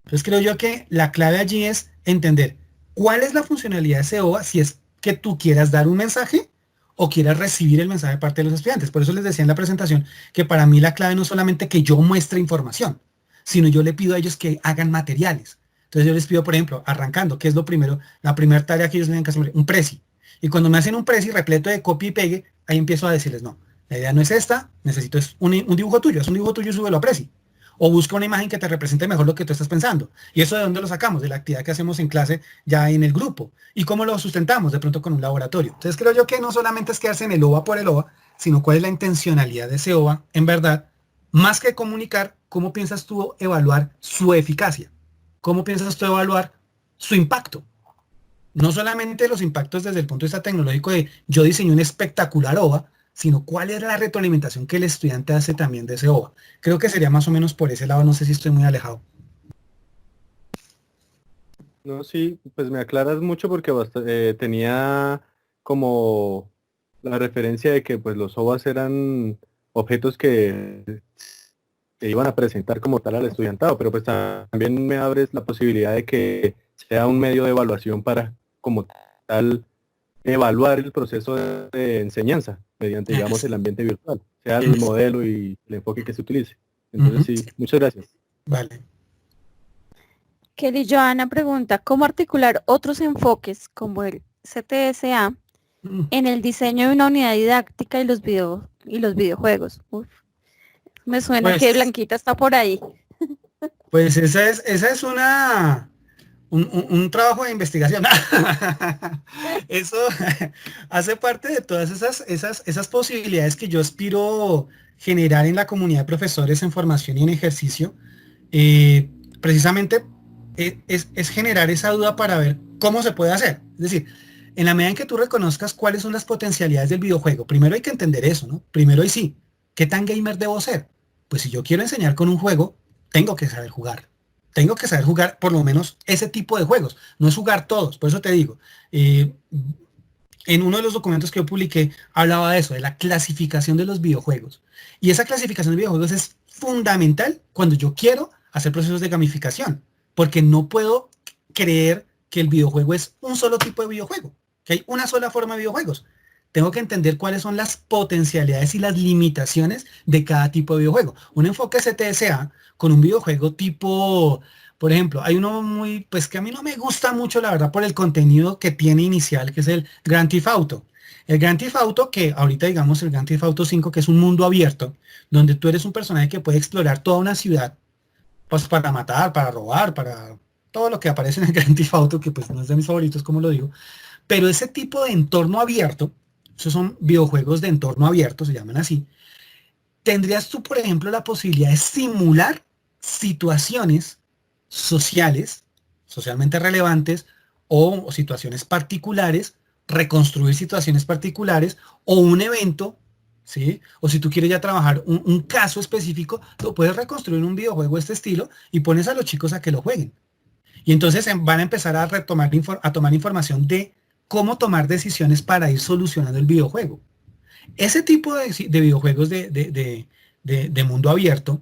Entonces creo yo que la clave allí es entender cuál es la funcionalidad de ese OVA, si es que tú quieras dar un mensaje o quieras recibir el mensaje de parte de los estudiantes. Por eso les decía en la presentación que para mí la clave no es solamente que yo muestre información, sino yo le pido a ellos que hagan materiales. Entonces yo les pido, por ejemplo, arrancando, que es lo primero, la primera tarea que ellos tienen que hacer, un prezi. Y cuando me hacen un prezi repleto de copia y pegue, ahí empiezo a decirles, no, la idea no es esta, necesito un dibujo tuyo, es un dibujo tuyo y súbelo a prezi. O busca una imagen que te represente mejor lo que tú estás pensando. ¿Y eso de dónde lo sacamos? De la actividad que hacemos en clase ya en el grupo. ¿Y cómo lo sustentamos? De pronto con un laboratorio. Entonces creo yo que no solamente es quedarse en el OVA por el OVA, sino cuál es la intencionalidad de ese OVA, en verdad, más que comunicar, cómo piensas tú evaluar su eficacia. ¿Cómo piensas tú evaluar su impacto? No solamente los impactos desde el punto de vista tecnológico de yo diseñé un espectacular OVA, sino cuál es la retroalimentación que el estudiante hace también de ese OVA. Creo que sería más o menos por ese lado, no sé si estoy muy alejado. No, sí, pues me aclaras mucho porque tenía como la referencia de que pues los OVAs eran objetos que iban a presentar como tal al estudiantado, pero pues también me abres la posibilidad de que sea un medio de evaluación para como tal evaluar el proceso de enseñanza mediante, digamos, el ambiente virtual, sea el modelo y el enfoque que se utilice. Entonces sí, muchas gracias. Vale. Kelly Johanna pregunta, ¿cómo articular otros enfoques como el CTSA en el diseño de una unidad didáctica y los videojuegos? Uf, me suena Pues, que Blanquita está por ahí. Pues esa es un trabajo de investigación. Eso hace parte de todas esas posibilidades que yo aspiro generar en la comunidad de profesores en formación y en ejercicio. Precisamente es generar esa duda para ver cómo se puede hacer. Es decir, en la medida en que tú reconozcas cuáles son las potencialidades del videojuego, primero hay que entender eso, ¿no? Primero y sí, ¿qué tan gamer debo ser? Pues si yo quiero enseñar con un juego, tengo que saber jugar. Tengo que saber jugar por lo menos ese tipo de juegos. No es jugar todos, por eso te digo. En uno de los documentos que yo publiqué hablaba de eso, de la clasificación de los videojuegos. Y esa clasificación de videojuegos es fundamental cuando yo quiero hacer procesos de gamificación, porque no puedo creer que el videojuego es un solo tipo de videojuego, que hay una sola forma de videojuegos. Tengo que entender cuáles son las potencialidades y las limitaciones de cada tipo de videojuego. Un enfoque CTSA con un videojuego tipo, por ejemplo, hay uno muy, pues que a mí no me gusta mucho, la verdad, por el contenido que tiene inicial, que es el Grand Theft Auto. El Grand Theft Auto, que ahorita digamos el Grand Theft Auto 5, que es un mundo abierto, donde tú eres un personaje que puede explorar toda una ciudad, pues para matar, para robar, para todo lo que aparece en el Grand Theft Auto, que pues no es de mis favoritos, como lo digo. Pero ese tipo de entorno abierto, esos son videojuegos de entorno abierto, se llaman así, tendrías tú, por ejemplo, la posibilidad de simular situaciones sociales, socialmente relevantes, o situaciones particulares, reconstruir situaciones particulares, o un evento, ¿sí? O si tú quieres ya trabajar un caso específico, lo puedes reconstruir en un videojuego de este estilo y pones a los chicos a que lo jueguen. Y entonces van a empezar a tomar información de cómo tomar decisiones para ir solucionando el videojuego. Ese tipo de videojuegos de mundo abierto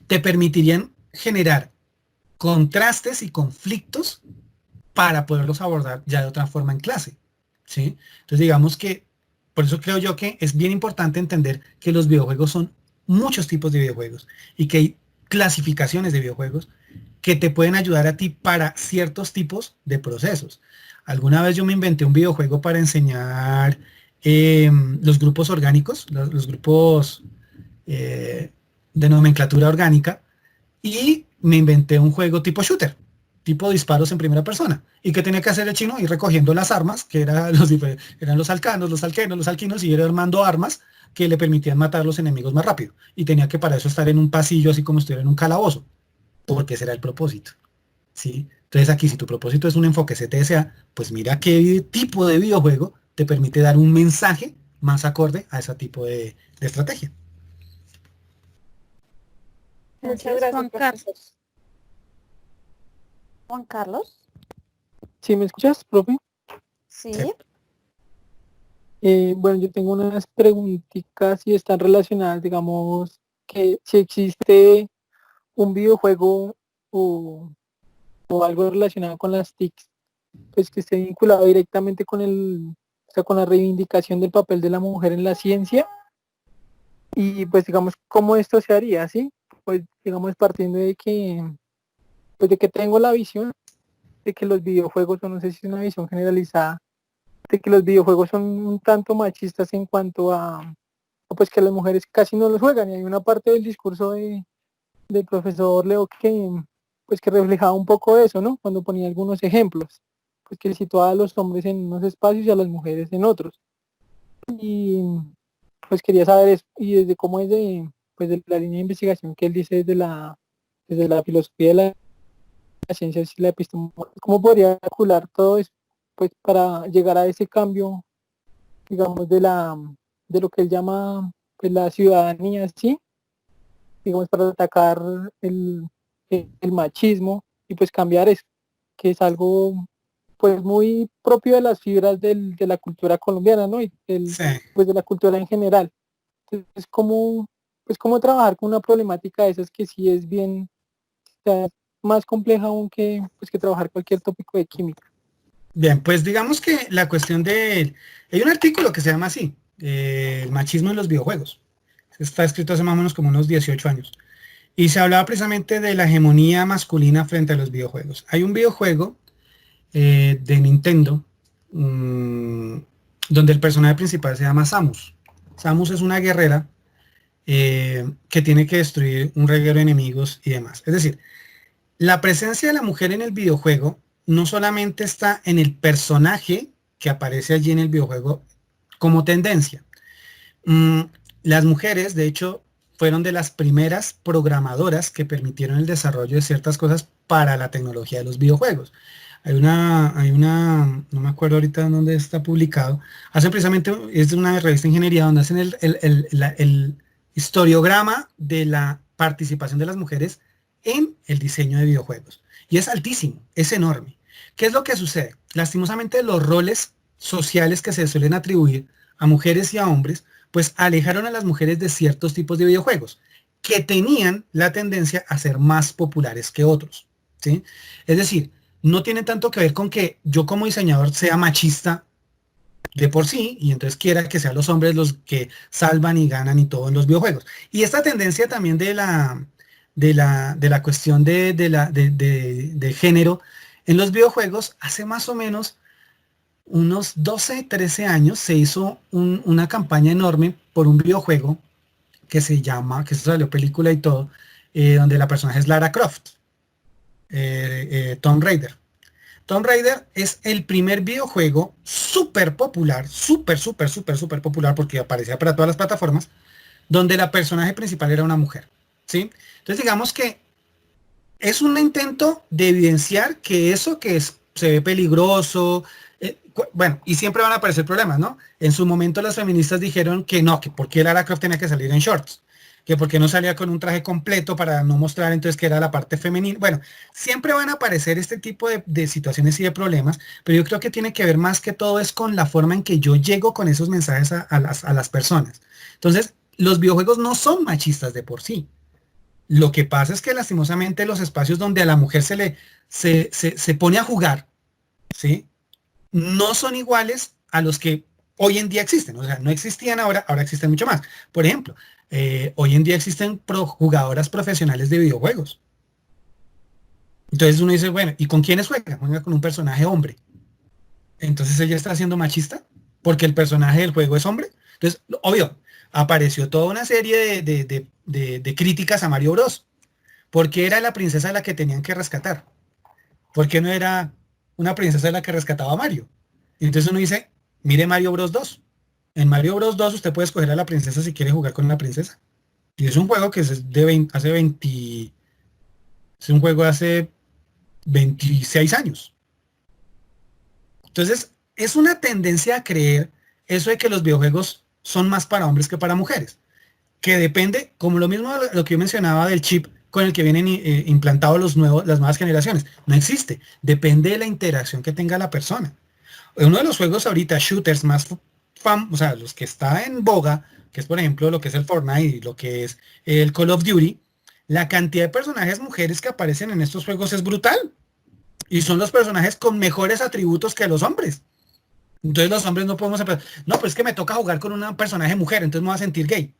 te permitirían generar contrastes y conflictos para poderlos abordar ya de otra forma en clase, ¿sí? Entonces digamos que, por eso creo yo que es bien importante entender que los videojuegos son muchos tipos de videojuegos y que hay clasificaciones de videojuegos que te pueden ayudar a ti para ciertos tipos de procesos. Alguna vez yo me inventé un videojuego para enseñar los grupos orgánicos, los grupos de nomenclatura orgánica, y me inventé un juego tipo shooter, tipo disparos en primera persona. ¿Y qué tenía que hacer el chino? Ir recogiendo las armas, que eran los alcanos, los alquenos, los alquinos, y ir armando armas que le permitían matar a los enemigos más rápido. Y tenía que para eso estar en un pasillo, así como estuviera en un calabozo, porque ese era el propósito, ¿sí? Entonces aquí, si tu propósito es un enfoque CTSA, pues mira qué tipo de videojuego te permite dar un mensaje más acorde a ese tipo de estrategia. Muchas gracias, Juan Carlos. Juan Carlos. ¿Sí me escuchas, profe? Sí. Bueno, yo tengo unas preguntitas y están relacionadas, digamos, que si existe un videojuego o algo relacionado con las TICs, pues que esté vinculado directamente con con la reivindicación del papel de la mujer en la ciencia, y pues digamos, ¿cómo esto se haría, sí? Pues digamos, partiendo de que tengo la visión de que los videojuegos, o no sé si es una visión generalizada, de que los videojuegos son un tanto machistas en cuanto a pues que las mujeres casi no los juegan, y hay una parte del discurso del profesor Leo que reflejaba un poco eso, ¿no? Cuando ponía algunos ejemplos, pues que situaba a los hombres en unos espacios y a las mujeres en otros. Y pues quería saber eso, y desde cómo es de la línea de investigación que él dice desde la filosofía de la ciencia y la epistemología, ¿cómo podría calcular todo eso? pues para llegar a ese cambio, digamos, de lo que él llama pues la ciudadanía, ¿sí? Digamos, para atacar el machismo y pues cambiar eso, que es algo pues muy propio de las fibras de la cultura colombiana, ¿no? Y Sí. pues de la cultura en general. Entonces, cómo trabajar con una problemática de esas que sí es bien, o sea, más compleja aún pues, que trabajar cualquier tópico de química. Bien, pues digamos que la cuestión de... Hay un artículo que se llama así, el machismo en los videojuegos. Está escrito hace más o menos como unos 18 años. Y se hablaba precisamente de la hegemonía masculina frente a los videojuegos. Hay un videojuego de Nintendo donde el personaje principal se llama Samus. Samus es una guerrera que tiene que destruir un reguero de enemigos y demás. Es decir, la presencia de la mujer en el videojuego no solamente está en el personaje que aparece allí en el videojuego como tendencia. Las mujeres, de hecho, fueron de las primeras programadoras que permitieron el desarrollo de ciertas cosas para la tecnología de los videojuegos. Hay una, no me acuerdo ahorita dónde está publicado, hacen precisamente, es de una revista de ingeniería donde hacen el historiograma de la participación de las mujeres en el diseño de videojuegos. Y es altísimo, es enorme. ¿Qué es lo que sucede? Lastimosamente los roles sociales que se suelen atribuir a mujeres y a hombres, pues alejaron a las mujeres de ciertos tipos de videojuegos que tenían la tendencia a ser más populares que otros, ¿sí? Es decir, no tiene tanto que ver con que yo como diseñador sea machista de por sí, y entonces quiera que sean los hombres los que salvan y ganan y todo en los videojuegos. Y esta tendencia también de la cuestión de género en los videojuegos, hace más o menos unos 12, 13 años se hizo una campaña enorme por un videojuego que se salió película y todo, donde la personaje es Lara Croft, Tomb Raider. Tomb Raider es el primer videojuego súper popular, súper popular, porque aparecía para todas las plataformas, donde la personaje principal era una mujer, ¿sí? Entonces digamos que es un intento de evidenciar que eso se ve peligroso, bueno, y siempre van a aparecer problemas, ¿no? En su momento las feministas dijeron que no, que por qué Lara Croft tenía que salir en shorts, que por qué no salía con un traje completo para no mostrar entonces que era la parte femenina. Bueno, siempre van a aparecer este tipo de situaciones y de problemas, pero yo creo que tiene que ver más que todo es con la forma en que yo llego con esos mensajes a las personas. Entonces, los videojuegos no son machistas de por sí. Lo que pasa es que lastimosamente los espacios donde a la mujer se pone a jugar, ¿sí?, no son iguales a los que hoy en día existen. O sea, no existían ahora existen mucho más. Por ejemplo, hoy en día existen jugadoras profesionales de videojuegos. Entonces uno dice, bueno, ¿y con quiénes juega? Juega con un personaje hombre. Entonces ella está siendo machista porque el personaje del juego es hombre. Entonces, obvio, apareció toda una serie de críticas a Mario Bros. Porque era la princesa la que tenían que rescatar. Porque no era una princesa la que rescataba a Mario. Y entonces uno dice, mire Mario Bros 2. En Mario Bros 2 usted puede escoger a la princesa si quiere jugar con una princesa. Y es un juego que es un juego de hace 26 años. Entonces, es una tendencia a creer eso de que los videojuegos son más para hombres que para mujeres. Que depende, como lo mismo de lo que yo mencionaba del chip con el que vienen implantados las nuevas generaciones. No existe. Depende de la interacción que tenga la persona. Uno de los juegos ahorita, shooters más o sea, los que está en boga, que es por ejemplo lo que es el Fortnite y lo que es el Call of Duty, la cantidad de personajes mujeres que aparecen en estos juegos es brutal. Y son los personajes con mejores atributos que los hombres. Entonces los hombres no podemos... No, pues es que me toca jugar con una personaje mujer, entonces me voy a sentir gay.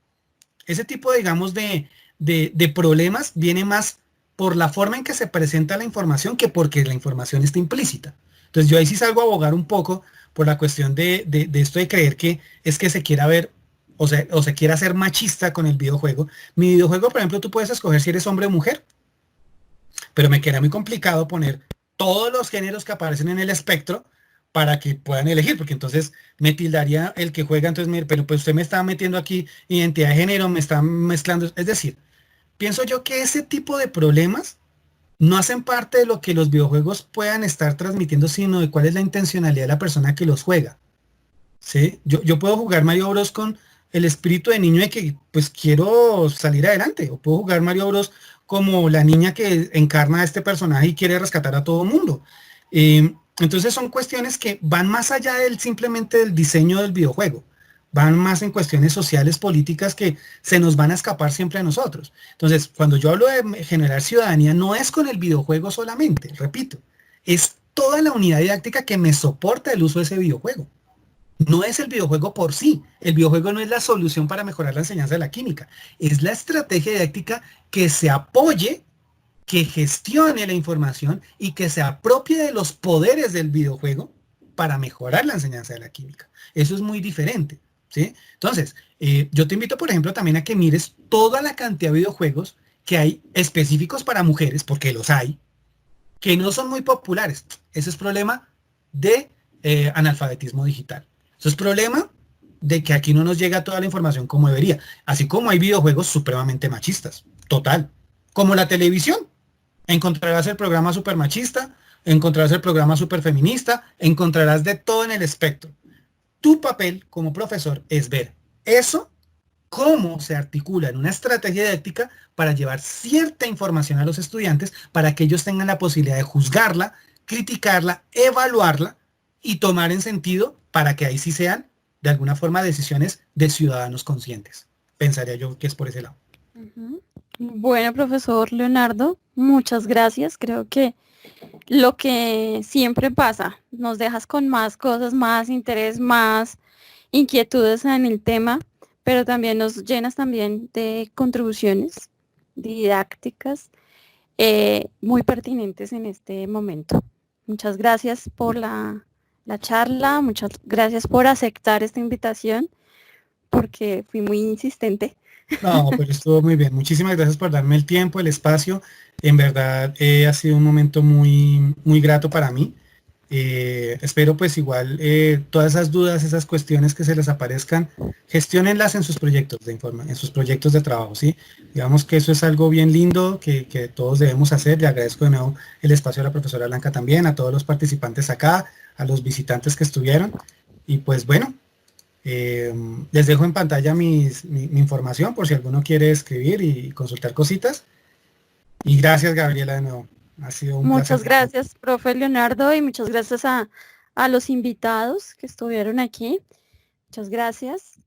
Ese tipo, digamos, de problemas viene más por la forma en que se presenta la información que porque la información está implícita. Entonces yo ahí sí salgo a abogar un poco por la cuestión de esto de creer que es que se quiera ver o se quiera ser machista con el videojuego. Mi videojuego, por ejemplo, tú puedes escoger si eres hombre o mujer, pero me queda muy complicado poner todos los géneros que aparecen en el espectro para que puedan elegir, porque entonces me tildaría el que juega, entonces, pero pues usted me está metiendo aquí identidad de género, me está mezclando, es decir, pienso yo que ese tipo de problemas no hacen parte de lo que los videojuegos puedan estar transmitiendo, sino de cuál es la intencionalidad de la persona que los juega. ¿Sí? Yo puedo jugar Mario Bros con el espíritu de niño de que pues quiero salir adelante, o puedo jugar Mario Bros como la niña que encarna a este personaje y quiere rescatar a todo el mundo. Entonces son cuestiones que van más allá del simplemente del diseño del videojuego, van más en cuestiones sociales, políticas que se nos van a escapar siempre a nosotros. Entonces, cuando yo hablo de generar ciudadanía, no es con el videojuego solamente, repito, es toda la unidad didáctica que me soporta el uso de ese videojuego. No es el videojuego por sí. El videojuego no es la solución para mejorar la enseñanza de la química. Es la estrategia didáctica que se apoye, que gestione la información y que se apropie de los poderes del videojuego para mejorar la enseñanza de la química. Eso es muy diferente, ¿sí? Entonces, yo te invito, por ejemplo, también a que mires toda la cantidad de videojuegos que hay específicos para mujeres, porque los hay, que no son muy populares. Ese es problema de analfabetismo digital. Eso es problema de que aquí no nos llega toda la información como debería. Así como hay videojuegos supremamente machistas. Total. Como la televisión. Encontrarás el programa super machista, encontrarás el programa super feminista, encontrarás de todo en el espectro. Tu papel como profesor es ver eso, cómo se articula en una estrategia didáctica para llevar cierta información a los estudiantes para que ellos tengan la posibilidad de juzgarla, criticarla, evaluarla y tomar en sentido para que ahí sí sean, de alguna forma, decisiones de ciudadanos conscientes. Pensaría yo que es por ese lado. Bueno, profesor Leonardo, muchas gracias. Creo que lo que siempre pasa, nos dejas con más cosas, más interés, más inquietudes en el tema, pero también nos llenas también de contribuciones didácticas muy pertinentes en este momento. Muchas gracias por la charla, muchas gracias por aceptar esta invitación, porque fui muy insistente. No, pero estuvo muy bien. Muchísimas gracias por darme el tiempo, el espacio. En verdad ha sido un momento muy, muy grato para mí. Espero pues igual todas esas dudas, esas cuestiones que se les aparezcan, gestiónenlas en sus proyectos en sus proyectos de trabajo, ¿sí? Digamos que eso es algo bien lindo que todos debemos hacer. Le agradezco de nuevo el espacio a la profesora Blanca también, a todos los participantes acá, a los visitantes que estuvieron. Y pues bueno, les dejo en pantalla mi información por si alguno quiere escribir y consultar cositas. Y gracias, Gabriela, de nuevo. Ha sido un Muchas placer. gracias, profe Leonardo, y muchas gracias a los invitados que estuvieron aquí. Muchas gracias.